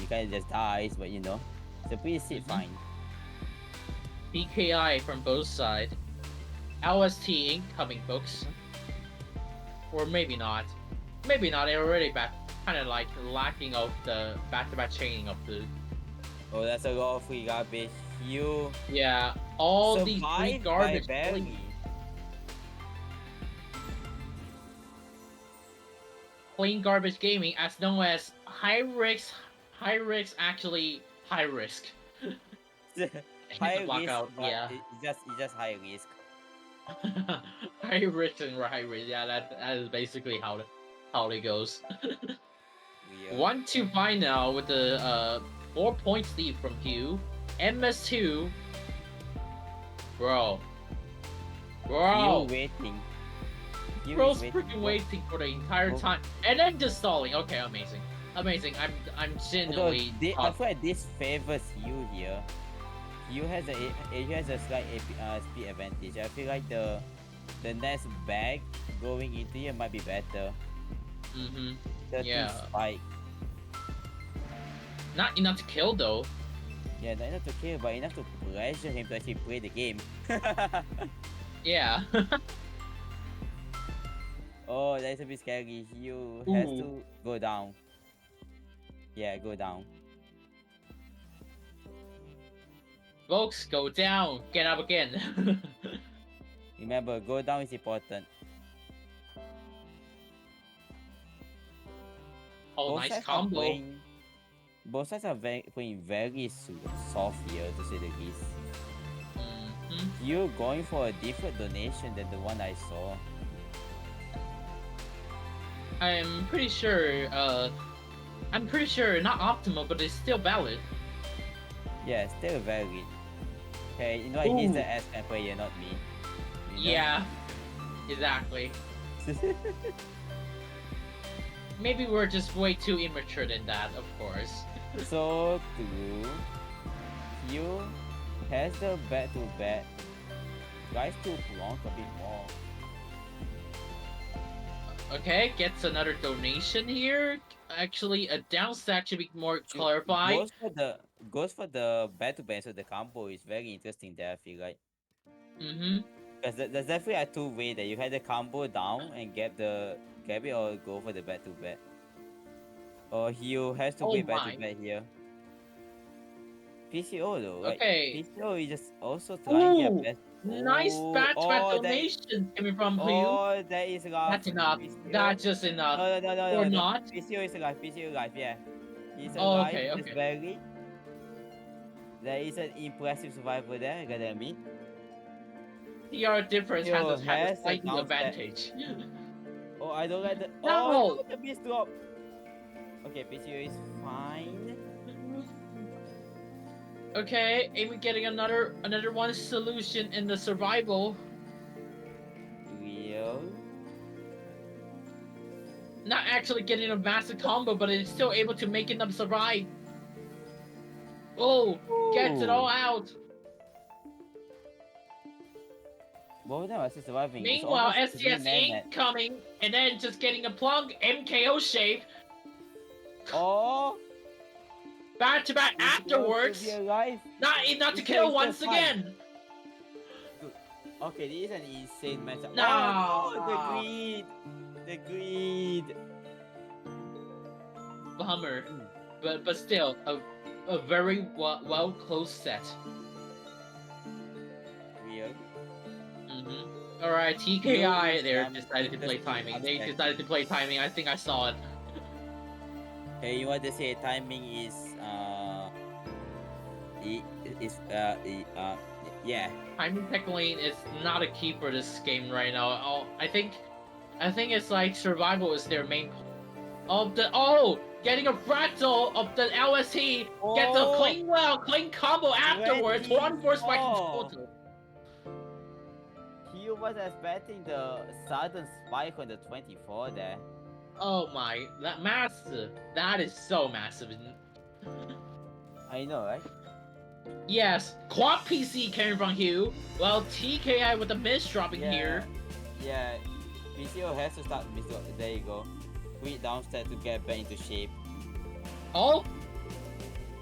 You kind of just dies, but you know, it's a pretty sick Mhm. find. BKI from both sides. LST incoming, folks. Or maybe not. Maybe not. They're already back, kind of like lacking of the back-to-back chaining of the. Oh, that's a lot of free garbage. You Yeah, all these free survived by garbage. barely. Clean garbage gaming, as known as high risk, actually high risk. High risk, Blackout, but yeah. it's just high risk. High risk and high risk, yeah. That is basically how it goes. Yeah. 1-2 now with the 4 point lead from Hugh. MS2, bro, You waiting. You bro's is waiting. freaking waiting for the entire Bro. time, and then just stalling. Okay, amazing, amazing. I'm Although genuinely. I feel like this favors you here. You has a slight speed advantage. I feel like the next bag going into here might be better. Mm-hmm. The Yeah. spike. Not enough to kill though. Yeah, not enough to kill, but enough to pressure him to actually play the game. Yeah. Oh, that's a bit scary. You has Ooh. to go down. Yeah, go down. Folks, go down. Get up again. Remember, go down is important. Oh, Both nice sides combo. both sides are playing very soft here, to say the least. Mhm. You going for a different donation than the one I saw. I'm pretty sure. Not optimal, but it's still valid. Yeah, still valid. Okay, you know what? He's Ooh. the S-Man player, not me. You know? Yeah. Exactly. Maybe we're just way too immature than that, of course. So true. You has the back-to-back. Tries to plonk a bit more. Okay, gets another donation here. Actually, a down stack should be more clarified. Goes for the back-to-back, so the combo is very interesting there, I feel like. Mm-hmm. Because there's definitely a two-way that you had the combo down and get it or go for the back-to-back. Or he has to Oh wait my. back-to-back here. PCO though, right? Okay. PCO is just also trying their Ooh, best. nice back-to-back donation coming from Hugh. That is enough. That's enough. PCO. That's just enough. No. Or not. PCO is alive. PCO alive. Yeah, he's Oh, alive. okay, Just okay. barely. There is an impressive survivor there. I gotta admit. TR difference Hugh has a has a slight downstep. advantage. Oh, I don't like the. No! Oh, no, the miss drop. Okay, PCO is fine. Okay, Amy getting another one solution in the survival. Real. Not actually getting a massive combo, but it's still able to make them survive. Oh, gets it all out. Both of them are still surviving. It's Meanwhile, almost three STS man match. incoming, and then just getting a plug MKO shape. Oh! Back to back afterwards. Be alive. Not to It's kill still once fun. again. Okay, this is an insane matchup. No. Oh, no, the greed. The greed. Bummer, but still a very well close set. Real. All right, TKI. Use They them decided to play interesting timing. They aspect. decided to play timing. I think I saw it. Hey, you want to say timing is yeah. Timing tech lane is not a key for this game right now. I think it's like survival is their main of the getting a fractal of the LST, gets a clean combo afterwards, 1-4 spike in total. He was expecting the sudden spike on the 24 there. Oh my, that massive. That is so massive. I know, right? Yes, quad PC coming from Hugh. Well, TKI with the miss dropping here. Yeah, PCO has to start miss. There you go. Quick downstairs to get back into shape. Oh,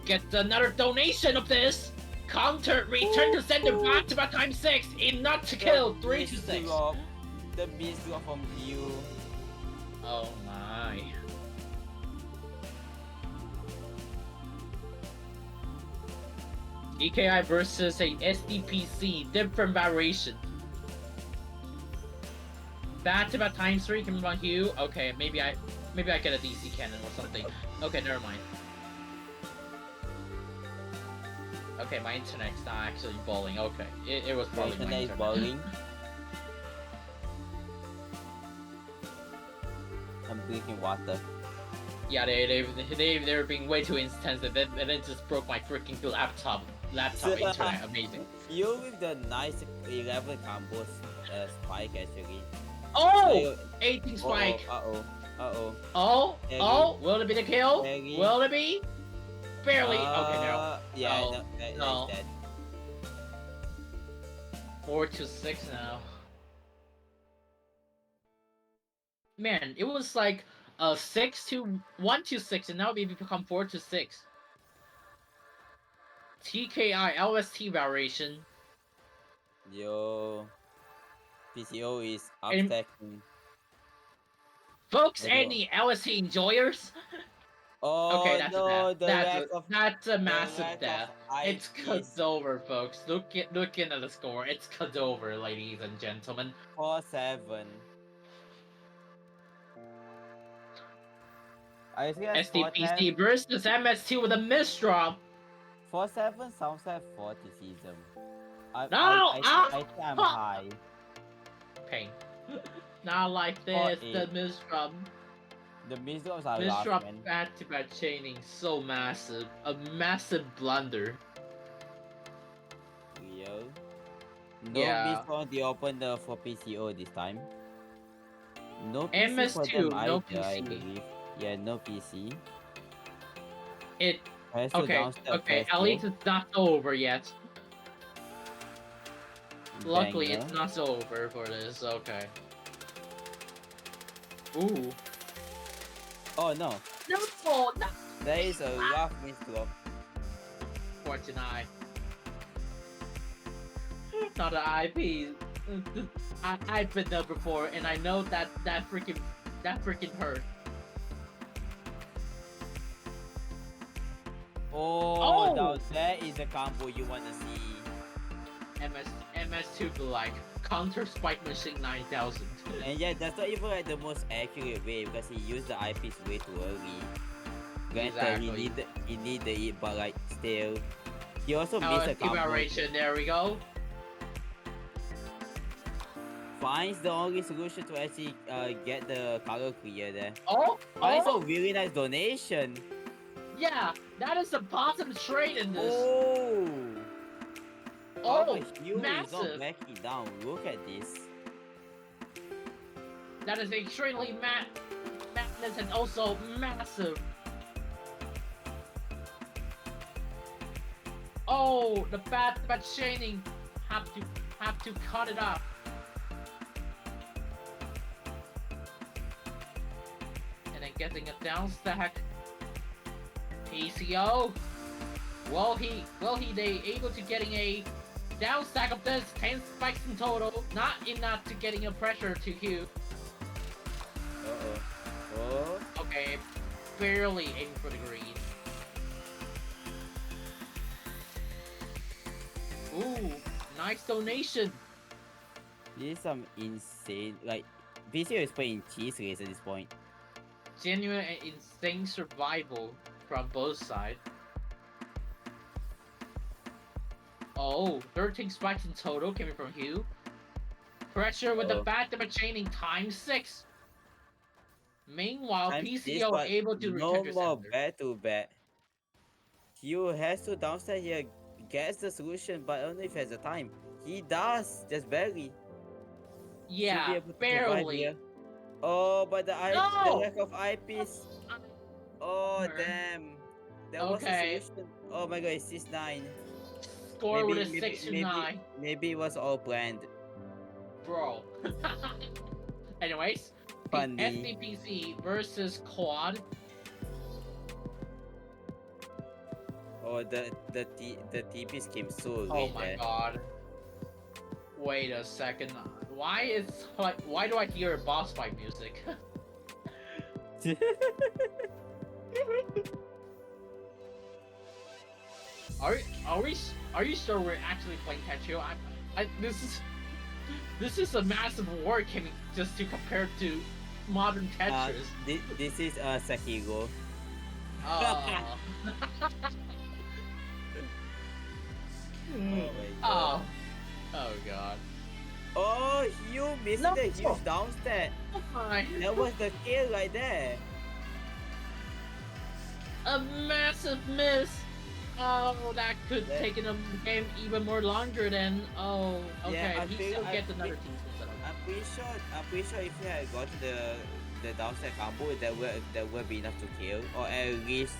get another donation of this. Counter, return to sender back to back times 6. Enough to kill, 3 to 6. The miss drop from Hugh. Oh my. EKI versus a SDPC, different variation. Back to back times 3 coming from Hugh. Okay, maybe I get a DC cannon or something. Okay, never mind. Okay, my internet's not actually balling. Okay, it was probably my Internet is internet. balling. I'm drinking water. Yeah, they were being way too intense, and then just broke my freaking laptop internet. Amazing. You with the nice 11 combos spike actually. Oh! 18 spike. Uh-oh. Oh, will it be the kill? Eggy. Will it be? Barely. Okay, no. Yeah, No. that's dead. 4 to 6 now. Man, it was like 1 to 6, and now maybe become 4 to 6. TKI LST variation. Yo. PCO is And- upstacking. Folks, Okay. any LST enjoyers? Oh Okay, that's no, a the death. lack of That's a the massive lack of death. It's IPs. Kadover, folks. Looking at the score. It's Kadover, ladies and gentlemen. 4-7. I think that's SDPC versus MS2 with a miss drop. 4-7 sounds like 40 season. I think I'm ah. high. Pain. Not like this. The 4-8. miss drop. The misdrops are Miss rough, drop man. back to back chaining. So massive. A massive blunder. Real. No Yeah. miss on the opener for PCO this time. No PC for MS2, them no either, I PC. believe. Yeah, no PC. It Has to okay. downstep Okay, first at least though. it's not over yet. Luckily, Banger. it's not over for this. Okay. Ooh. Oh no, No, not there is a rough misdrop. Fortnite. Not an IP. I've been there before, and I know that freaking hurt. Oh, Oh! now that is a combo you wanna see. MS2 be like counter spike machine 9000. And yeah, that's not even like the most accurate way because he used the eyepiece way too early. Granted, Exactly. he need the it, but like still, he also missed a LST combo. variation. There we go. Finds the only solution to actually get the color clear there. Oh, Finds oh, a really nice donation. yeah, that is the bottom trade in this. Oh, Oh, Hugh is not massive. backing down. Look at this. That is extremely flatness and also massive. Oh, the bad chaining. Have to cut it up. And then getting a down stack. PCO. Will he they able to getting a down stack of this 10 spikes in total, not enough to getting a pressure to Hugh. Oh. Okay, barely aiming for the green. Ooh, nice donation. This is some insane. Like, PCO is playing cheese race at this point. Genuine and insane survival from both sides. Oh, 13 spikes in total coming from Hugh. Pressure with the back of a chaining times 6. Meanwhile, Times this, PCO but able to no return to more center. back to back. Hugh has to downstairs here, gets the solution, but only if he has the time. He does, just barely. Should be Yeah, able to survive barely. here. Oh, but the No! lack of eyepiece. Oh Bummer. damn, that was the Okay. solution. Oh my god, it's 6-9. Score with a 6 to 9. Maybe it was all planned. Bro. Anyways, Funny. SDPC versus Quad. Oh, the TPs came so Oh late my there. god. Wait a second. Why do I hear boss fight music? Are you sure we're actually playing Techo? This is a massive war coming just to compare to modern Tetris. This is Sekiro. Oh. Oh my god. Oh. Oh god. Oh, you missed No. the huge downstep. Oh my. That was the kill right there. A massive miss. Oh, that could That- take the game even more longer than. Oh, okay. Yeah, I he feel- still I gets another feel- team instead of. I'm pretty sure if you had got the downstep combo, that would be enough to kill, or at least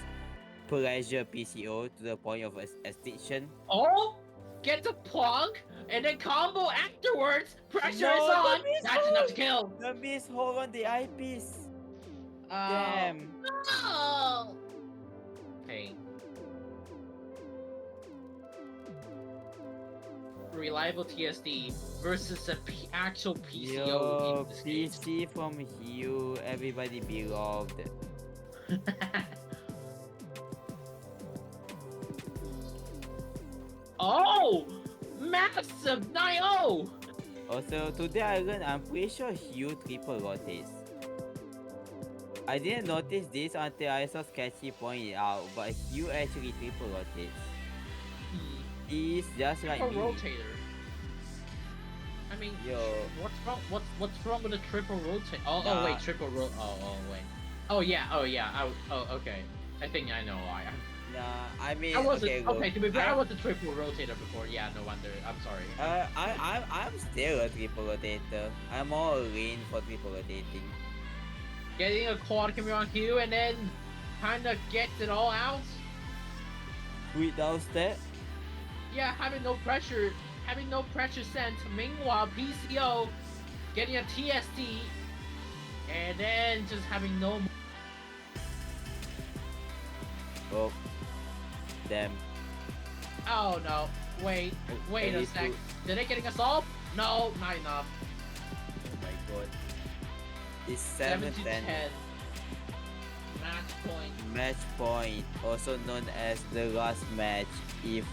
pressure PCO to the point of extinction. Oh, get the plunk and then combo afterwards. Pressure No, is the on. miss That's enough to kill. The miss hold on the eyepiece. Oh. Damn. No. Pain. Reliable TSD versus an actual PCO Yo, in this case. PC from Hugh, everybody beloved. Oh, massive 9-0. Also, today I learned I'm pretty sure Hugh triple rotates. I didn't notice this until I saw Sketchy point it out, but Hugh actually triple rotates. He's just like Triple me. rotator. I mean, Yo. What's wrong with a triple rotate? Oh, Nah. wait, triple oh wait. Oh yeah. Okay. I think I know why. Nah, I mean, I was okay, okay. look, To be fair, I was a triple rotator before. Yeah, no wonder. I'm sorry. I'm still a triple rotator. I'm all lean for triple rotating. Getting a quad coming on Q and then kind of gets it all out. Without that, Yeah, having no pressure sent. Meanwhile, PCO getting a TSD and then just having no. oh, damn. Oh no! Wait I a need sec. to- Did they getting us off? No, not enough. Oh my god. It's 7 to 7-10. 10. Match point. Match point, also known as the last match if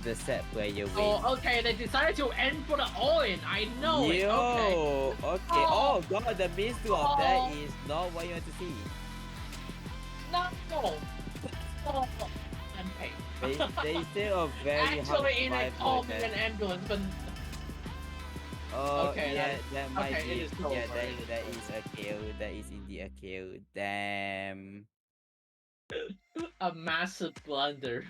the set player wins. Oh, okay. They decided to end for the all-in. I know it. Okay. Yo, okay. Oh. Oh god, the mystery of Oh. that is not what you want to see. No. Oh, I'm paid. They still a very hard Actually, in a survival call me that- an ambulance, but Oh Okay, yeah, that might okay, it be. is over, Yeah, it is that is over. a kill. That is indeed a kill. Damn. a massive blunder.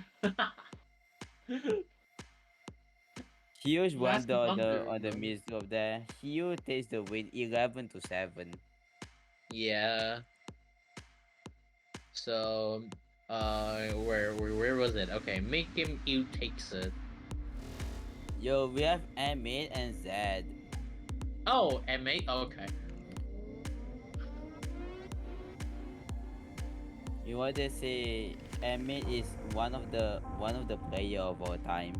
Huge Massive wonder blunder, on the bro. mystery of that. Hugh takes the win 11 to 7. Yeah. So, where was it? Okay, make him you takes it. Yo, we have Amit and Zed. Oh, M8. Okay. You want to say Amit is one of the player of all time.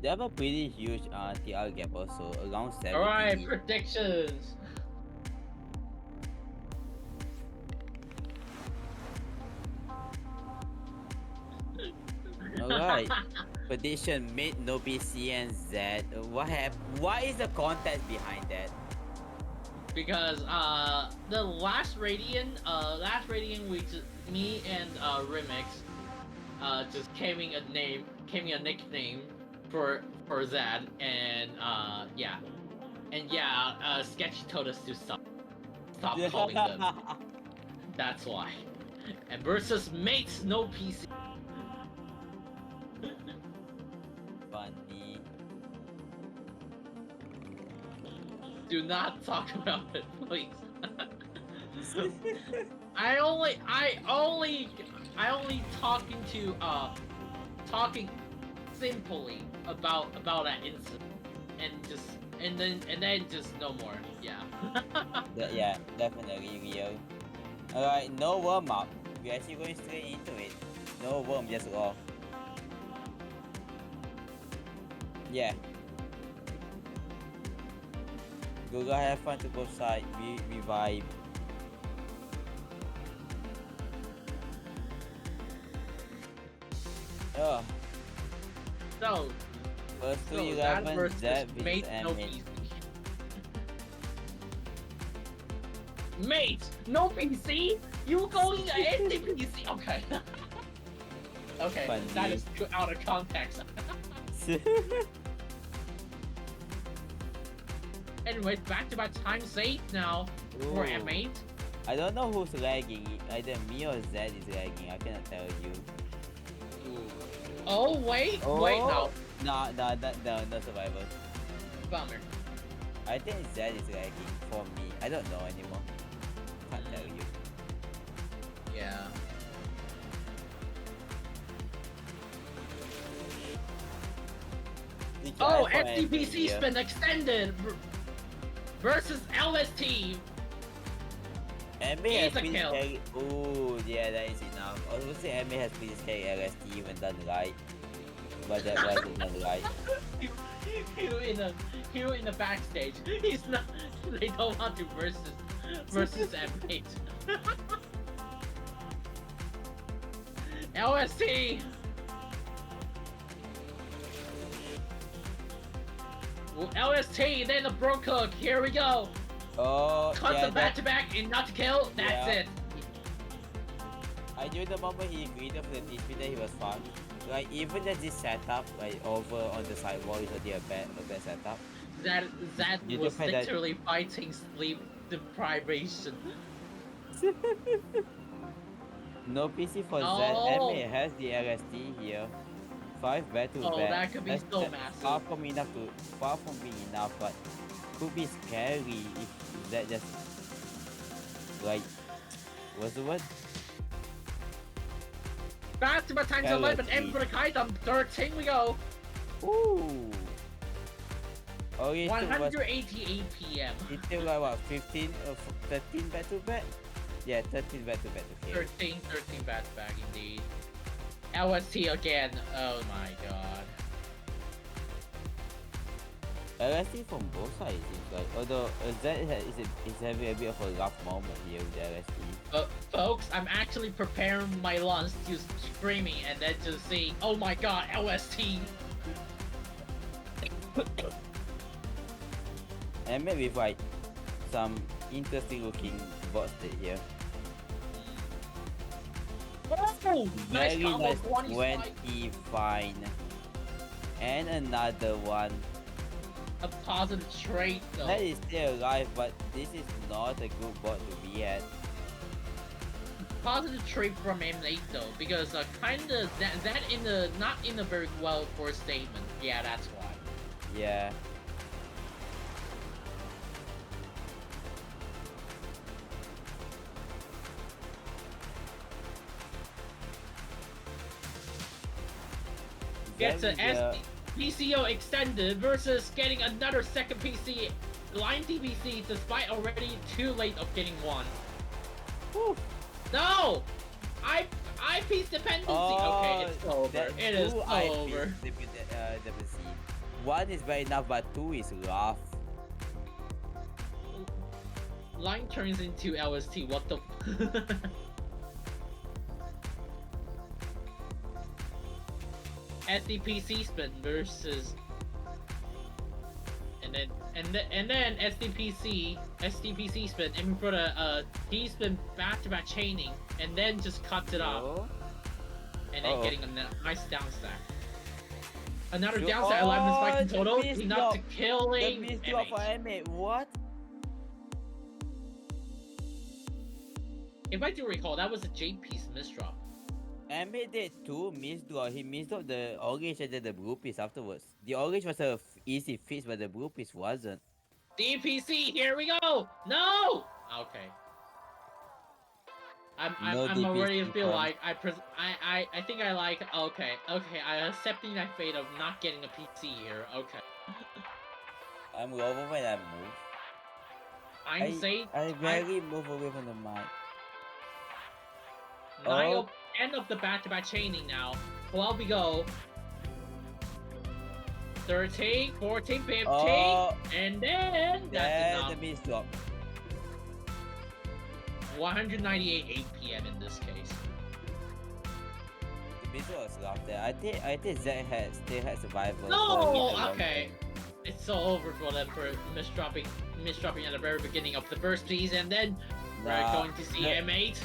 They have a pretty huge TR gap also, around 70. All right, predictions. Alright. Prediction mid no PC and Z. What happened? Why is the context behind that? Because the last Radiant we just, me and Remix just came in a nickname for Zad, and yeah, Sketchy told us to stop calling them. That's why. And versus mates no PC. Funny. Do not talk about it, please. I only talking simply about that incident, and then just no more. Yeah. Yeah, definitely real. Alright, no warm up. We're actually going straight into it. No warm, just raw. Yeah. Google have fun to both sides. We vibe. Oh, So, first to so that 11, versus Zed mate versus no Amit. PC. Mate no PC. You going to end the PC? Okay. Okay, Funny. that is too out of context. Anyways, back to my time saved now for Ooh. M8. I don't know who's lagging. Either me or Zed is lagging. I cannot tell you. Oh wait, wait no, No, no survivor. bummer. I think Zed is lagging for me. I don't know anymore. Can't tell you. Yeah. We Oh, try for FTPC here. spin extended versus LST. MA has It's a been kill. carry. Oh, yeah, that is enough. I was gonna say MA has been carry LST even done right, but that wasn't done right. Hero in the backstage. He's not. They don't want to versus M8. LST. Well, LST, then the Bro Cook. Here we go. Oh, Cut yeah, the back to back and not to kill. That's Yeah. it. I knew the moment he agreed for the TP that he was fun. Like even just this setup, like over on the side wall is already a bad setup. That You was defend that- literally fighting sleep deprivation. No PC for No. Z. MA has the LST here. 5 back to back. Oh, that could be That's- so that's massive. Far from being enough, but could be scary if that just like what's the word? Back to my times 11 LST. and for the Kaitan 13 we go. Ooh. Okay, so what? 188 PM. It's still like what? 15 or 13 back to back? Yeah, 13 back to back. Okay. 13 back to back indeed. LST again. Oh my god. LST from both sides seems like. Although Z is having a bit of a rough moment here with the LST. But folks, I'm actually preparing my lunch to screaming and then just saying, oh my god, LST. And maybe like some interesting looking bot state here. Oh, nice Very combo, nice 20 spike. 20 fine. And another one. A positive trait though. That is still alive, but this is not a good bot to be at. Positive trait from M8 though, because kinda that in the not in a very well for statement. Yeah, that's why. Yeah. gets an Yeah. PCO extended versus getting another second PC line TPC despite already too late of getting one. Whew. No! Eyepiece dependency. Okay, it's over. It is over. WC. One is bad enough, but two is rough. Line turns into LST. What the? SDPC spin versus, and then SDPC spin and we put a T spin back to back chaining and then just cuts it off Oh. and then Uh-oh. getting a nice down stack. Another Sure. down stack, 11 spike in the total, beast enough to drop. The killing beast drop for MH. M8. What? If I do recall, that was a Jade piece misdrop. M8 did two miss drop. He missed up the orange and then the blue piece afterwards. The orange was a easy fix, but the blue piece wasn't. DPC, here we go! No! Okay. I'm already DPC feel fun. like I think I like okay I accepting that fate of not getting a PC here. Okay. I'm over when I move. I'm safe. I rarely move away from the mic. Nine end of the back-to-back chaining now. 12 we go. 13, 14, 15, and then that's Then enough. the miss drop. 198 8 p.m. in this case. The miss drop was rough there. I think Zach still had survival. No! Okay. It's so over for them for misdropping at the very beginning of the first piece, and then we're going to see M8.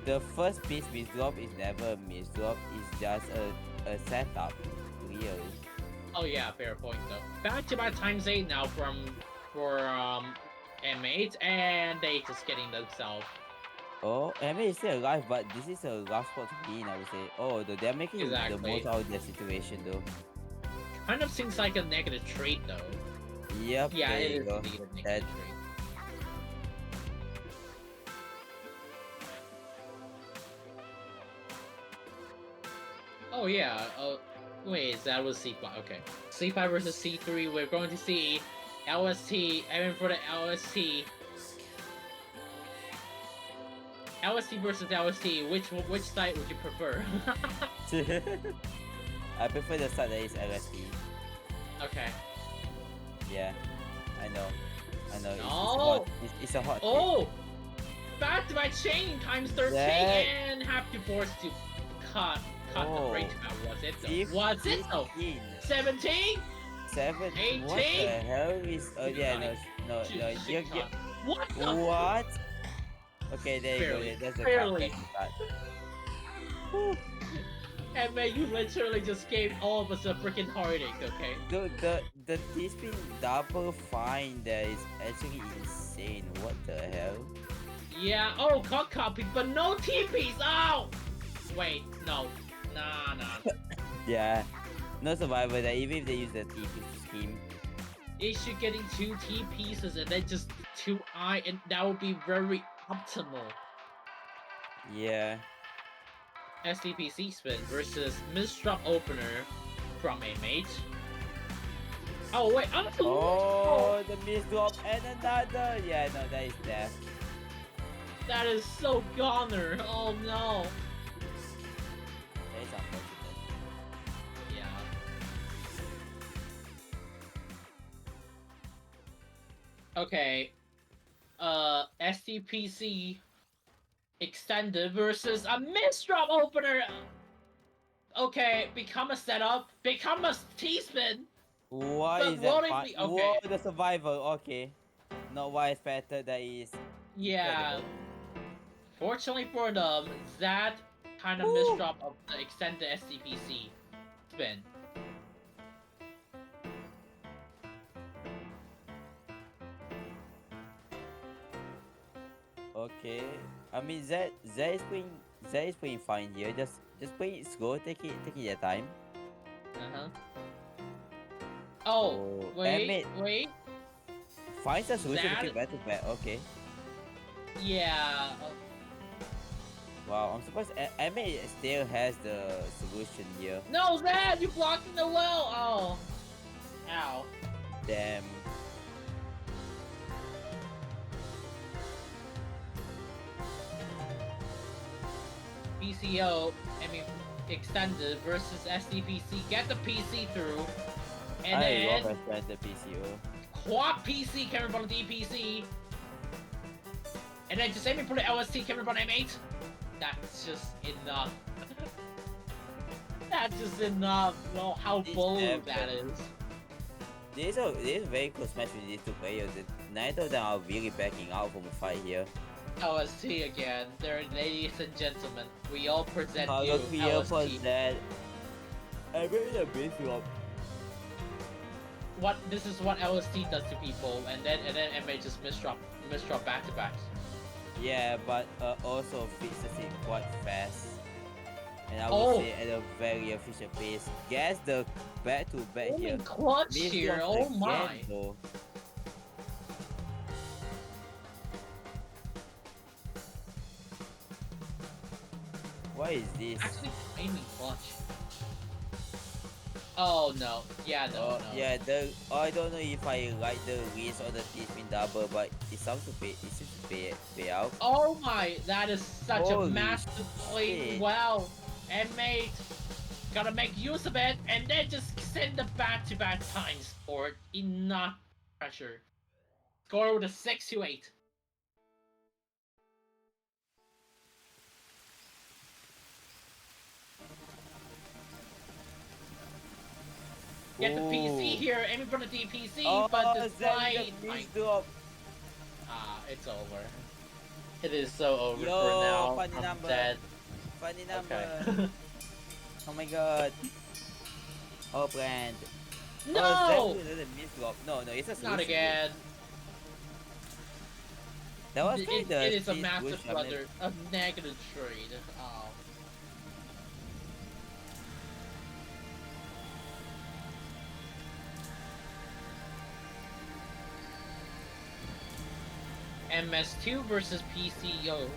The first piece miss drop is never a miss drop. It's just a setup. Really. Oh yeah, fair point though. Back to back times 8 now for M8, and they just getting themselves. Oh, M8 is still alive, but this is a rough spot to be in, I would say. Oh, they're making Exactly. the most out of their situation though. Kind of seems like a negative trait though. Yep. Yeah, there it you is go. indeed a That- negative trait. Oh yeah, wait, that was C5, okay. C5 versus C3, we're going to see LST, aiming for the LST. LST versus LST, which side would you prefer? I prefer the side that is LSD. Okay. Yeah, I know. No. It's a hot take. Oh! Back to my chain times 13 That- and have to force to cut the Oh. rate out. Was it though? Fif- Was it though? 15, 17? 7. What the 18? hell is? Oh yeah, no. Shit You're, cut. What the? what? Okay, there you Barely, go. That's the barely. cut. And man, you literally just gave all of us a freaking heartache, okay? The T-spin double fine there is actually insane. What the hell? Yeah, oh, cut copy, but no TPs! Oh! Wait, no. Nah. Yeah, no survivor there. Even if they use the TP scheme. It should getting 2 T pieces and then just 2 I, and that would be very optimal. Yeah. SDPC spin versus misdrop opener from a mate. Oh wait, Oh, the miss drop and another. Yeah, no, that is death. that is so goner. Oh no. That is unfortunate. Yeah. Okay. SDPC extended versus a misdrop opener. Okay, become a setup, become a T-spin. Why But is that what if fun? we- okay. Whoa, the survivor. Okay. Not why it's better. That is. Yeah. Fortunately for them, that kind of Woo. misdrop of the extended SDPC spin. Okay. I mean, Zed is playing fine here. Just play it slow. Take your time. Uh-huh. Oh, wait. Find a solution to That- keep back to back. Okay. Yeah. Wow, I'm surprised Ame still has the solution here. No, Zed, you blocking the well. Oh, ow. Damn. PCO, I mean, extended versus SDPC. Get the PC through, and I then love the PCO. Quad PC coming from the DPC, and then just let me put the LST coming from M8. That's just enough. That's just enough. Well, how This bold epic. that is. This is a very close match with these two players. Neither of them are really backing out from a fight here. LST again. There, ladies and gentlemen, we all present How you here for LST. that? I really a bit flop. What this is what LST does to people, and then MA just misdrop back to backs. Yeah, but also fixes it quite fast. And I would Oh. say at a very efficient pace. Gets the back to back Only here. clutch Missed here. once Oh my. again, though. What is this? Actually, made me clutch. Oh no. Yeah, no, no. Yeah, I don't know if I like the reads or the teeth in double, but it seems to pay out. Oh my, that is such Holy a massive play. shit. Wow. And mate, gotta make use of it, and then just send the back-to-back times for it. Enough pressure. Score with a 6-8. Get the PC Ooh. here, aiming for the DPC, Oh, but the Zen fight, the like, drop. it's over. It is so over Yo, for now. funny I'm number. dead. Funny number. Okay. Oh my god. Oh, brand. No! Oh, Zen with the miss drop. No, it's a Not solution. again. That was It kind of the is a cheese massive push, I mean, blunder, a negative trade. Oh. MS2 versus PCO.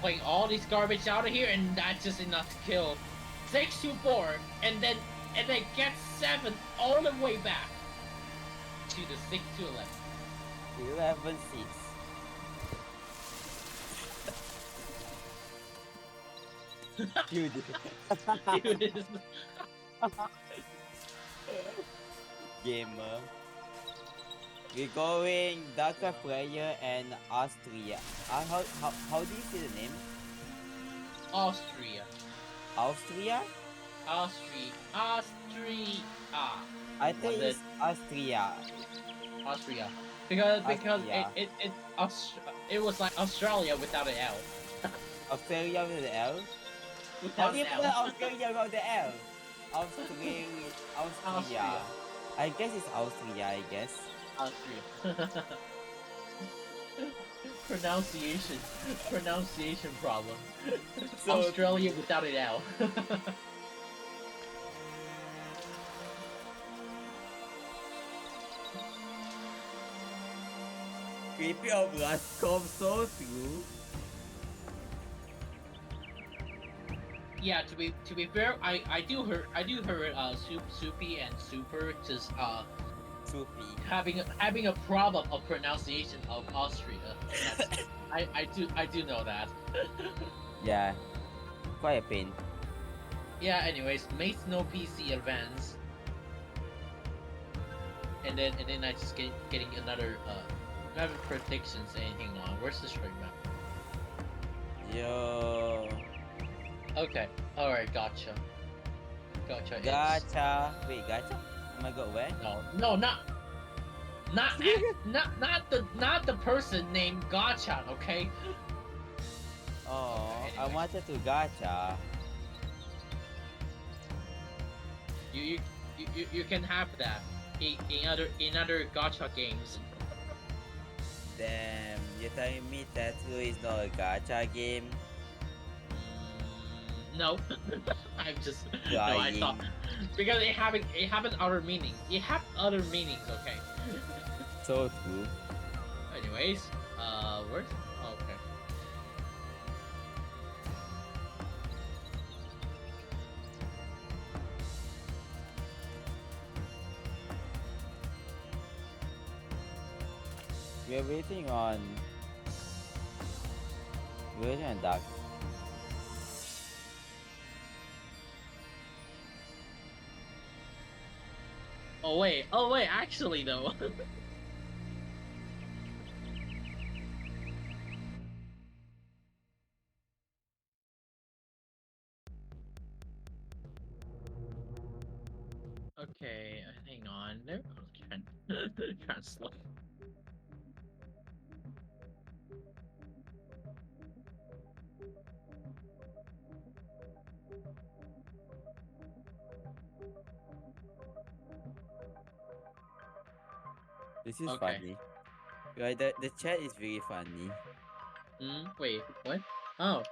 Playing all these garbage out of here, and that's just enough to kill. 6-4, and then get 7 all the way back to the 6-11. 11-6. Dude. Dude, it's- Gamer. We're going Dhaka player and Austria. How do you say the name? Austria. Austria? Austria. I think Was it's Austria. Austria. Because Austria. it was like Australia without an L. Australia with the L? How Without do you an spell L. Australia without the L? Austria. Austria. I guess it's Austria, I guess. Austria. Pronunciation problem. So- Australia without an L. Creepy of last come so through. Yeah, to be fair, I do hear Soupy and Super just Soupy. having a problem of pronunciation of Austria. That's- I do know that. Yeah. Quite a pain. Yeah. Anyways, mates no PC advance, and then I just getting another predictions. Anything on? Where's the straight map? Yo. Okay. All right. Gotcha. It's- Gacha. Wait, gacha? Oh my god, where? No, not the person named Gotcha. Okay. Oh, I Anyway. wanted to gacha. You can have that in other Gotcha games. Damn, you're telling me Tattoo is not a gacha game? No, I'm just no. I Lying. thought because it having other meaning. It have other meanings. Okay. So true. Anyways, where's? Oh, okay. We're waiting on. We're waiting on Dark. Oh wait, actually though. Okay, hang on. There goes translate. This is Okay. funny. Right, the chat is really funny. Wait, what? Oh,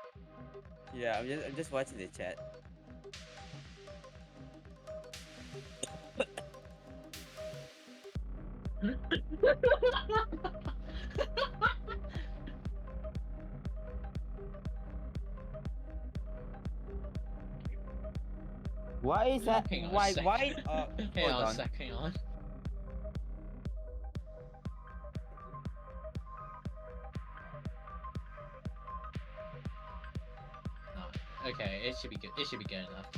Yeah, I'm just watching the chat. Why is that? hang on a Why? sec. Why? Hang Hold on a on. sec. Hang on. Oh, okay, it should be good. It should be good enough.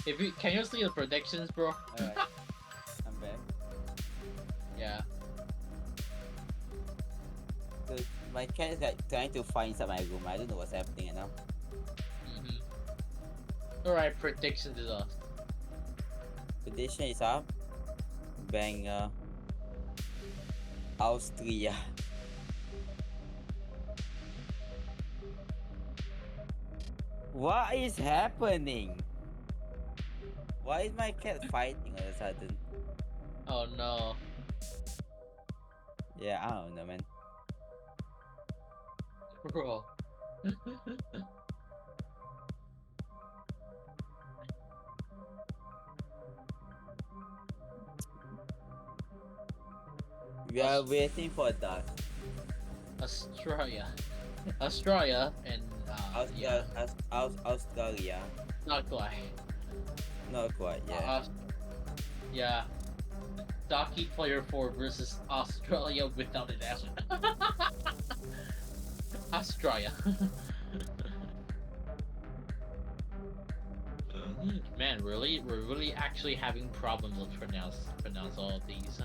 If you can you see the predictions, bro? Alright, I'm back. Yeah. So my cat is like trying to find inside my room. I don't know what's happening now. Alright, predictions is off. Prediction is up. Banger. Austria. What is happening? Why is my cat fighting all of a sudden? Oh no. Yeah, I don't know, man. Bro. We are waiting for that. Australia. Australia and yeah, Australia. not quite. Not quite, yeah. Yeah. Donkey Player 4 versus Australia without an S. Australia. Man, really? We're really actually having problems with pronounce all of these.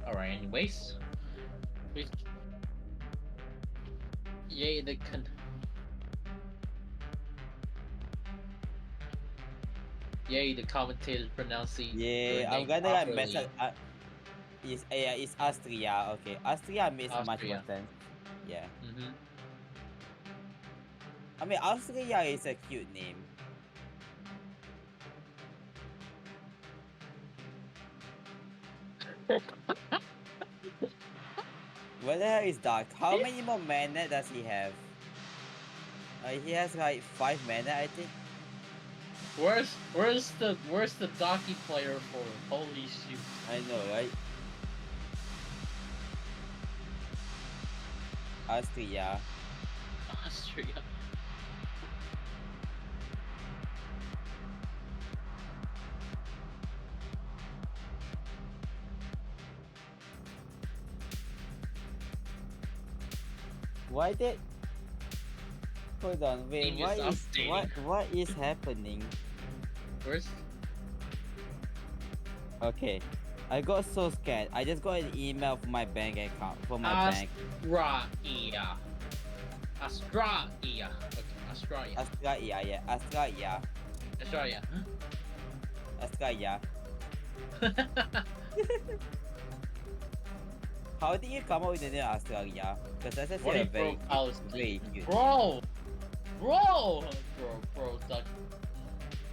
Alright, anyways. Yay, the Yay, the commentators pronouncing your Yeah, I'm name gonna like mess properly. up. It's Austria. Okay, Austria makes much more Austria. sense. Yeah, Mm-hmm. I mean Austria is a cute name. What the hell is Dark? How many more mana does he have? He has like 5 mana, I think. Where's the Donkey Player for? Holy shoot! I know, right? Austria. Austria. Why did? Hold on, wait. Name is updating. What is happening? Where's Okay, I got so scared. I just got an email from my bank account from my bank. Australia? Australia. Okay, Australia. Australia, yeah, Australia, Australia. Australia. How did you come up with the name Australia? Because that's What actually if a very, bro calls very cute. Bro,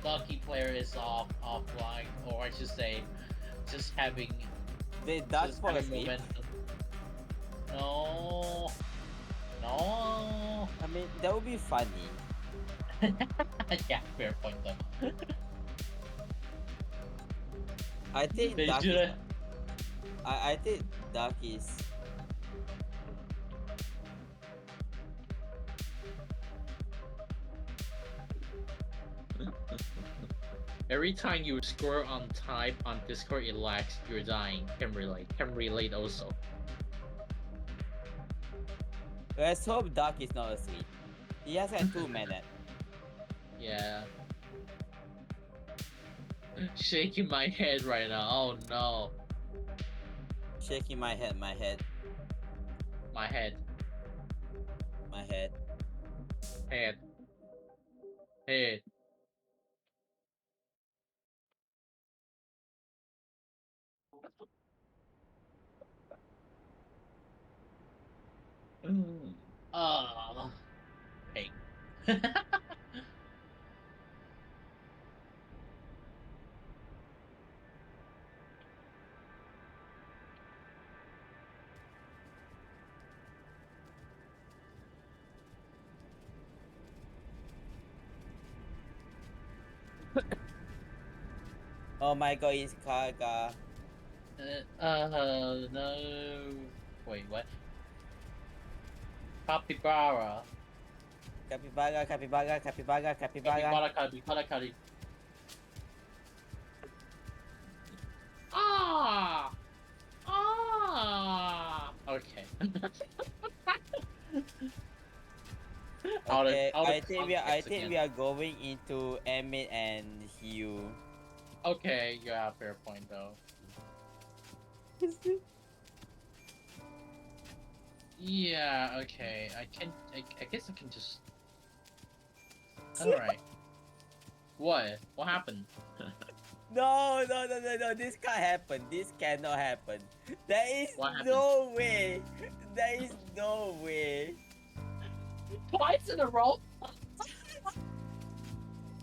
Donkey Player is offline, or I should say, just having Did that just fall having asleep? momentum. No. I mean, that would be funny. Yeah, fair point though. I think They Duck do is, it. I think Duck is. Every time you score on type on Discord, it lags. You're dying. Can relate. Can relate also. Let's hope Duck is not asleep. He has had 2 minutes. Yeah. Shaking my head right now. Oh no. Shaking my head, My head. my head. Head. Head. Oh. Hey. Oh my god, it's Kaga. No. Wait, what? Capybara. Capybara, capybara, capybara, capybara. Capybara. Ah! Ah! Okay. Okay, out of I think context again. we are going into Emmett and Hugh. Okay, yeah, fair point though. Yeah, okay. I guess I can just. Alright. What? What happened? No, this can't happen. This cannot happen. There is What happened? no way. There is no way. Twice in a row?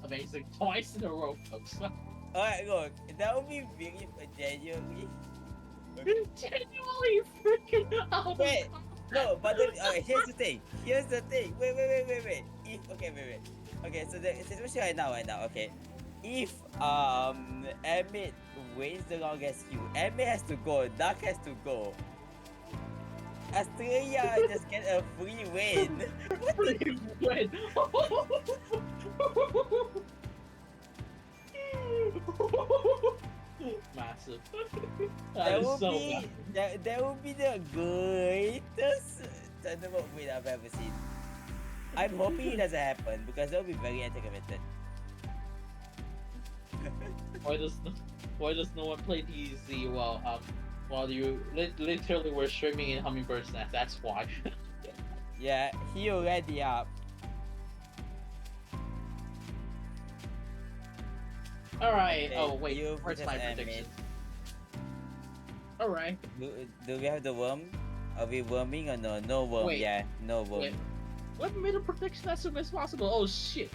Amazing. Twice in a row, folks. Alright, look, that would be really genuinely. Genuinely freaking out. Wait, no, but then, here's the thing. Wait. Wait. Okay, so the situation right now, okay. If Emmett waits the longest queue, Emmett has to go, Duck has to go. Australia just get a free win. Wait. Massive. That is so massive. That would be the greatest tournament win I've ever seen. I'm hoping it doesn't happen because that would be very anti-committed. Why does no one play DZ while you literally were streaming in Hummingbird's Nest? That's why. Yeah, he already up. Alright. Okay, Oh wait, you where's versus my Emmett. prediction? Alright. Do we have the worm? Are we worming or no? No worm. Wait. Yeah, no worm. Wait. Let me make a prediction as soon as possible. Oh shit.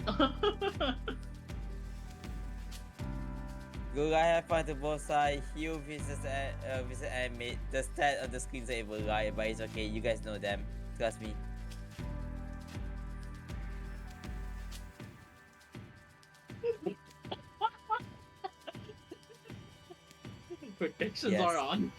Good, I have fun to both sides. Hugh versus Emmett. The stat on the screens are able to lie, but it's okay. You guys know them. Trust me. Predictions Yes. are on.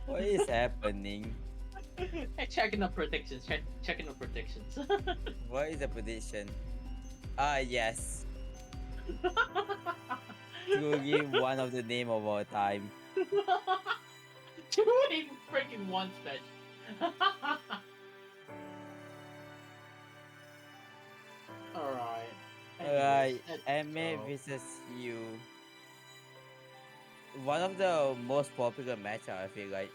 What is happening? Checking the predictions. Checking the predictions. What is the prediction? Ah, yes. Truly one of the name of all time. 2 in freaking 1 special. Alright. Alright, Anyways, Emmett so- versus Hugh. One of the most popular matchup, I feel like.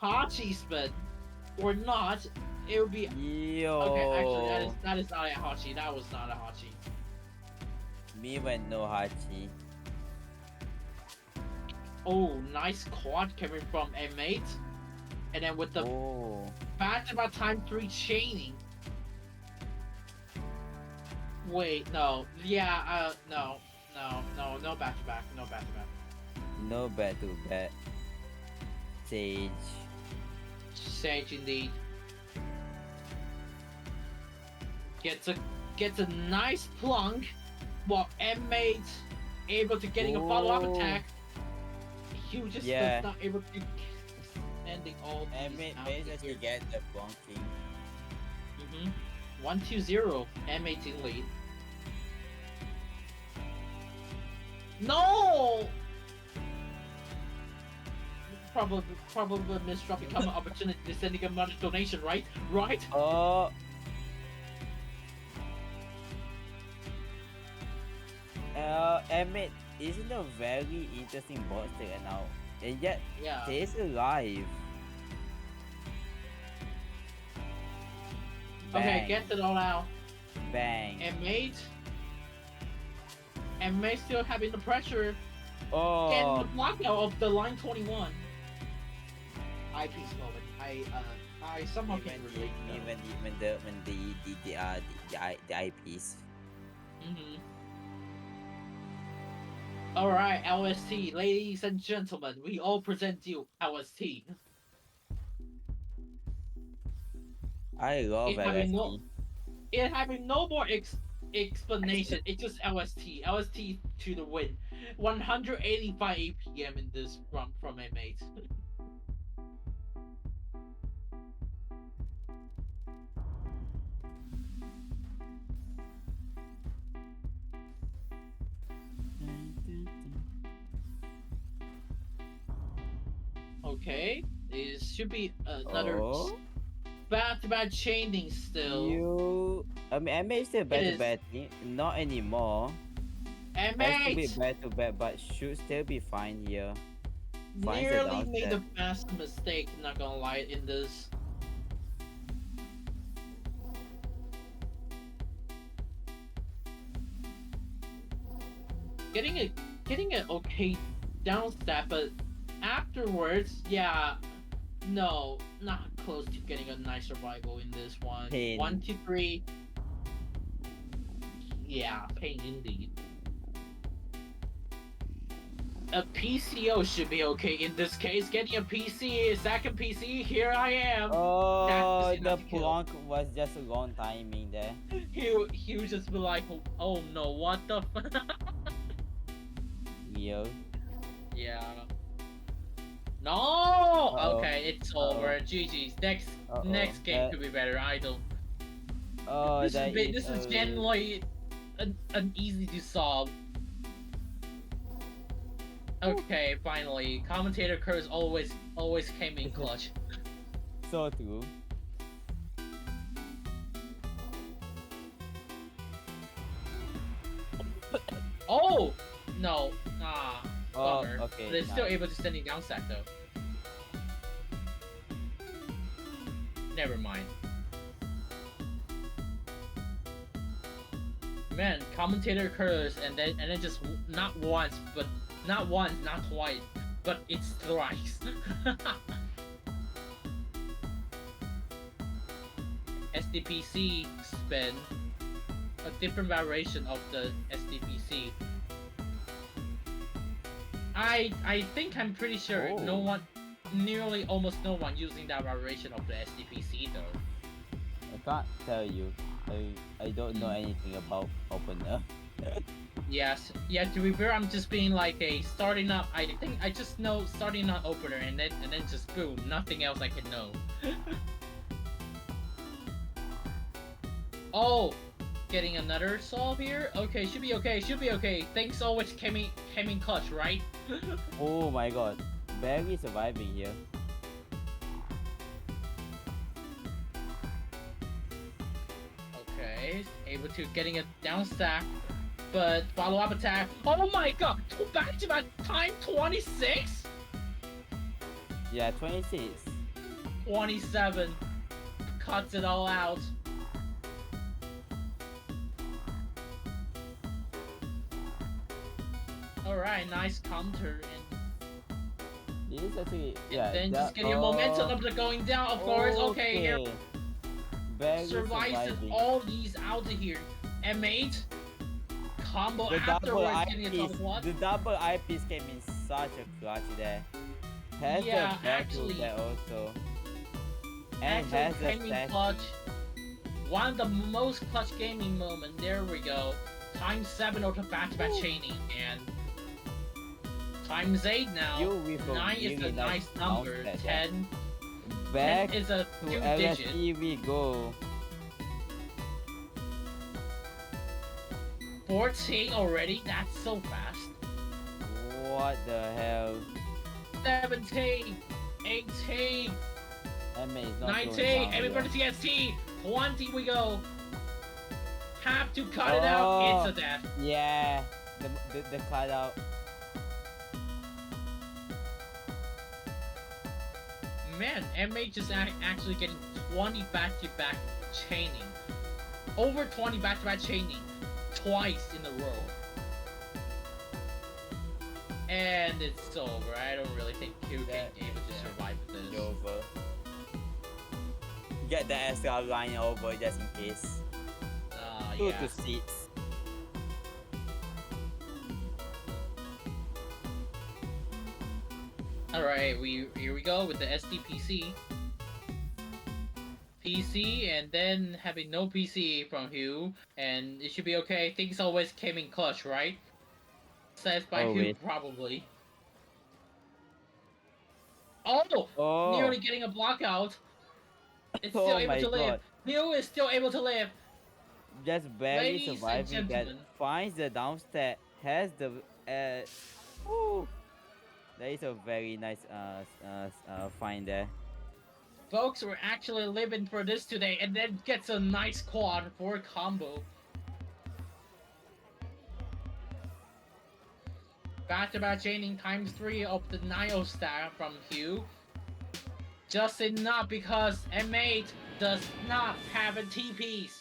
Hachi spin or not, it would be Yo. okay. Actually, that is not a Hachi. That was not a Hachi. Me when no Hachi. Oh, nice quad coming from M8. And then with the Oh. back-to-back time 3 chaining. Wait, no. Yeah, no. No back-to-back. No back-to-back. No bad to bad. Sage. Sage indeed. Gets a nice plunk while M8 able to getting a follow-up Oh. attack. He just Yeah. is not able to ending all these M8 out managed to here. get the blocking. 1-2-0, M8 in lead. No! Probably missed drop become an opportunity to sending a money donation, right? Right? Oh. M8 isn't a very interesting boss right now, and yet Yeah. stays alive. Okay, Bang. get it all out. Bang. M8 still having the pressure. Getting Oh. the block out of the line 21. Eyepiece moment. I somehow Even can't the relate. the eyepiece. Alright, LST, ladies and gentlemen, we all present you LST. I love It having LSD. It having no more explanation. It's just LST. LST to the win. 185 APM in this from M8. Okay, it should be another Oh. back-to-back chaining still. I mean, MA is still back It to is. back, not anymore. Has to be M8 back to back, but should still be fine here. Finds it nearly made downstairs. a massive mistake, not gonna lie, in this. Getting it okay down step, but afterwards, yeah, no, not close to getting a nice survival in this one. Pain. 1, 2, 3. Yeah, pain indeed. A PCO should be okay in this case. Getting a PC, second PC, here I am. Oh, That's the enough to kill. plonk was just a wrong timing there. He would just be like, oh no, what the fuck? Yo. Yeah. No! Uh-oh. Okay, it's over. GG's. Next Uh-oh. next game could be better. I don't. Oh, This that is generally an easy to solve. Okay, finally, commentator curse always came in clutch. so true. Oh no, Oh, bummer. okay. But it's still nice. able to send it down stack though. Never mind. Man, commentator curse and then just not once, not twice, but it's thrice. SDPC spin, a different variation of the SDPC. I think I'm pretty sure Oh. nearly almost no one using that variation of the SDPC though. I can't tell you. I don't know anything about opener. Yes, yeah. To be fair, I'm just being like a starting up. I think I just know starting up opener, and then just boom, nothing else I can know. Oh, getting another solve here. Okay, should be okay. Should be okay. Thanks always came in clutch, right? Oh my god. Barely surviving here. Okay, able to getting a down stack, but follow up attack. Oh my god, back to back time 26, Yeah, 26. 27, cuts it all out. Alright, nice counter and This is actually yeah. Then that- just getting a momentum of the going down, of course. Okay, here Barely survives surviving. all these out of here. M8 combo The double afterwards getting a eyepiece, double one. the double eyepiece came in such a clutch there. Has Yeah, the back actually- there also. And has Actually the gaming stash. clutch. One of the most clutch gaming moment. There we go. Times 7 of the back-to-back chaining and times 8 now. You with a 9 is really a nice number. bounce there. 10 Back is a to 2-digit. LSE we go. 14 already? That's so fast. What the hell? 17, 18, MA is not 19, slowing down everybody here. TST, 20 we go. Have to cut it out, it's a death. Yeah, the cutout. Man, MH is actually getting 20 back-to-back chaining. Over 20 back-to-back chaining. Twice in a row. And it's over. I don't really think Q can That- be able to yeah. survive with this. Over. Get the extra line over just in case. Two Yeah. to 6. Alright, here we go with the SDPC. PC, and then having no PC from Hugh, and it should be okay. Things always came in clutch, right? Says by Hugh, Always. probably. Oh! Oh, Nearly getting a blockout. It's still Oh able my to live. God. Hugh is still able to live. just barely Ladies and surviving that. gentlemen. Finds the downstairs. Has the woo. That is a very nice find there. Folks were actually living for this today, and then gets a nice quad for a combo. Back-to-back chaining times 3 of the Nio stack from Hugh. Just enough because M8 does not have a T-piece.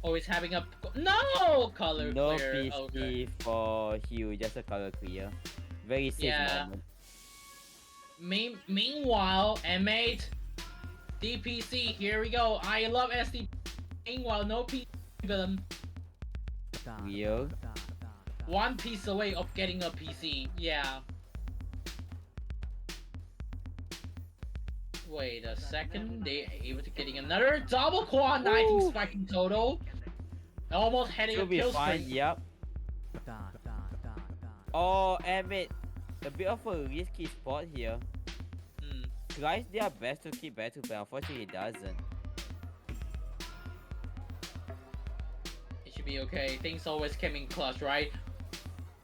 Always having a no color No clear. PC Okay. for Hugh, just a color clear. Very safe Yeah. moment. Meanwhile, M8, DPC, here we go. I love SD. Meanwhile, no PC villain. Real. 1 piece away of getting a PC. Yeah. Wait a second. They able to getting another double quad 19 Woo. spike in total. Almost heading a Should be kill fine, streak. yep. Oh, Emmett. A bit of a risky spot here. Hmm. Tries their best to keep back to back, unfortunately it doesn't. It should be okay. Things always came in clutch, right?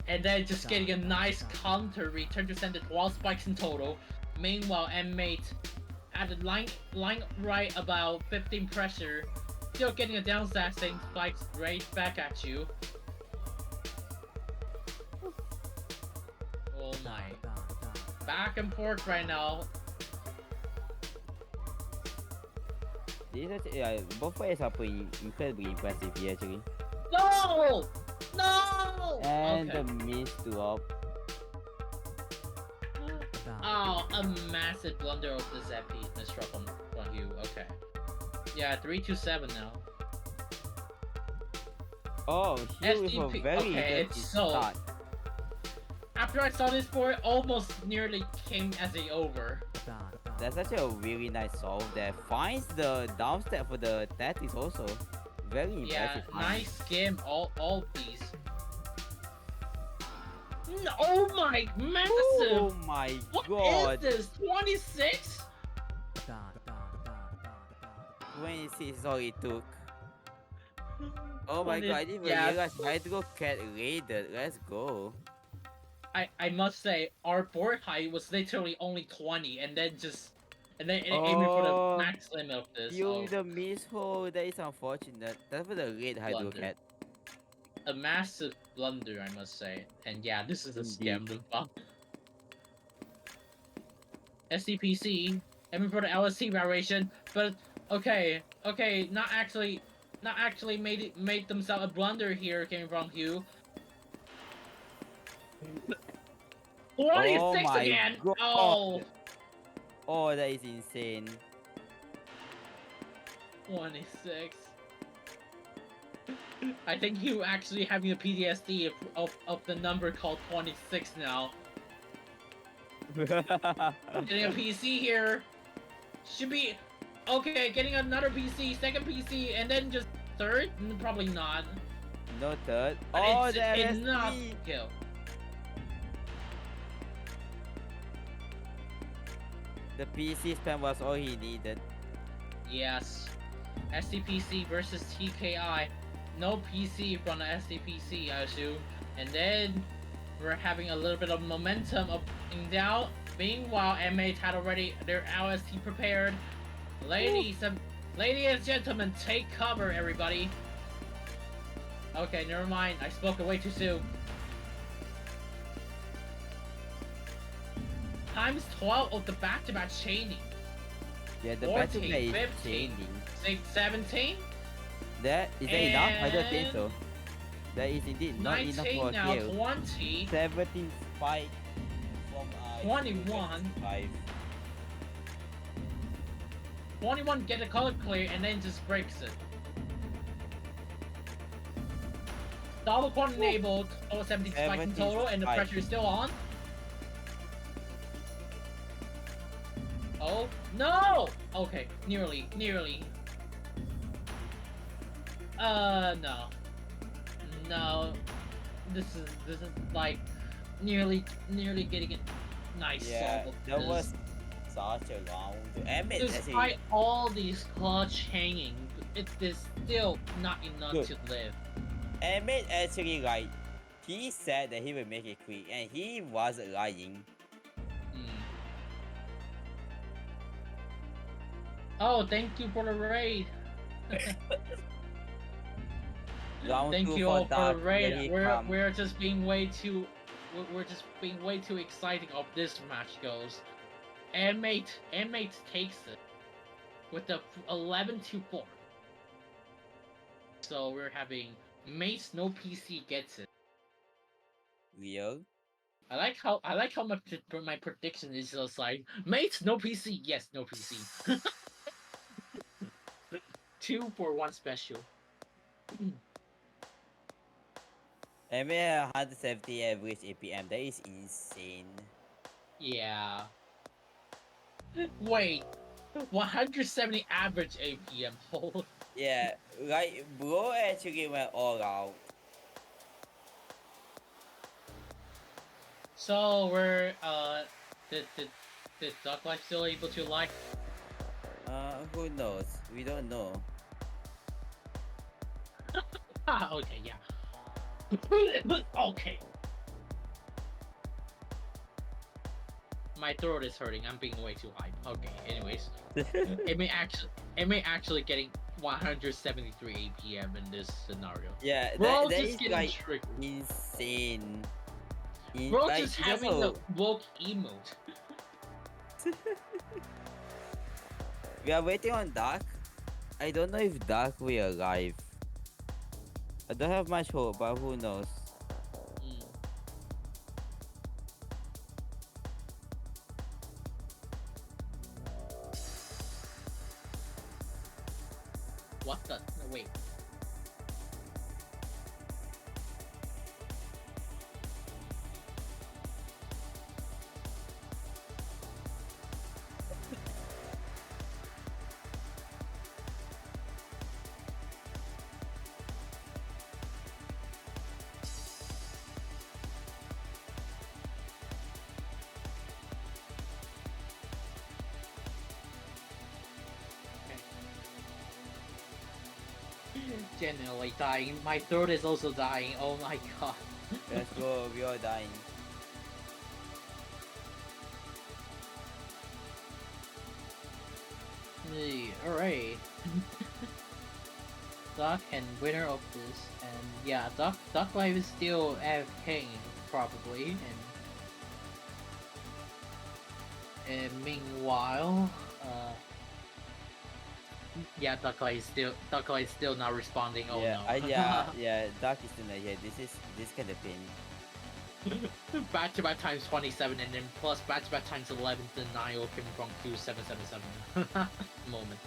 And then just getting a nice counter return to send it 12 spikes in total. Meanwhile, M8 at the line right about 15 pressure. Still getting a downside saying spikes right back at you. Oh my. Back and forth right now. This is actually, yeah, both players are pretty incredibly impressive here actually. No! No! And Okay. the miss drop. Oh, a massive blunder of the Zeppi misstruck from Hugh. Okay. Yeah, 3-2-7 now. Oh, Hugh with a SDP very okay, interesting it's so- start. After I saw this board, almost nearly came as a over. That's actually a really nice solve there. Finds the downstep for the Tetris also. Very Yeah, impressive. find. nice game, all these. Oh my, massive! Oh my What god. is this? 26? 26 is all it took. Oh my 20 god, I didn't even yeah. realize Hydro Cat raided. Let's go. I must say, our board height was literally only 20, and then aiming for Oh, the max limit of this. You Oh, the miss hole, that is unfortunate. That's for the raid Hydro Blunder. Cat. a massive blunder, I must say. And yeah, this is a scam. Indeed. SCPC, aiming for the LSC variation, but Okay, not actually made themselves a blunder here came from Hugh. 26 my again! God. Oh! Oh, that is insane. 26. I think you actually having a PTSD of the number called 26 now. Getting a PC here. Should be... Okay, getting another PC, second PC, and then just third? Probably not. No third. But Oh, it's the enough LSD. kill. The PC spam was all he needed. Yes. SCPC versus TKI. No PC from the SCPC, I assume. And then we're having a little bit of momentum up and down. Meanwhile, M8 had already their LST prepared. Ladies and gentlemen, take cover, everybody. Okay, never mind. I spoke way too soon. Times 12 of the back-to-back chaining. Yeah, the 14, battle is 15. changing. 6, 17. That is that enough? I don't think so. That is indeed not enough 19 for a now, kill. 20. 17 spike from 21. 5. 21 get the color clear and then just breaks it. Double quad enabled, total 70 spike in total, and the 75. pressure is still on. Oh, no! Okay, nearly. No. No. This is like nearly getting it nice. Yeah, solved. that was such a round. Emmett Despite actually, all these clutch hanging, it is still not enough Good. to live. Emmett actually like he said that he would make it quick, and he was lying. Mm. Oh, thank you for the raid. Round Thank 2 you for all for Dark. the Here raid. he We're come. we're just being way too exciting of this match goes. And mate takes it with the 11-4. So we're having Mates no PC gets it. Real. I like how my prediction is just like Mates no PC, yes, no PC. 2 for 1 special. Emmett 170 average APM. That is insane. Yeah. Wait, 170 average APM. Holy. Yeah, like bro actually went all out. So we're did Duck Life still able to like? Who knows? We don't know. Ah, okay, yeah. Okay. My throat is hurting. I'm being way too hype. Okay. Anyways, it may actually getting 173 APM in this scenario. Yeah, We're all that just is getting like tricked. insane. We're all Like, just it's having also- the woke emote. We are waiting on Dark. I don't know if Dark will arrive. I don't have much hope, but who knows? Mm. What the? No, wait. Genuinely dying. My throat is also dying. Oh my god. Let's go. We are dying. Alright. Duck and winner of this, and yeah, Duck Life is still AFK probably, and meanwhile, Yeah, Ducklight is still not responding. Oh yeah, no. yeah. Duck is still not here. This kind of pain. Back to back times 27 and then plus back to back times 11 to 9 open from Q777 moment.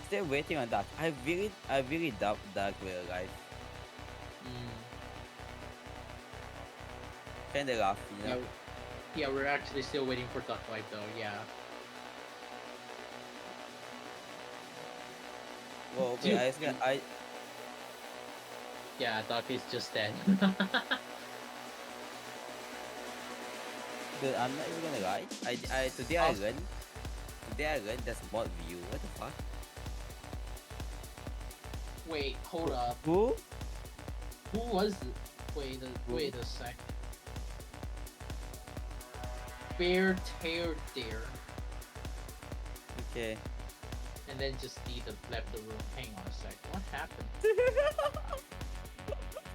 Still waiting on Duck. I really doubt Duck will arrive. Mm. Kinda rough, you know. Yeah, we're actually still waiting for Ducklight though. Yeah. Well, okay, Yeah, Duck is just dead. Dude, I'm not even gonna lie. Today I learned that's mod view. What the fuck? Wait, hold up. Who? Who was it? Wait a sec. Bear Tear Deer. Okay. And then just Steve left the room. Hang on a sec. What happened?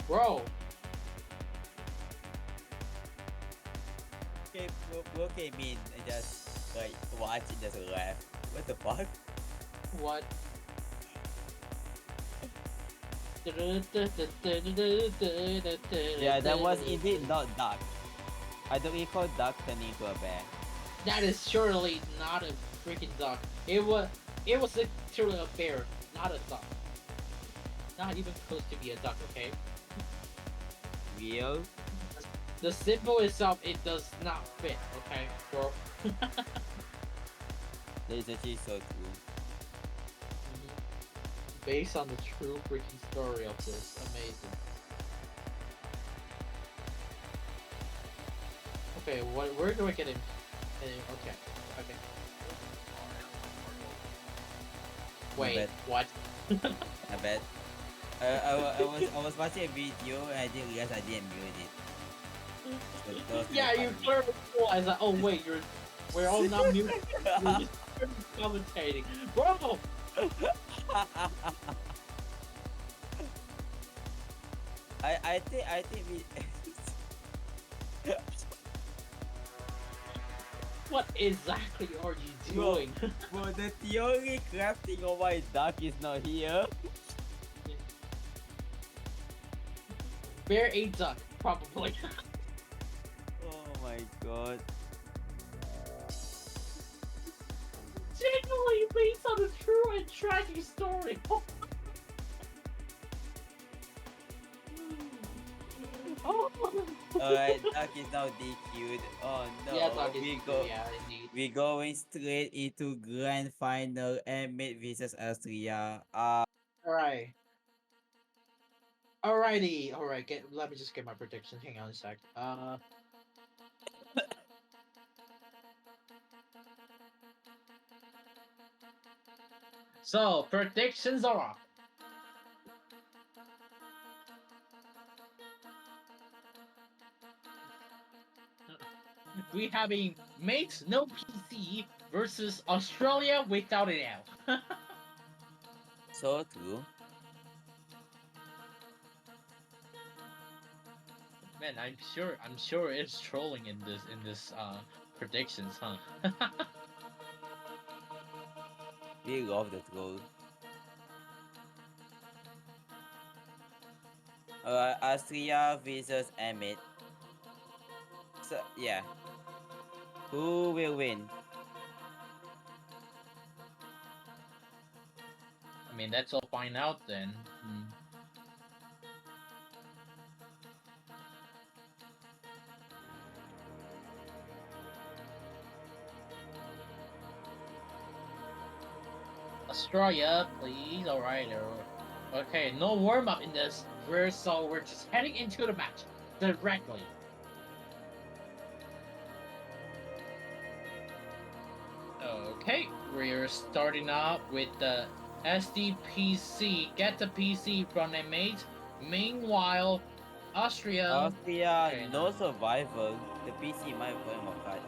Bro! Okay, Bro came in and just like watch it just left. What the fuck? What? Yeah, that was indeed not Duck. I don't recall Duck turning into a bear. That is surely not a freaking duck. It was literally a bear, not a duck. Not even close to be a duck, okay? Real? The symbol itself, it does not fit, okay, bro? That is actually so true. Based on the true freaking story of this, amazing. Okay, where do I get him? Okay. Wait, bet. what? I bet. I was watching a video and I didn't realize I didn't mute it. So that was Yeah, really you funny. clearly realized that. Oh wait, we're all not muted. We're just commentating, bro. I think we. What exactly are you Bro. doing? Bro, the theory crafting of why Duck is not here. Bear ate duck, probably. Oh my god. Genuinely based on a true and tragic story. Oh. Alright, Duck is now DQ'd. Oh no. Yeah, duck is yeah, indeed. We going straight into grand final Emmett versus Austria. Alright. Alrighty. Alright, let me just get my prediction. Hang on a sec. So predictions are up. We have a Mate No PC versus Australia without an L. So true. Man, I'm sure it's trolling in this predictions, huh? We love the troll. Austria versus Emmett. So yeah. Who will win? I mean, let's all find out then. Australia, please. All right. Okay, no warm up in this. We're just heading into the match directly. Okay, we're starting off with the SDPC. Get the PC from a mate. Meanwhile, Austria. Okay, no survival. The PC might play more card.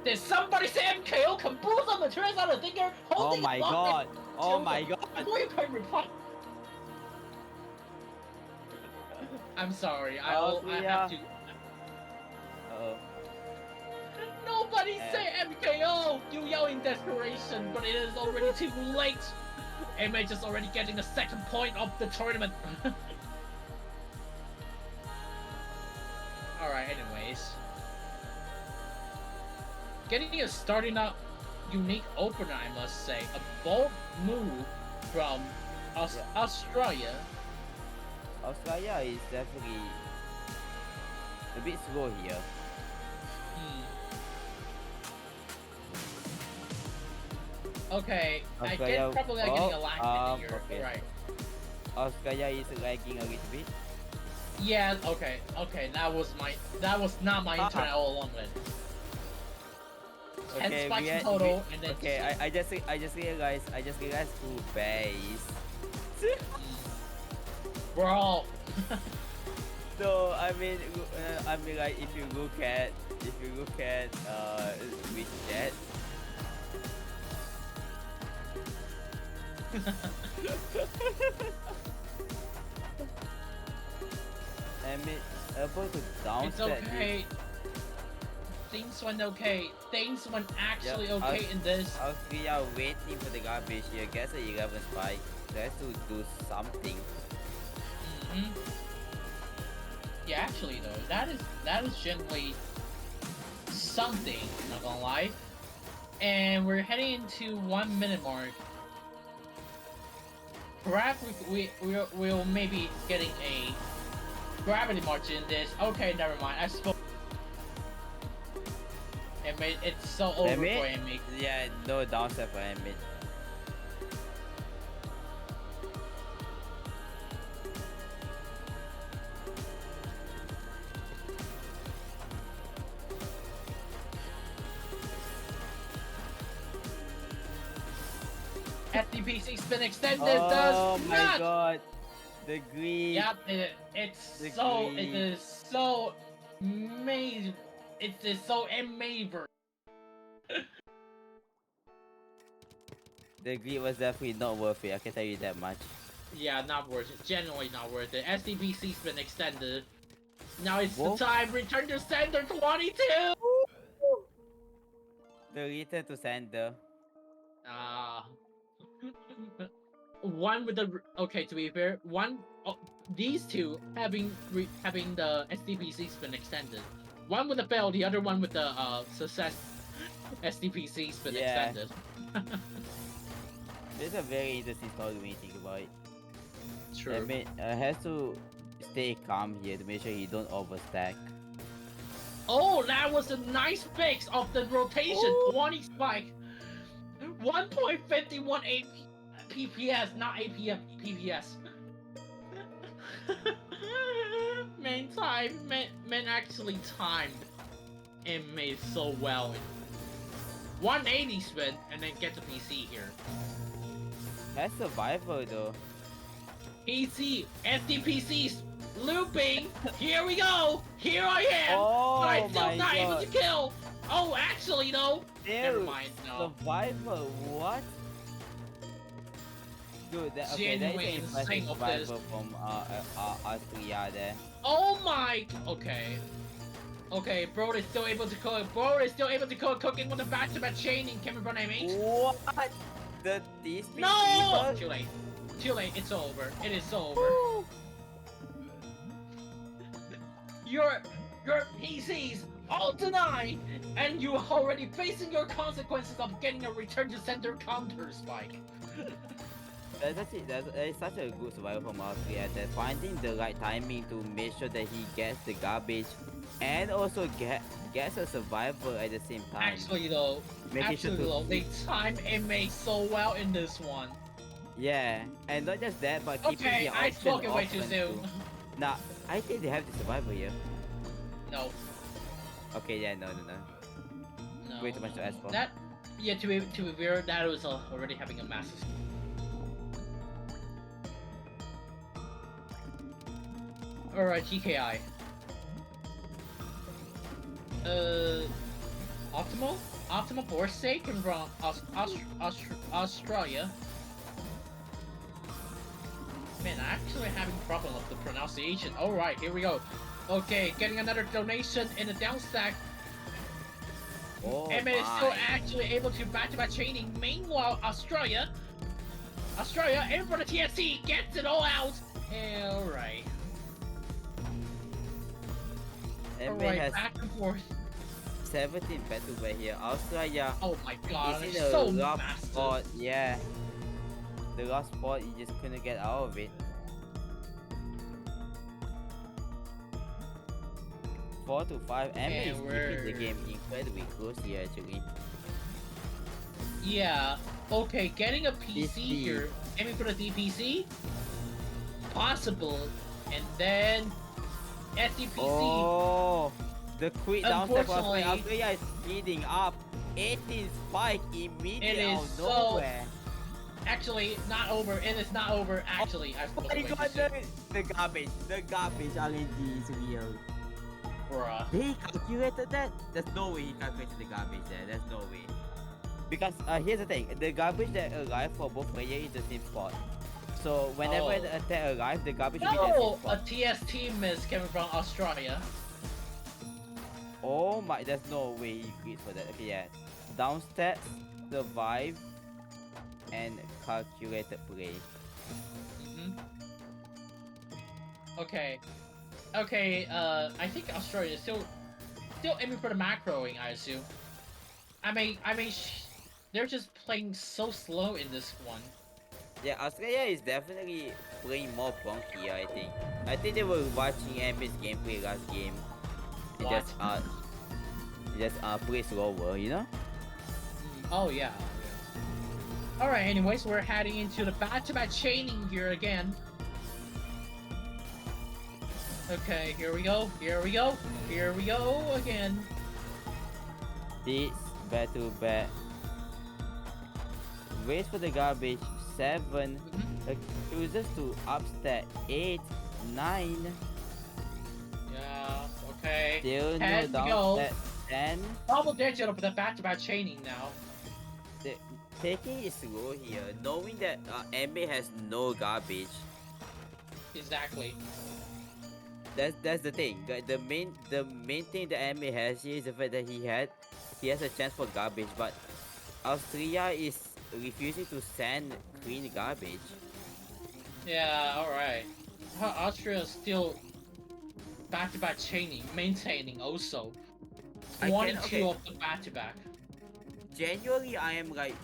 Did somebody say MKO can boost on the turns on the thinker? Oh my god! Oh my god! Before you can reply. I'm sorry. I Austria. have to. Uh-oh. Nobody say MKO! You yell in desperation, but it is already too late. MH is already getting the second point of the tournament. Alright, anyways. Getting a starting up unique opener, I must say. A bold move from Australia. Australia is definitely a bit slow here. Okay, I Australia- get probably like getting a lag here. okay. Right. Australia is lagging a little bit. Yeah, okay, that was not my internet all along then. 10 spikes in total, and then I just realized who base. bro. So I mean like if you look at which jet. I mean able to down It's okay. Things went okay. Things went actually Yeah, okay in this. Austria waiting for the garbage here. Gets a 11 spike. So has to do something. Mhm. Yeah, actually though, that is generally something. Not gonna lie. And we're heading into 1 minute mark. Perhaps we'll maybe getting a gravity march in this. Okay, never mind. I spoke. It's so over for Amy. Yeah, no downside for Emmett. FDPC spin extended Oh does my not. god. The green. Yep, it's The so green. it is so amazing. It is so amazing. The green was definitely not worth it, I can tell you that much. Yeah, not worth it. Genuinely not worth it. SDPC's been extended. Now it's Whoa. the time. Return to sender 22. The return to sender. One with the okay. To be fair, these two having the SDPC spin extended. One with the fail, the other one with the success SDPC spin Yeah. extended. It's a very interesting story when you think about it. True. I mean, has to stay calm here to make sure he don't overstack. Oh, that was a nice fix of the rotation. Ooh. 20 spike. 1.51 PPS, not APM, PPS. Man actually timed and made so well. 180 spin and then get the PC here. Has survivor though. PC, FDPC's looping. Here we go. Here I am. Oh but I'm still my not able god. to kill. Oh, actually, no. Never Dude, mind. No. Survivor, what? Dude, that, okay, that Genuinely is an impressive insane of this. survivor from Austria there. Oh my. Okay. Okay, bro is still able to cook. Bro is still able to cook. Cooking with a back-to-back chaining. Cameron Brown M8. What? These No! people? Too late. Too late. It's over. It is over. Your PCs all denied, and you are already facing your consequences of getting a return to center counter spike. That's such a good survivor from Austria. That finding the right timing to make sure that he gets the garbage and also gets a survivor at the same time. Actually though, they timed M8 so well in this one. Yeah, and not just that, but keeping Okay, the I option spoke it way too open soon. Nah, I think they have the survivor here. No. Okay, yeah, no. No. Way too much to ask for. That, yeah, to be fair, that was already having a massive. Alright, GKI. Optimal Forsake from Australia. Man, I'm actually having problem with the pronunciation. Alright, here we go. Okay, getting another donation in the down stack. Oh Emma is still my. actually able to back-to-back chaining. Meanwhile, Australia, in for the TSC, gets it all out. Alright. MA Alright, has back and forth. 17 back-to-back here. Australia Oh my god, is it's in a so rough massive. spot. Yeah. The last spot, you just couldn't get out of it. 4 to 5. MA And is keeping the we're- game incredibly close here actually. Yeah. Okay, getting a PC PC. here. Aiming for the DPC? Possible. And then SDPC. Oh, the quick down step was Unfortunately- Australia is speeding up. 18 spike immediately It is out of so- nowhere. Actually, not over. It is not over. Actually, I Oh suppose my god, the garbage RNG is real. Bruh. He calculated that? There's no way he calculated the garbage there. There's no way. Because here's the thing, the garbage that arrive for both players is the same spot. So whenever Oh. the attack arrives, the garbage will be at the No! same spot. A TST miss coming from Australia. Oh my, there's no way he quits for that. Okay, yeah. Downstairs, survive, and calculated play. Mhm. Okay. Okay, I think Australia is still aiming for the macroing, I assume. I mean, they're just playing so slow in this one. Yeah, Australia is definitely playing more plonky, I think. I think they were watching MB's gameplay last game. And What? just play slower, you know? Oh yeah. Alright, anyways, we're heading into the back-to-back chaining here again. Okay, here we go again. This back to back. Waits for the garbage. 7. Mhm. Chooses to upstack. 8, 9. Yeah, okay. Still no 10 to go. downstack. 10. Double digit of the back-to-back chaining now. Taking it slow here, knowing that MB has no garbage. Exactly. That's the thing. The main thing that MB has here is the fact that he has a chance for garbage, but Australia is refusing to send clean garbage. Yeah, alright. Austria's still back-to-back chaining, maintaining also. I 22 can- okay. of the back-to-back. Genuinely, I am like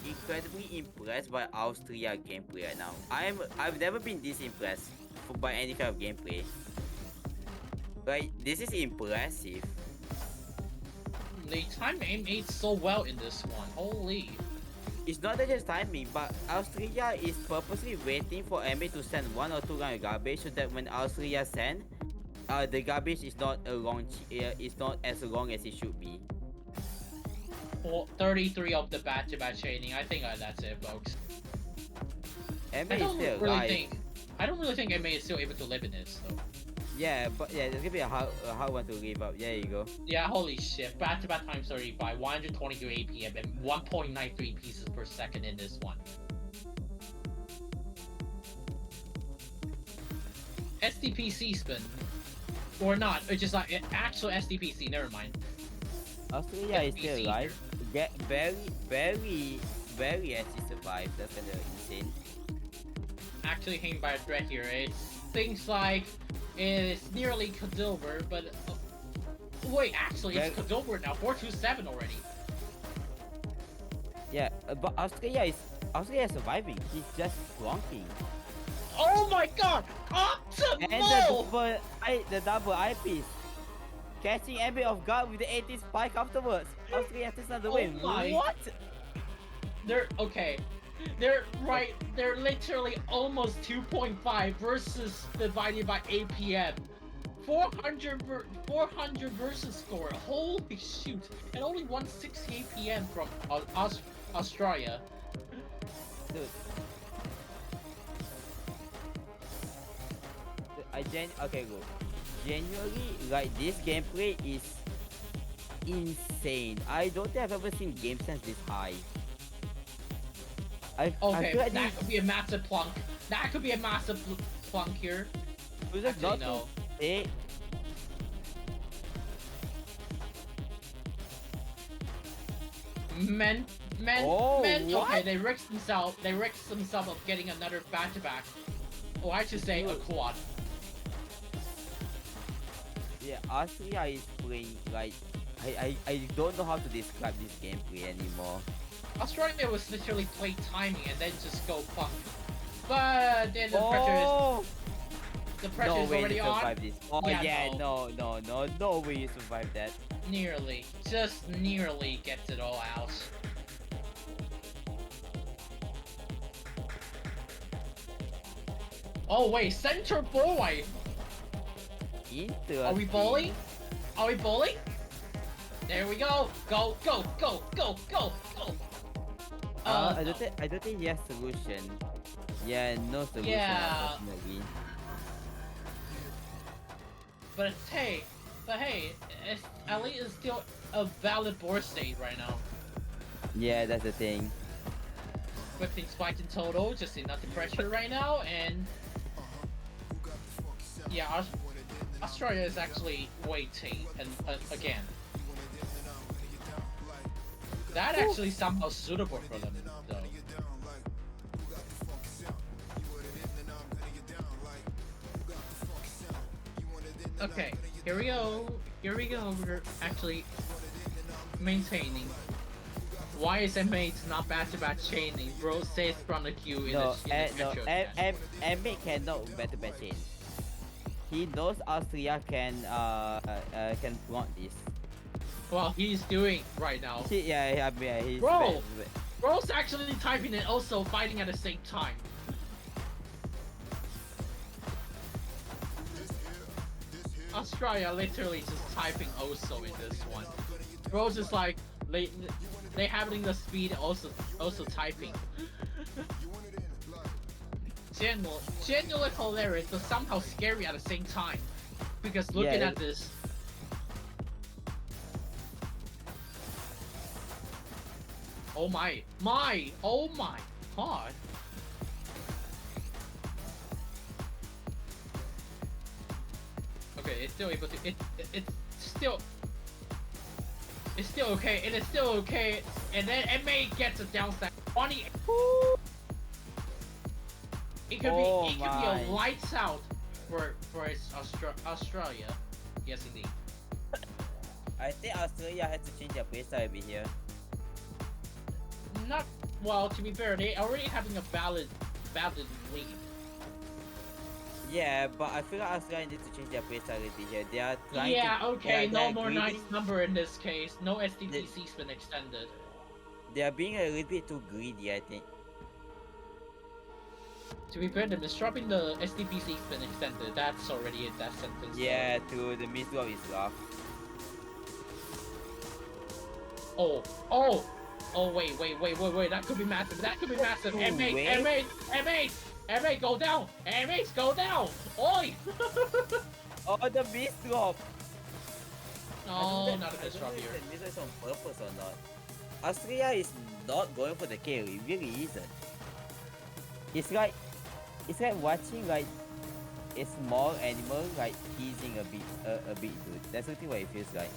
incredibly impressed by Austria gameplay right now. I've never been this impressed by any kind of gameplay. Like, this is impressive. They time aim 8 so well in this one. Holy. It's not that just timing, but Austria is purposely waiting for MB to send 1 or 2 rounds of garbage so that when Austria send, the garbage is not it's not as long as it should be. 33 of the back-to-back chaining. I think that's it, folks. MB I is don't still really alive. think. I don't really think MA is still able to live in this though. Yeah, but yeah, there's gonna be a hard one to live up. There you go. Yeah, holy shit. Back-to-back times 35, 122 APM, and 1.93 pieces per second in this one. SDPC spin. Or not, it's just like an actual SDPC, never mind. Australia is still PC alive. Get very actually survived. That's kind of insane. Actually hanging by a thread here. It's things like it's nearly Kadilver, but wait, actually it's Kadilver now, 427 already. Yeah, but Australia is surviving. He's just flunking. Oh my god! And Optimal! the double eyepiece. Catching MB off guard with the 80 spike afterwards. Australia takes another win. Oh my. What? They're okay. They're right. They're literally almost 2.5 versus divided by APM. 400 versus score. Holy shoot! And only 160 APM from Australia. Dude. Okay, go. Genuinely, like, this gameplay is insane. I don't think I've ever seen game sense this high. I Okay, feel like that this, could be a massive plunk. That could be a massive plunk here. Who's that? Actually, Not no. Eh? Men. Oh, Okay, what? they risked themselves of getting another back-to-back. Or I should say a quad. Yeah, Austria is playing like I don't know how to describe this gameplay anymore. Australia was literally play timing and then just go fuck. But then the pressure No is way already you on. survive this. Oh Yeah, yeah, no way you survive that. Nearly. Just nearly gets it all out. Oh wait, center boy! Interesting. Are we bowling? Are we bowling? There we go! Go, go, go, go, go, go! I no. don't think he has solution. Yeah, no solution Yeah. unfortunately. But hey, at least it's still a valid board state right now. Yeah, that's the thing. 15 spiked in total, just enough to pressure right now, and yeah, Australia is actually waiting, and again. That actually somehow suitable for them, though. Okay, here we go. Here we go. We're actually maintaining. Why is M8 not back-to-back chaining? Bro says from the queue in No, the no, metro chat. M cannot back-to-back chain. He knows Austria can block this. Well, he's doing right now. Yeah, I mean, he's Bro! Bro's actually typing and also fighting at the same time. Australia literally just typing also in this one. Bro's just like they having the speed also typing. Genuinely hilarious, but somehow scary at the same time. Because looking at this. Oh my god. Okay, it's still able to it's still okay, and it's still okay, and then MA gets a downside 20. It could be a lights out for Australia. Yes indeed. I think Australia has to change their playstyle a bit here. Not well, to be fair, they already having a valid lead. Yeah, but I feel like Australia needs to change their playstyle a bit here. They are trying No more greedy. nice number in this case. No SDTC's been extended. They are being a little bit too greedy, I think. To be fair, the misdropping the SDPC's been extended. That's already a death sentence. Yeah, to the middle of his laugh. Oh, wait. That could be massive. Oh, M8, go down. M8, go down. Oi. Oh, the miss drop. No, not a misdrop here. This is on purpose or not. Australia is not going for the kill. It really isn't. It's like watching like a small animal like teasing a big dude. That's something what it feels like.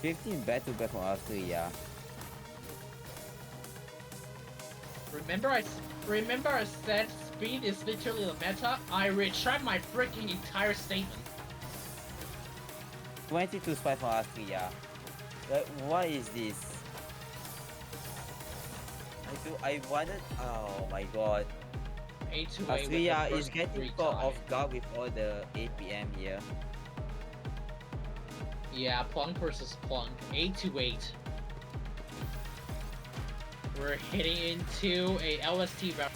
15 back-to-back from Australia. Remember I said speed is literally the meta? I retract my freaking entire statement. 22 spy from Austria. What is this? I wanted. Oh my god. A2A Austria with is the getting first caught time. off guard with all the APM here. Yeah, Plunk versus Plunk. 8-8. We're hitting into a LST round.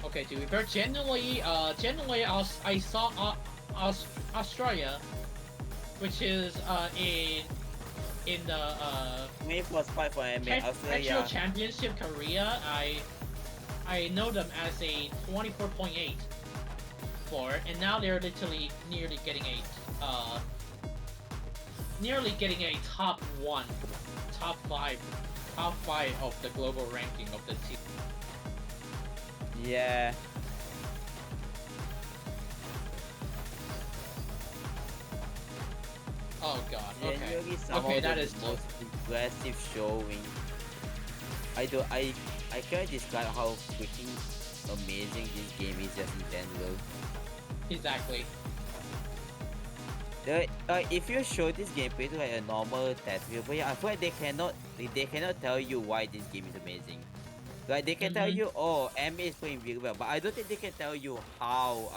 Okay, to be fair, genuinely, I saw Australia, which is in the Main for spy for MA Petro Australia. Championship Korea. I know them as a 24.8. far, and now they're literally nearly getting a top one, top five of the global ranking of the team. Yeah. Oh god. Okay. Genuinely some Okay, of that the is most impressive showing. I can't describe how freaking amazing this game is just in general. Exactly. If you show this gameplay to like a normal test viewer, I feel like they cannot tell you why this game is amazing. Like they can tell you, oh, MA is playing really well, but I don't think they can tell you how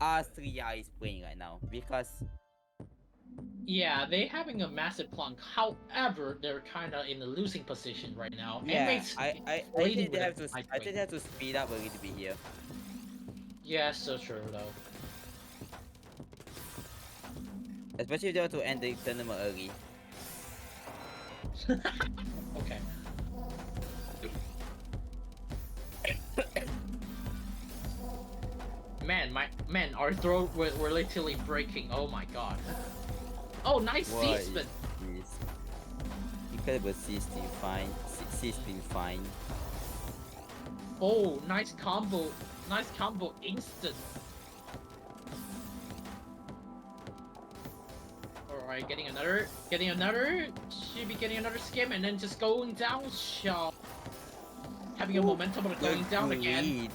Austria is playing right now because Yeah, they having a massive plunk. However, they're kind of in a losing position right now. yeah, Inmates I leading think they with have a to high I think point. they have to speed up a little bit here. Yeah, so true though. Especially if they want to end the tournament early. Okay. Man, our throat we're literally breaking. Oh my god. Oh, nice What C spin. is this? Incredible system fine. System fine. Oh, nice combo. Nice combo instant. Alright, getting another. Should be getting another skim and then just going down. Shaw. Having a momentum but going down again.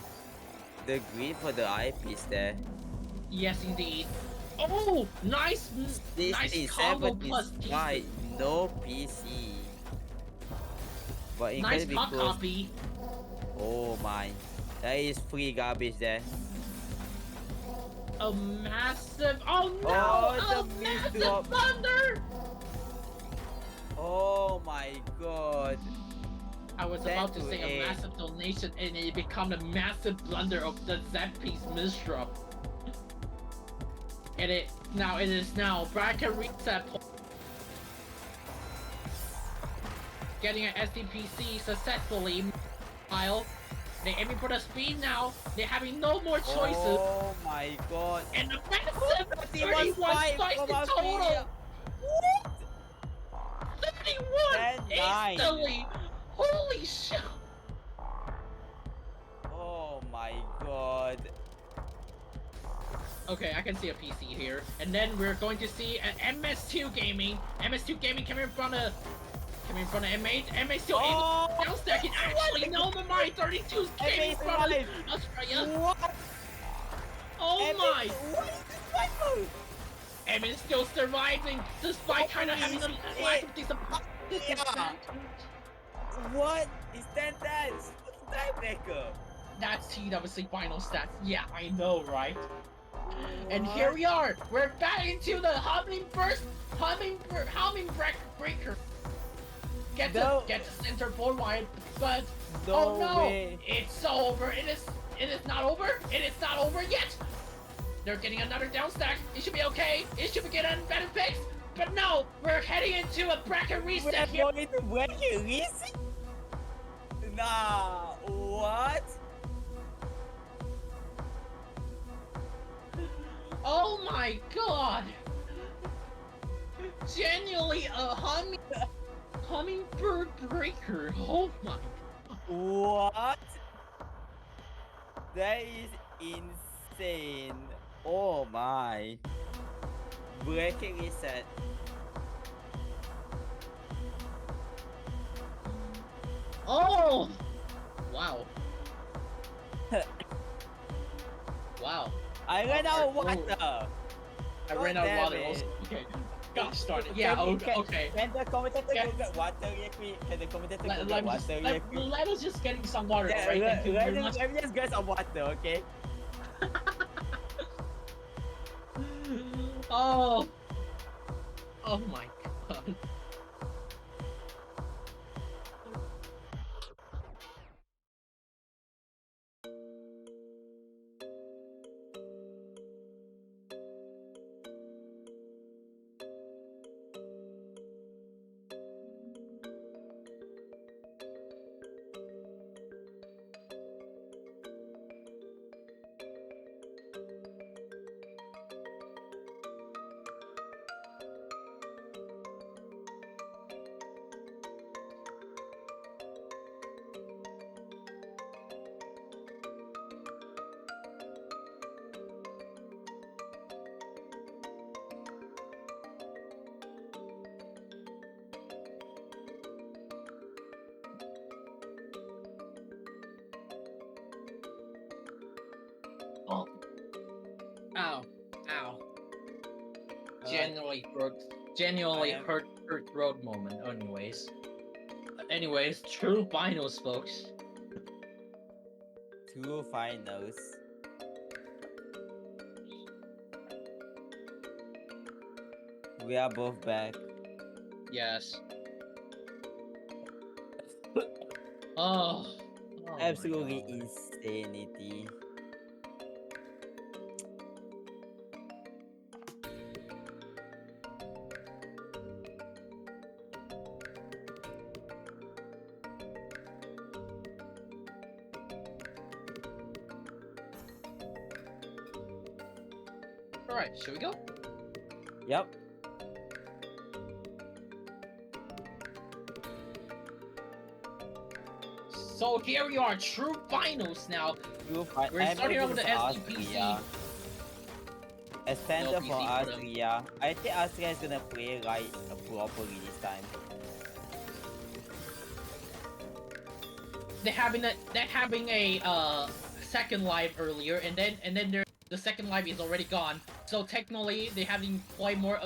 The greed for the eyepiece there. Yes, indeed. Oh, nice combo plus right, PC. no PC. But Nice incredibly pop close. copy. Oh my, that is free garbage there. A massive. Oh no! Oh, the a massive mid-drop. thunder! Oh my god. I was about to say a massive donation, and it became a massive blunder of the Z-piece misdrop. And it is now bracket reset. Getting an SDPC successfully. While they're aiming for the speed now, they're having no more choices. Oh my god. And a massive 31 spikes in total. What? 31 10-9. instantly. Holy shit. Oh my god. Okay, I can see a PC here. And then we're going to see an MS2 Gaming. MS2 Gaming coming in front of M8. M8 still able to downstack it. Actually, no, my 32's came in front of Australia. What? Oh my. What is this rifle? M8 is still surviving despite kind of having a lack of disadvantage. What is that dance? What's tiebreaker? That's TWC final stats. Yeah, I know, right? And here we are. We're back into the humming breaker. Get to center board wide, but oh no, way. it's over. It is not over. It is not over yet. They're getting another down stack. It should be okay. It should be getting better picks. But no, we're heading into a bracket reset here. We're going to bracket reset? Nah, what? Oh my god! Genuinely a hummingbird breaker. Oh my god. What? That is insane. Oh my. Breaking reset. Oh! Wow. Wow. I ran out of water. I ran out of water also. Okay. Got started. Yeah, okay. Can the commentator go get water real quick? Can the commentator go get water real quick? Let us just getting some water. Yeah, Right, thank you very much. let me just get some water, okay? Oh. Oh my god. Ow. Ow. Alright, Genuinely I am- hurt throat moment. Anyways, true finals, folks. 2 finals. We are both back. Yes. Oh. Oh Absolutely my God. insanity. Alright, should we go? Yep. So here we are, true finals now. We're starting out with the SDPC. A center No for PC for them. Austria. I think Austria is gonna play like properly this time. They're having a second live earlier, and then the second live is already gone. So technically, they having play more.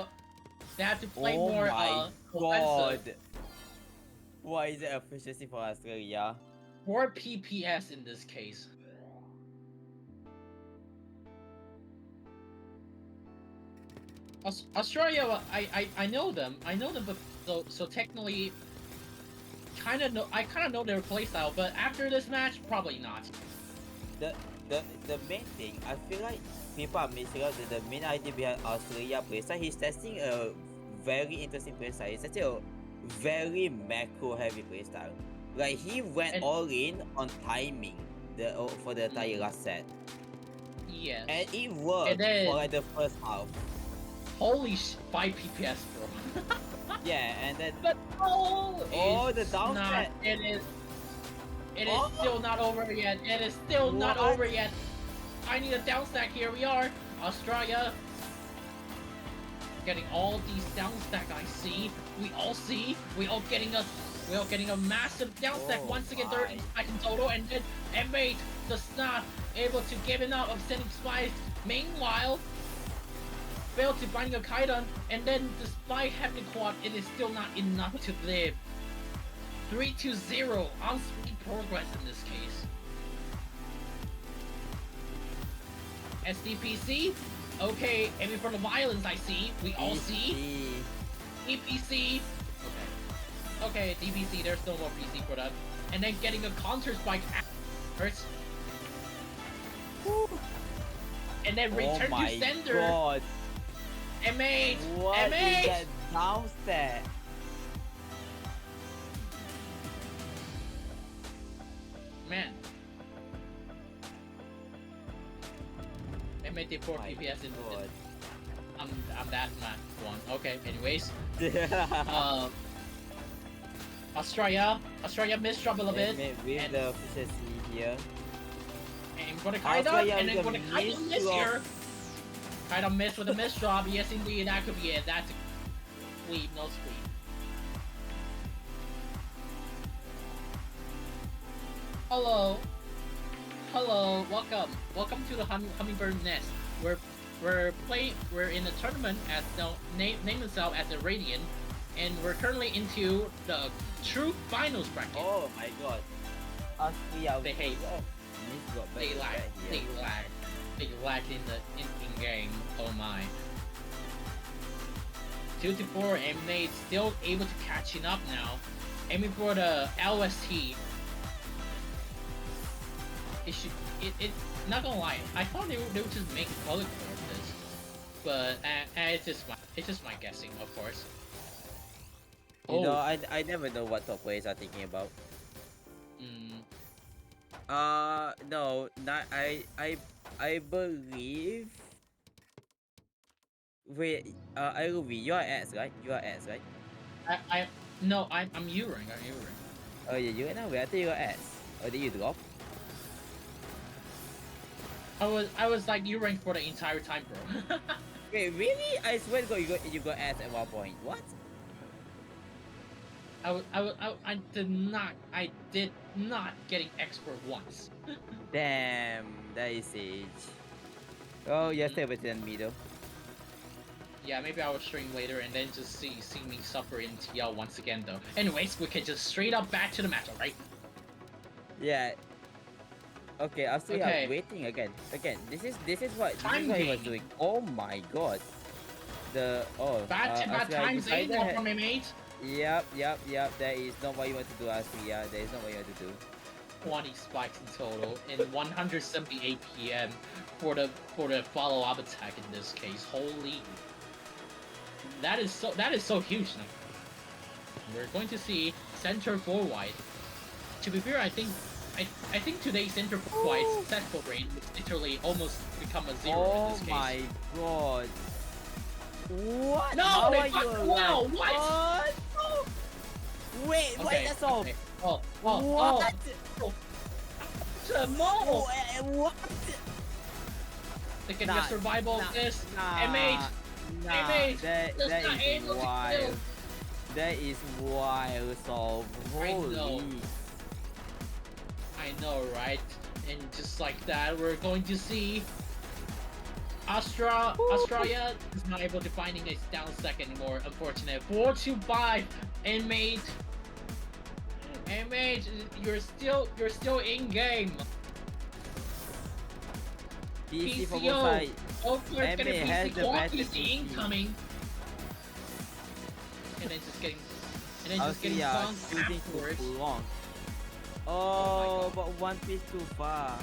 They have to play Oh more my offensive. god! What is the efficiency for Australia? More PPS in this case. Australia, I know them. But so technically, I kind of know their playstyle. But after this match, probably not. The main thing, I feel like people are missing out the main idea behind Australia playstyle. He's testing a very interesting playstyle. He's testing a very macro heavy playstyle. Like he went And- all in on timing for the entire last set. Yes. And it worked And then- for like the first half. Holy 5 PPS, bro. Yeah, and then But no! Oh, it's the down not- set. It is Oh! still not over yet. It is still not What? over yet. I need a down stack. Here we are. Australia. Getting all these down stack I see. We all see. We all getting a massive down stack Oh once again, my. 30 stack in total, and then M8 does not able to give enough of sending spies. Meanwhile, failed to finding a Kaidan, and then despite having a quad, it is still not enough to live. 3-0 on speed progress in this case. SDPC, okay, aiming for the violence I see. We all see. EPC, okay, DPC, there's no more PC for that. And then getting a counter spike hurts. And then return Oh my to sender. god! M8! What is M8! that downstairs? Man. M8 did 4 My PPS in god. I'm that man one. Okay, anyways. Yeah, Australia missed drop a little bit. with and- the efficiency here. And for the Kaidan, Australia and then with for a the Kaidan miss miss drop. here. Kaidan missed with a miss drop. Yes, indeed, that could be it. That's a sweep, no sweep. Hello, welcome to the Hummingbird Nest. We're in a tournament as name itself as the Radiant, and we're currently into the true finals bracket. Oh my god. Austria. They hate. Miss got They back lag. here. They lag in the in game. Oh my. 2-4 and they still able to catching up now. Aiming for the LST. It not gonna lie. I thought they would just make a color for this, but it's just my guessing, of course. You know, I never know what top players are thinking about. Mm, No, not I believe. Wait, LV, you are S, right? You are S, right? no, I'm U-ring. I'm U-ring. Oh yeah, you are now. I think you are S. Or did you drop? I was like U-ring for the entire time, bro. Wait, really? I swear to God, you got S at one point. What? I did not getting X for once. Damn, that is Sage. Oh, yeah, stay within me though. Yeah, maybe I will stream later and then just see me suffer in TL once again though. Anyways, we can just straight up back to the match, alright? Yeah. Okay, Australia Okay. waiting again. Again, this is what Time he was gain. doing. Oh my god. Bad Australia times decided ain't not from my mate. Yep. That is not what you want to do, Australia. That is not what you want to do. 20 spikes in total and 178 PM for the follow-up attack in this case. Holy, that is so huge now. We're going to see center forward. To be fair, I think today's center forward successful rate is literally almost become a 0 in Oh this case. my god. What? No, How they are you fucked alive? well. What? Wait, Okay, that's all. okay. Oh, What? the mole. What? They can Nah, get survival of this. Nah, MH, nah, MH, that just not is able to kill. wild. That is wild, so I know. holy. I know, right? And just like that, we're going to see Australia is not able to finding a down stack anymore. Unfortunate. 4-5, inmate. Inmate, you're still in game. PC for both PCO. sides. Oh, there's gonna MA be has PC the quad better PC PC. incoming. And then just getting Australia punked choosing afterwards. too long. my Oh, God. but one piece too far.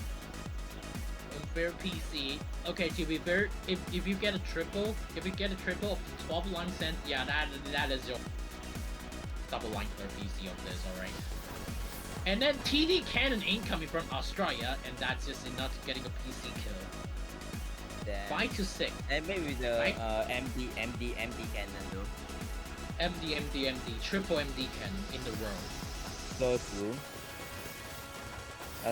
Fair PC. Okay, to be fair, if you get a triple, of 12 line cent, yeah, that is your double line clear PC of this, alright. And then TD cannon incoming from Australia, and that's just enough to getting a PC kill. Damn. 5-6. And maybe the Right? MD cannon though. MD, triple MD cannon in the row. So true.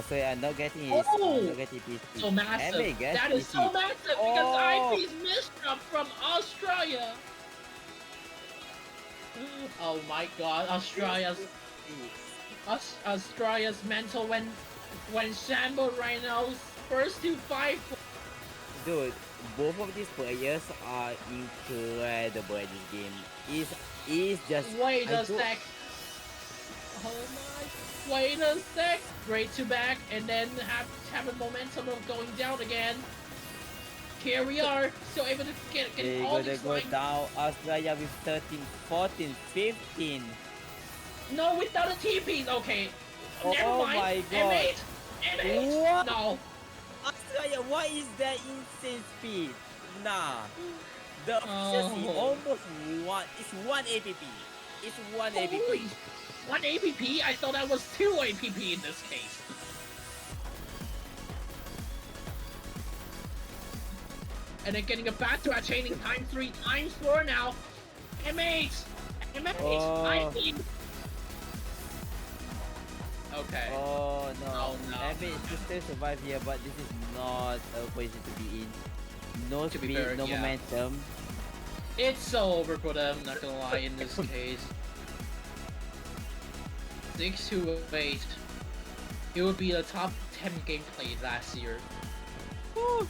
So I'm not getting his Oh! not getting PC. So massive. MA gets That is PC. so massive because Oh! IP's missed up from Australia. Oh my god, Australia's mental when Shambo Rhinos first to 5. Dude, both of these players are incredible at this game. Is just Wait I a don't- sec. Oh my. Wait a sec. Straight to back and then have a momentum of going down again. Here we are, still able to get They're all gonna these go lines. down Australia with 13, 14, 15. No, without a TP. Okay. Oh Never mind. my God. M8. What? No. Australia, what is that insane speed? Nah. The efficiency Oh. almost one. It's one APP. It's one Holy. APP. 1 APP? I thought that was 2 APP in this case. And then getting a back to our chaining time 3 times 4 now. M8! M8! Oh. I think. Okay. Oh no. Oh, no, I mean, no, to still survive here, but this is not a position to be in. No To be speed, fair, no yeah. momentum. It's so over for them, not gonna lie, in this case. 6-8. It would be the top 10 gameplay last year. Woo.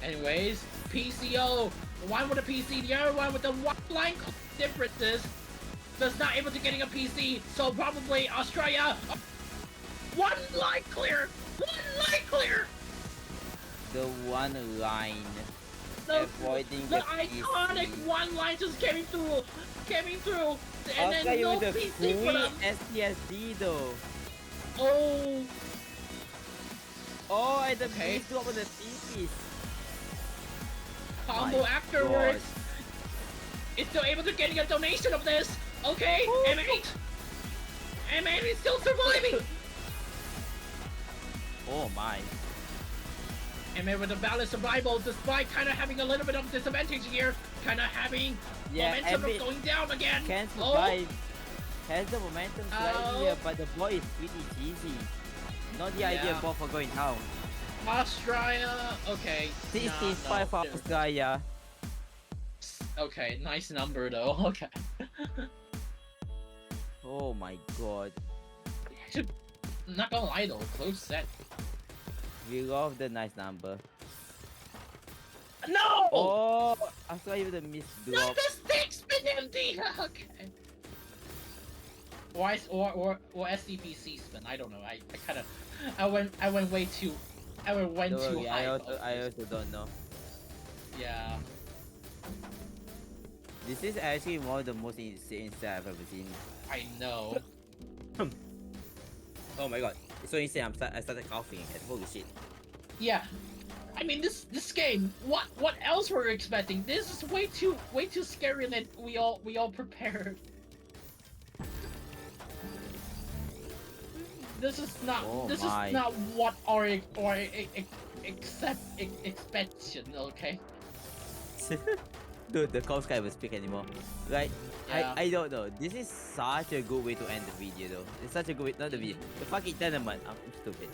Anyways, PCO. One with a PC, the other one with the one line differences. That's not able to getting a PC, so probably Australia. One line clear! One line clear! The one line. The, Avoiding the the iconic PC. one line just came through! And then Australia no with the PC for free them. STSD though. Oh, Oh, and the Okay. beast over the TPs. combo My afterwards. It's still able to getting a donation of this. Okay, M8. M8 is still surviving. Oh my. M8 with a balanced survival despite kind of having a little bit of disadvantage here. Kind of having momentum of M8 going down again. can Oh, survive. Has the momentum slightly Oh. here, but the ball is pretty easy. Not the ideal Yeah. ball for going down. Australia. Okay. 65 for no. Australia. Okay, nice number though. Okay. Oh my god. Not gonna lie though, close set. We love the nice number. No! Oh, I saw you the miss Not drop. the stick spin empty! Okay. Or SCPC spin. I don't know. I kind of I went way too Don't too worry, high. I about this. also don't know. Yeah. This is actually one of the most insane stuff I've ever seen. I know. Oh my god, it's so insane. I started coughing again. Holy shit. Yeah. I mean this game. What else were we expecting? This is way too scary than we all prepared. This is not Oh this my. is not what our expectation. Okay. Dude, the cows can't even speak anymore. Like, Yeah. I don't know. This is such a good way to end the video though. It's such a good way, not the video. The fucking tournament. I'm stupid.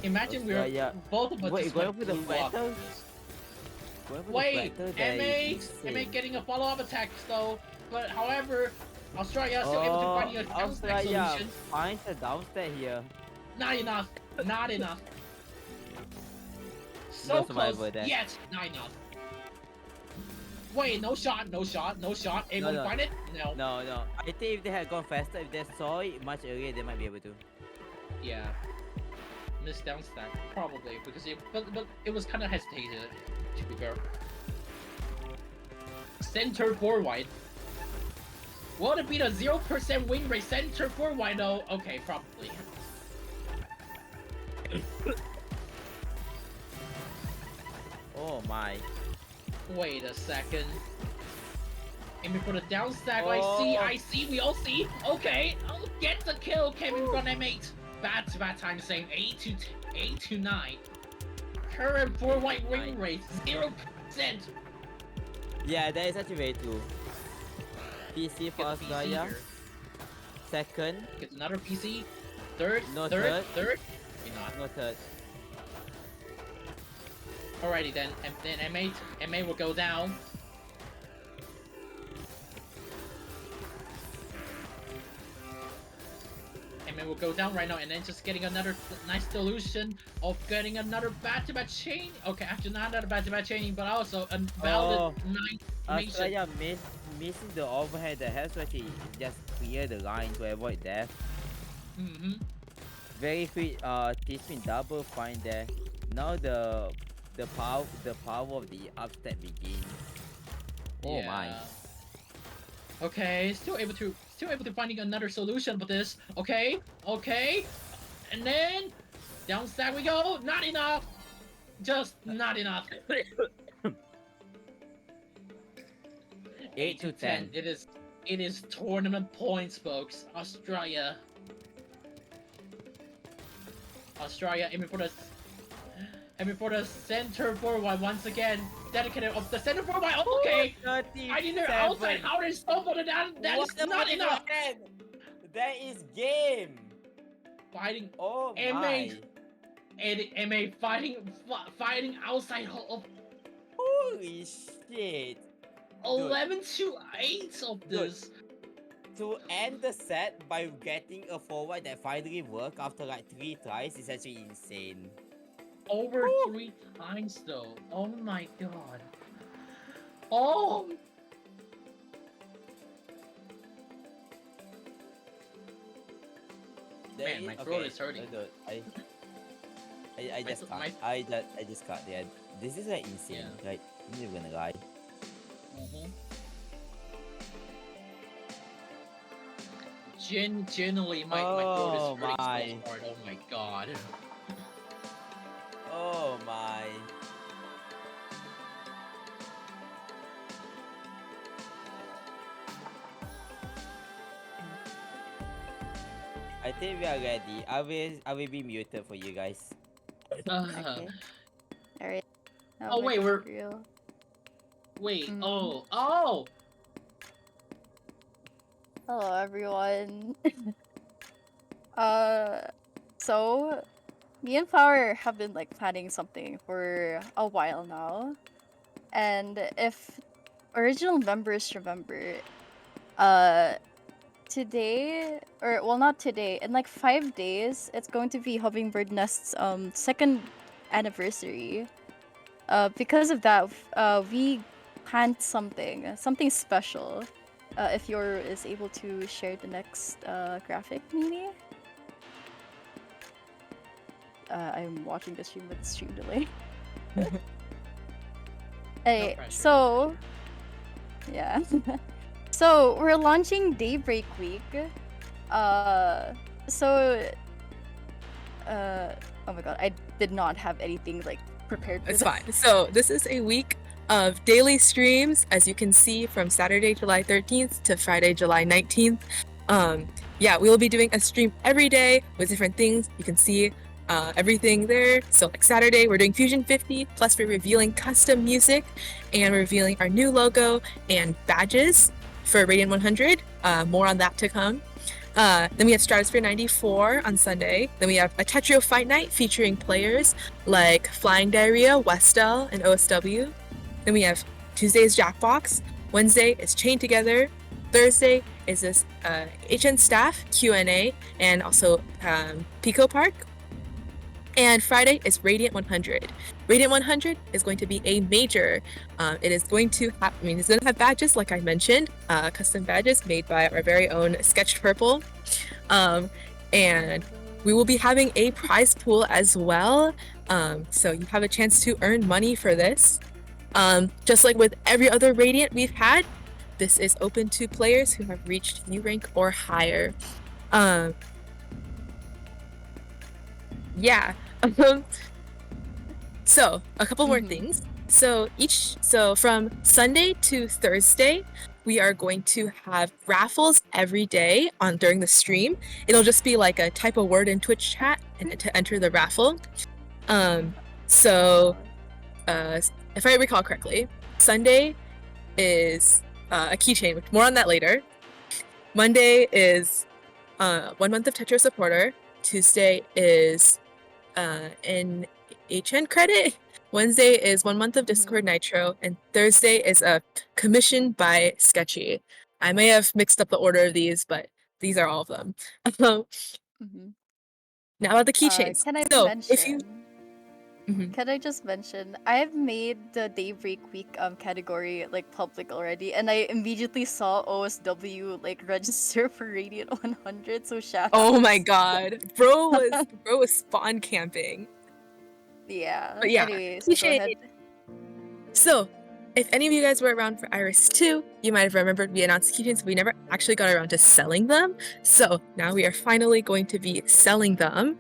Imagine we're Australia. both of us Wait, just going went for the blue up battle? with this. Going for the Wait, battle, that is MA insane. getting a follow-up attack though. But however, Australia still able to find a down stack Australia solution. finds a downstairs here. Not enough. Not enough. So No close, survivor there. yet not enough. Wait, no shot, no shot, no shot. Able No. to find it? No. No. I think if they had gone faster, if they saw it much earlier, they might be able to. Yeah. Missed down stack, probably because but it was kind of hesitated. To be fair. Center forward. Will it be the 0% win rate center forward though? Okay, probably. Oh my. Wait a second. Aiming for the down stack. Oh. I see. We all see. Okay, I'll get the kill. Coming from M8. Bad time saying 8 to 9. Current 4 white win rate 0%. Yeah, that is actually very true. PC for Get the PC Australia. here. Second, Get another PC. Third. No third. third. Maybe not. no third. Alrighty then. And then M8. MA will go down. MA will go down right now, and then just getting another nice solution of getting another back-to-back chain. Okay, actually not another back-to-back chaining, but also a valid nice nation. Australia missing the overhead that has to actually just clear the line to avoid death. Mm-hmm. Very quick T-spin double find there. Now the power of the upstep begins. Oh my. Okay, still able to finding another solution for this. Okay, and then down stack we go. Not enough. Just not enough. 8 to 10. It is tournament points, folks. Australia aiming for the center forward once again. Dedicated of the center forward. Okay. I need their outside outer stop for that is not enough. That is game. Fighting Oh MA. my. And MA fighting outside of Holy shit. 11 to 8 of this. To end the set by getting a forward that finally worked after like 3 tries is actually insane. Over 3 times though. Oh my god. Oh. Man, my throat is hurting. I just My- can't. I just can't. Yeah, this is like insane. Yeah. Like, I'm not gonna lie. Genuinely, my throat Oh is hurting my. so hard. Oh my god. Oh my. I think we are ready. I will be muted for you guys. Okay. Alright. Oh, wait, we're- real. Wait. Mm. Oh. Hello everyone. So me and Flower have been like planning something for a while now. And if original members remember, today, or well, not today. In like 5 days, it's going to be Hummingbird Nest's second anniversary. Because of that, we planned something special. If you're is able to share the next graphic, Mimi. I'm watching the stream with stream delay. Hey, pressure. so yeah. So we're launching Daybreak Week. So oh my god, I did not have anything like prepared for It's this. fine. So this is a week of daily streams, as you can see, from Saturday, July 13th to Friday, July 19th. Yeah, we will be doing a stream every day with different things. You can see everything there. So like Saturday, we're doing Fusion 50, plus we're revealing custom music and we're revealing our new logo and badges for Radiant 100. More on that to come. Then we have Stratosphere 94 on Sunday. Then we have a Tetrio Fight Night featuring players like Flying Diarrhea, Westel, and OSW. Then we have Tuesday's Jackbox. Wednesday is Chain Together. Thursday is this HN staff Q&A and also Pico Park. And Friday is Radiant 100. Radiant 100 is going to be a major. It is going to have, it's going to have badges, like I mentioned, custom badges made by our very own Sketched Purple. And we will be having a prize pool as well. So you have a chance to earn money for this. Just like with every other Radiant we've had, this is open to players who have reached U rank or higher. Yeah. So a couple more things. So from Sunday to Thursday, we are going to have raffles every day during the stream. It'll just be like a type a word in Twitch chat and to enter the raffle. If I recall correctly, Sunday is a keychain, which more on that later. Monday is 1 month of Tetris supporter. Tuesday is an HN credit. Wednesday is 1 month of Discord Nitro, and Thursday is a commission by Sketchy. I may have mixed up the order of these, but these are all of them. Now about the keychains. Can I So mention? if you Can I just mention, I've made the Daybreak Week was like public already, and I immediately saw OSW like register for Radiant 100. So shout Oh outs. my god, bro was spawn camping. Yeah. But yeah, Anyways, go keychain. ahead. So, if any of you guys were around for Iris 2, you might have remembered we announced keychains, but we never actually got around to selling them. So now we are finally going to be selling them.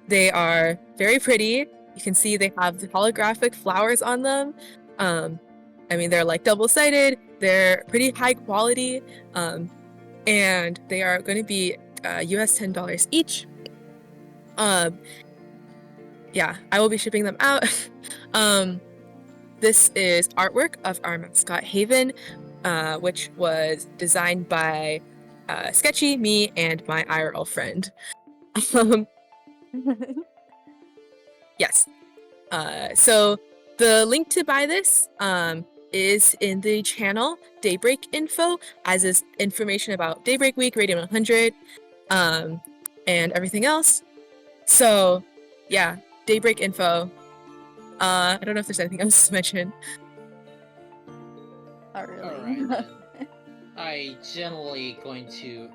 They are very pretty. You can see they have the holographic flowers on them. I mean, they're like double-sided. They're pretty high quality. And they are going to be US $10 each. Yeah, I will be shipping them out. This is artwork of our mascot Haven, which was designed by Sketchy, me, and my IRL friend. Yes. So the link to buy this is in the channel Daybreak Info, as is information about Daybreak Week, Radiant 100, and everything else. So yeah, Daybreak Info. I don't know if there's anything else to mention. Not really. Alright then. I generally going to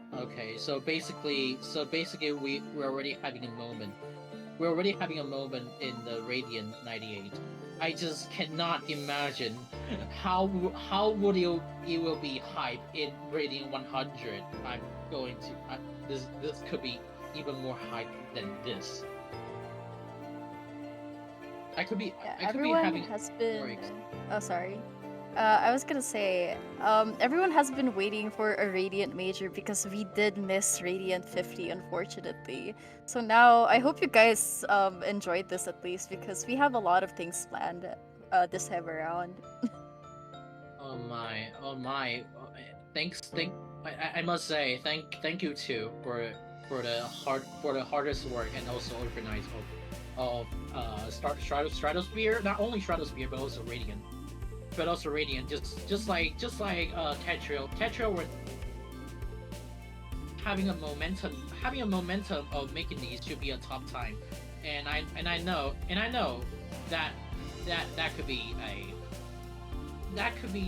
so basically we're already having a moment. We're already having a moment in the Radiant 98. I just cannot imagine how would it will be hype in Radiant 100. I'm going to this could be even more hype than this. I could be Everyone having has more been. Oh, sorry. I was gonna say, everyone has been waiting for a Radiant Major because we did miss Radiant 50, unfortunately. So now, I hope you guys enjoyed this at least, because we have a lot of things planned this time around. Oh my. I must say thank you too for the hardest work and also organize of Stratosphere, not only Stratosphere but also Radiant. Just like Tetrio having a momentum of making these should be a top time, and I know that could be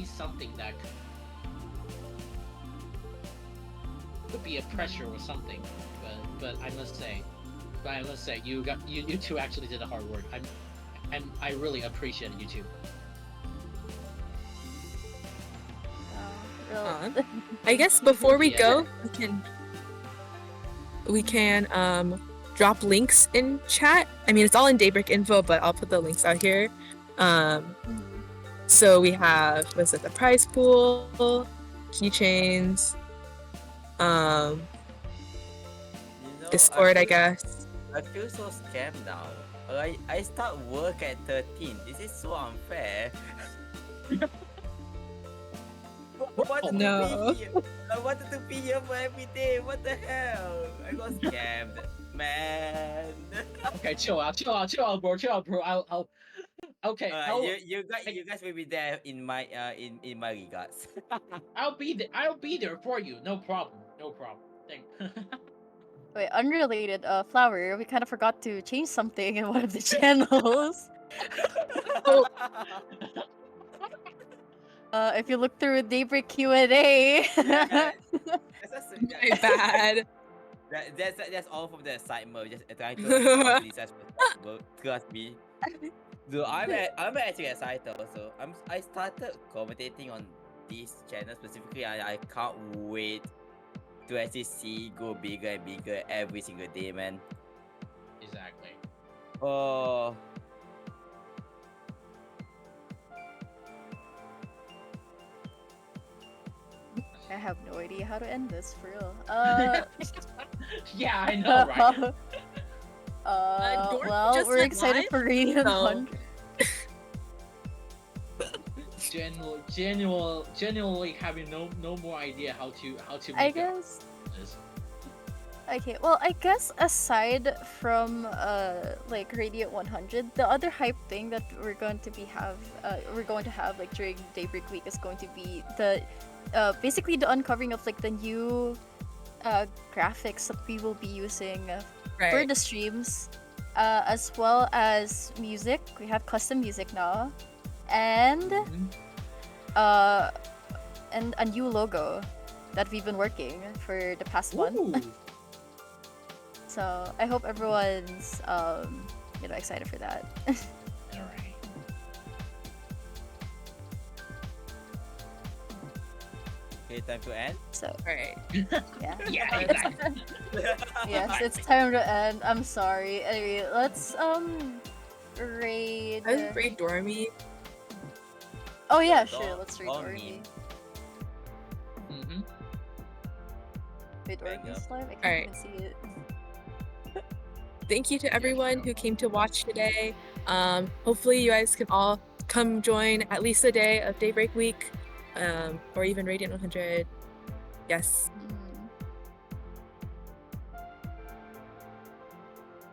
something that could be a pressure or something, but I must say, you two actually did the hard work. I really appreciate you two. Really. I guess before we Yeah. go, we can drop links in chat. I mean, it's all in Daybreak info, but I'll put the links out here. So we have, what's it, the prize pool, keychains, You know, Discord, I feel- guess. I feel so scammed now. I start work at 13. This is so unfair. No. I wanted to be here for every day. What the hell? I got scammed, man. Okay, chill out, bro. I'll. Okay, You guys will be there in my in my regards. I'll be there for you. No problem. Thank. Wait, unrelated, Flower, we kind of forgot to change something in one of the channels. If you look through Daybreak Q&A. Yeah, My bad. That's all from the excitement. Just trying to complete as possible. Trust me. So I'm actually excited also. I started commentating on this channel specifically. I can't wait to actually see go bigger and bigger every single day, man. Exactly. Oh. I have no idea how to end this for real. Yeah, I know, right? Dork Well, just we're went excited live, for Radiant so- 100. Genuinely having no more idea how to I make guess. this. Okay, well, I guess aside from like Radiant 100, the other hype thing that we're going to have like during Daybreak Week is going to be the basically the uncovering of like the new graphics that we will be using for Right. the streams, as well as music. We have custom music now, and and a new logo that we've been working for the past month. Ooh. So I hope everyone's excited for that. Alright. Okay, time to end. So Right. yeah. Yeah, exactly. Yes, it's time to end. I'm sorry. Anyway, let's raid. I would rate Dormy. Oh yeah, Dor- sure. Let's raid Dormy. Dormy. Mm-hmm. Wait, There you Dormy's live? I can't Alright. even see it. Thank you to everyone who came to watch today. Hopefully you guys can all come join at least a day of Daybreak Week, or even Radiant 100. Yes.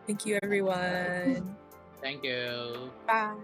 Thank you, everyone. Thank you. Bye.